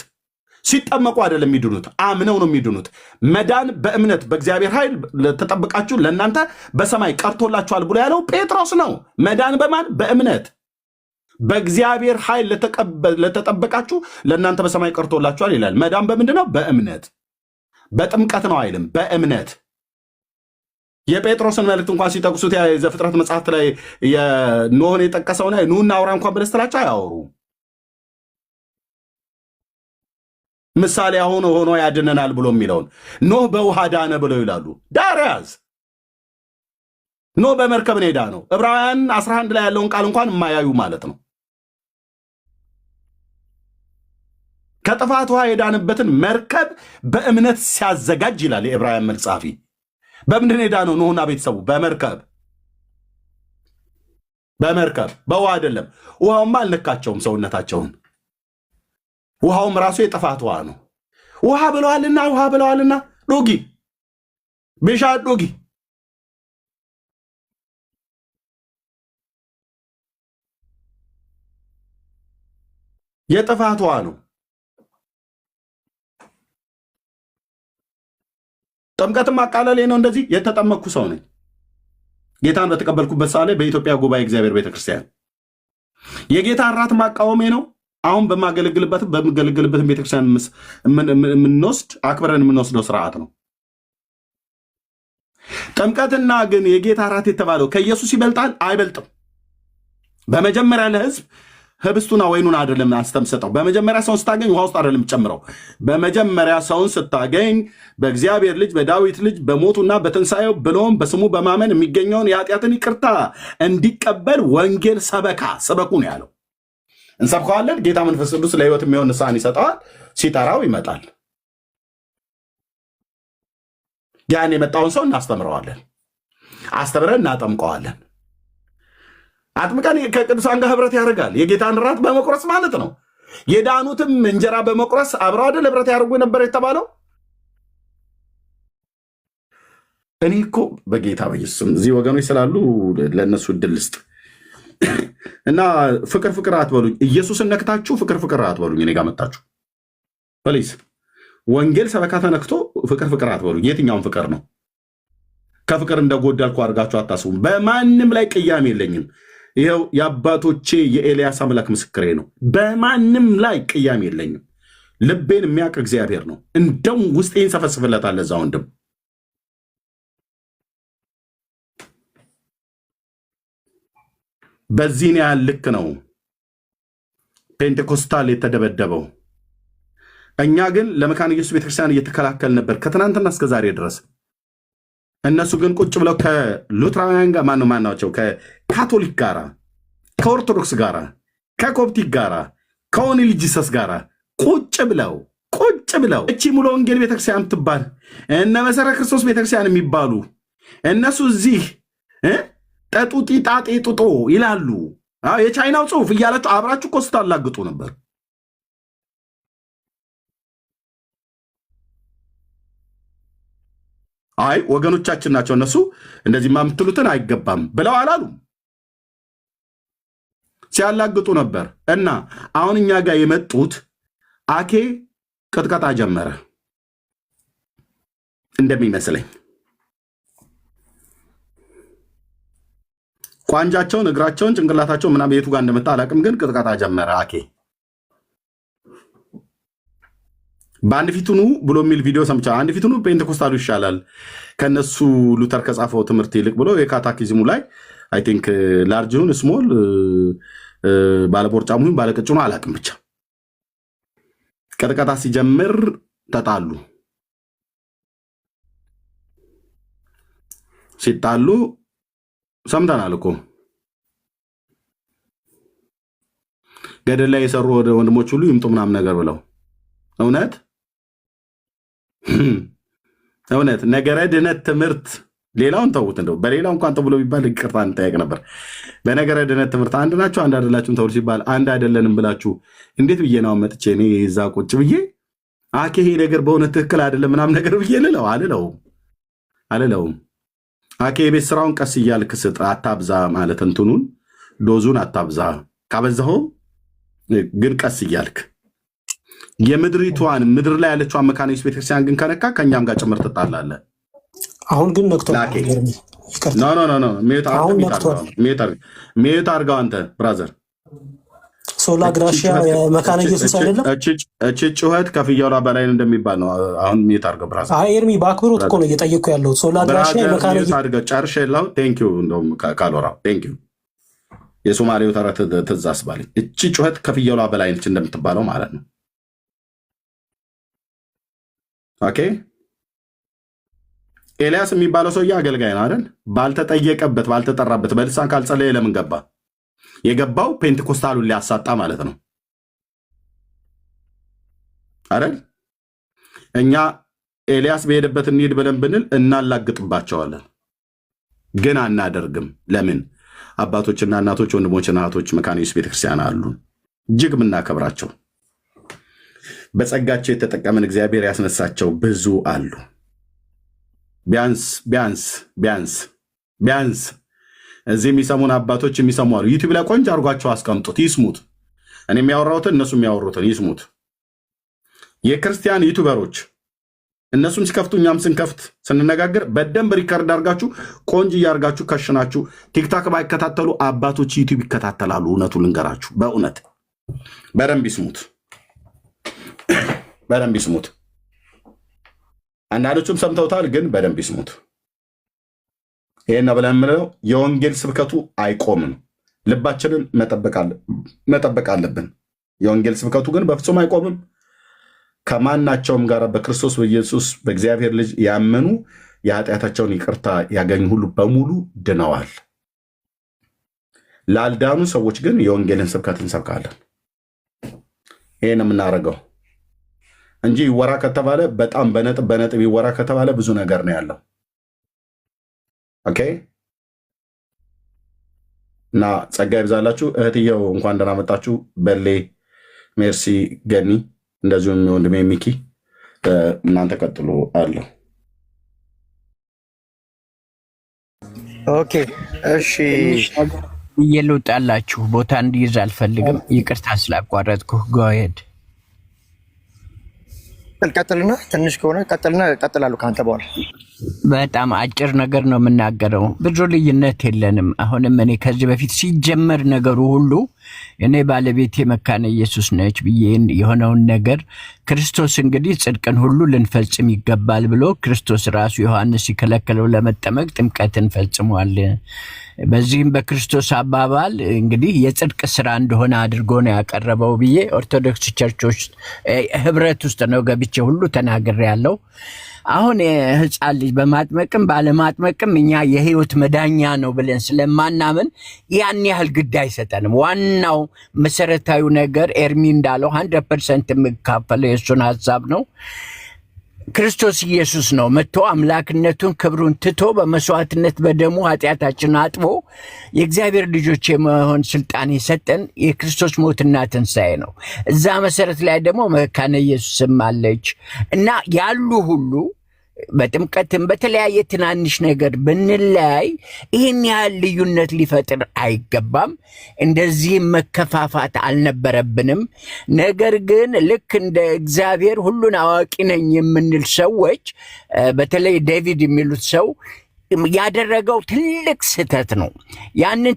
ሲጠመቁ አይደለም የሚድኑት፣ አምነው ነው የሚድኑት። መዳን በእምነት በእግዚአብሔር ኃይል ተጠብቃችሁ ለእናንተ በሰማይ ቀርቶላችኋል ብሎ ያለው ጴጥሮስ ነው። መዳን በማን? በእምነት በእግዚአብሔር ኃይል ለተጠበቃችሁ ለእናንተ በሰማይ ቀርቶላችኋል ይላል። መዳን በምንድን ነው? በእምነት። በጥምቀት ነው አይልም፣ በእምነት። የጴጥሮስን መልእክት እንኳን ሲጠቅሱት ዘፍጥረት መጽሐፍት ላይ ኖህን የጠቀሰው ላይ ኑና አውራ እንኳን ብለህ ስትላቸው አያወሩ። ምሳሌ አሁን ሆኖ ያድነናል ብሎ የሚለውን ኖህ በውሃ ዳነ ብለው ይላሉ። ዳርያዝ ኖህ በመርከብ ነው የዳነው። ዕብራውያን 11 ላይ ያለውን ቃል እንኳን የማያዩ ማለት ነው። ከጥፋት ውሃ የዳነበትን መርከብ በእምነት ሲያዘጋጅ ይላል የዕብራውያን መልእክት ጸሐፊ። በምንድን ነው የዳነው ኖህና ቤተሰቡ? በመርከብ በውሃ አይደለም። ውሃውማ አልነካቸውም ሰውነታቸውን። ውሃውም ራሱ የጥፋት ውሃ ነው። ውሃ ብለዋልና ዱጊ ብሻ ዱጊ የጥፋት ውሃ ነው። ጥምቀትም አቃለሌ ነው። እንደዚህ የተጠመቅኩ ሰው ነኝ። ጌታን በተቀበልኩበት ሰዓት ላይ በኢትዮጵያ ጉባኤ እግዚአብሔር ቤተክርስቲያን የጌታን ራት ማቃወሜ ነው። አሁን በምገለግልበትም ቤተክርስቲያን የምንወስድ አክብረን የምንወስደው ስርዓት ነው። ጥምቀትና ግን የጌታ ራት የተባለው ከኢየሱስ ይበልጣል? አይበልጥም። በመጀመሪያ ለህዝብ ህብስቱና ወይኑን አይደለም አስተምሰጠው። በመጀመሪያ ሰውን ስታገኝ ውሃ ውስጥ አይደለም ጨምረው። በመጀመሪያ ሰውን ስታገኝ በእግዚአብሔር ልጅ በዳዊት ልጅ በሞቱና በትንሣኤው ብሎም በስሙ በማመን የሚገኘውን የኃጢአትን ይቅርታ እንዲቀበል ወንጌል ሰበኩ ነው ያለው። እንሰብከዋለን። ጌታ መንፈስ ቅዱስ ለህይወት የሚሆን ንስሐን ይሰጠዋል። ሲጠራው ይመጣል። ያን የመጣውን ሰው እናስተምረዋለን። አስተምረን እናጠምቀዋለን። አጥምቀን ከቅዱሳን ጋር ህብረት ያደርጋል። የጌታን ራት በመቁረስ ማለት ነው። የዳኑትም እንጀራ በመቁረስ አብረው አይደል ህብረት ያደርጉ ነበር የተባለው። እኔ እኮ በጌታ በኢየሱስም እዚህ ወገኖች ስላሉ ለእነሱ እድል ልስጥ እና ፍቅር አትበሉኝ። ኢየሱስን ነክታችሁ ፍቅር አትበሉኝ። እኔ ጋር መጣችሁ ፕሊዝ። ወንጌል ሰበካ ተነክቶ ፍቅር አትበሉኝ። የትኛውን ፍቅር ነው? ከፍቅር እንደጎደልኩ አድርጋችሁ አታስቡም። በማንም ላይ ቅያሜ የለኝም። ይኸው የአባቶቼ የኤልያስ አምላክ ምስክሬ ነው። በማንም ላይ ቅያሜ የለኝም። ልቤን የሚያውቅ እግዚአብሔር ነው። እንደውም ውስጤን ሰፈስፍለታል ለዛ ወንድም። በዚህን ያህል ልክ ነው ፔንቴኮስታል የተደበደበው። እኛ ግን ለመካነ ኢየሱስ ቤተክርስቲያን እየተከላከል ነበር ከትናንትና እስከ ዛሬ ድረስ። እነሱ ግን ቁጭ ብለው ከሉትራውያን ጋር ማናቸው ከካቶሊክ ጋራ፣ ከኦርቶዶክስ ጋራ፣ ከኮፕቲክ ጋራ፣ ከኦንሊ ጂሰስ ጋራ ቁጭ ብለው እቺ ሙሉ ወንጌል ቤተክርስቲያን ትባል እነ መሰረተ ክርስቶስ ቤተክርስቲያን የሚባሉ እነሱ እዚህ ጠጡ ጢጣጤ ጡጦ ይላሉ። የቻይናው ጽሑፍ እያላችሁ አብራችሁ እኮ ስታላግጡ ነበር። አይ ወገኖቻችን ናቸው እነሱ እንደዚህ የምትሉትን አይገባም ብለው አላሉም፣ ሲያላግጡ ነበር። እና አሁን እኛ ጋር የመጡት አኬ ቅጥቀጣ ጀመረ እንደሚመስለኝ። ቋንጃቸውን፣ እግራቸውን፣ ጭንቅላታቸውን ምናምን የቱ ጋር እንደመጣ አላውቅም፣ ግን ቅጥቀጣ ጀመረ አኬ። በአንድ ፊቱኑ ብሎ የሚል ቪዲዮ ሰምቻ። አንድ ፊቱኑ ፔንቴኮስታሉ ይሻላል ከነሱ ሉተር ከጻፈው ትምህርት ይልቅ ብሎ የካታኪዝሙ ላይ አይ ቲንክ ላርጅውን ስሞል ባለቦርጫሙን ባለቀጭኑ አላውቅም፣ ብቻ ቅጥቀጣ ሲጀምር ተጣሉ። ሲጣሉ ሰምተናል እኮ ገደል ላይ የሰሩ ወንድሞች ሁሉ ይምጡ ምናምን ነገር ብለው እውነት ነገረ ድነት ትምህርት ሌላውን ተውት። እንደው በሌላው እንኳን ተብሎ ቢባል ይቅርታ እንጠያቅ ነበር። በነገረ ድነት ትምህርት አንድ ናቸው አንድ አይደላችሁም ተብሎ ሲባል አንድ አይደለንም ብላችሁ እንዴት ብዬ ነው መጥቼ እኔ እዛ ቁጭ ብዬ አኬ ይሄ ነገር በእውነት ትክክል አይደለም ምናምን ነገር ብዬ አልለውም። አኬ የቤት ስራውን ቀስ እያልክ ስጥ፣ አታብዛ ማለት እንትኑን ዶዙን አታብዛ። ካበዛኸው ግን ቀስ እያልክ የምድሪቷን ምድር ላይ ያለችዋን መካነ ኢየሱስ ቤተክርስቲያን ግን ከነካ ከእኛም ጋር ጭምር ትጣላለህ። አሁን ግን ነክቷል። ሚዩት አድርገው አንተ ብራዘር። ሶላ ግራሺያ መካነ ኢየሱስ አይደለም። እቺ ጩኸት ከፍያውላ በላይ እንደሚባል ነው። አሁን ሚዩት አድርገው ብራዘር። አይ ኤርሚ በአክብሮት እኮ ነው እየጠየኩ ያለው። ሶላ ግራሺያ መካነ ኢየሱስ አድርገው ጨርሼላው። ቴንኪው እንደውም ካሎራ ቴንኪው። የሶማሌው ተረት ትዝ አስባለኝ። እቺ ጩኸት ከፍያውላ በላይ ነች እንደምትባለው ማለት ነው። ኦኬ ኤልያስ የሚባለው ሰውዬ አገልጋይ ነው አይደል? ባልተጠየቀበት ባልተጠራበት በልሳን ካልጸለየ ለምን ገባ? የገባው ፔንቴኮስታሉን ሊያሳጣ ማለት ነው አይደል? እኛ ኤልያስ በሄደበት እንሂድ ብለን ብንል እናላግጥባቸዋለን፣ ግን አናደርግም። ለምን? አባቶችና እናቶች፣ ወንድሞችና እህቶች መካነ ኢየሱስ ቤተክርስቲያን አሉን፣ እጅግ የምናከብራቸው በጸጋቸው የተጠቀምን እግዚአብሔር ያስነሳቸው ብዙ አሉ። ቢያንስ እዚህ የሚሰሙን አባቶች የሚሰሙ አሉ። ዩቲዩብ ላይ ቆንጆ አድርጓቸው አስቀምጡት፣ ይስሙት። እኔ የሚያወራሁትን እነሱ የሚያወሩትን ይስሙት። የክርስቲያን ዩቲዩበሮች እነሱም ሲከፍቱ እኛም ስንከፍት ስንነጋገር በደንብ ሪከርድ አድርጋችሁ ቆንጆ እያርጋችሁ ከሽናችሁ። ቲክታክ ባይከታተሉ አባቶች ዩቲዩብ ይከታተላሉ። እውነቱ ልንገራችሁ፣ በእውነት በደንብ ይስሙት። አንዳንዶቹም ሰምተውታል፣ ግን በደንብ ይስሙት። ይሄን ብለን የምንለው የወንጌል ስብከቱ አይቆምም። ልባችንን መጠበቅ አለብን። የወንጌል ስብከቱ ግን በፍጹም አይቆምም። ከማናቸውም ጋር በክርስቶስ በኢየሱስ በእግዚአብሔር ልጅ ያመኑ የኃጢአታቸውን ይቅርታ ያገኙ ሁሉ በሙሉ ድነዋል። ላልዳኑ ሰዎች ግን የወንጌልን ስብከት እንሰብካለን። ይሄን የምናደርገው እንጂ ይወራ ከተባለ በጣም በነጥብ ይወራ ከተባለ ብዙ ነገር ነው ያለው። ኦኬ እና ጸጋ ይብዛላችሁ። እህትየው እንኳን ደህና መጣችሁ። በሌ ሜርሲ፣ ገኒ እንደዚሁም ወንድሜ ሚኪ እናንተ ቀጥሎ አለው። ኦኬ እሺ፣ እየልውጣላችሁ ቦታ እንዲይዝ አልፈልግም። ይቅርታ ስላቋረጥኩ። ጎሄድ ቀጥልና ትንሽ ከሆነ ቀጥልና ቀጥላለሁ ከአንተ በኋላ በጣም አጭር ነገር ነው የምናገረው። ብዙ ልዩነት የለንም። አሁንም እኔ ከዚህ በፊት ሲጀመር ነገሩ ሁሉ እኔ ባለቤቴ መካነ ኢየሱስ ነች ብዬ የሆነውን ነገር ክርስቶስ እንግዲህ ጽድቅን ሁሉ ልንፈጽም ይገባል ብሎ ክርስቶስ ራሱ ዮሐንስ ሲከለከለው ለመጠመቅ ጥምቀትን ፈጽሟል። በዚህም በክርስቶስ አባባል እንግዲህ የጽድቅ ስራ እንደሆነ አድርጎ ነው ያቀረበው ብዬ ኦርቶዶክስ ቸርቾች ህብረት ውስጥ ነው ገብቼ ሁሉ ተናግሬያለሁ። አሁን ህፃን ልጅ በማጥመቅም ባለማጥመቅም እኛ የህይወት መዳኛ ነው ብለን ስለማናምን ያን ያህል ግድ አይሰጠንም። ዋናው መሰረታዊ ነገር ኤርሚ እንዳለው 100% የምካፈለው የእሱን ሀሳብ ነው። ክርስቶስ ኢየሱስ ነው መጥቶ አምላክነቱን ክብሩን ትቶ በመስዋዕትነት በደሙ ኃጢአታችን አጥቦ የእግዚአብሔር ልጆች የመሆን ስልጣን የሰጠን የክርስቶስ ሞትና ትንሣኤ ነው። እዛ መሰረት ላይ ደግሞ መካነ ኢየሱስም አለች እና ያሉ ሁሉ በጥምቀትም በተለያየ ትናንሽ ነገር ብንለያይ ይህን ያህል ልዩነት ሊፈጥር አይገባም። እንደዚህም መከፋፋት አልነበረብንም። ነገር ግን ልክ እንደ እግዚአብሔር ሁሉን አዋቂ ነኝ የምንል ሰዎች በተለይ ዴቪድ የሚሉት ሰው ያደረገው ትልቅ ስህተት ነው። ያንን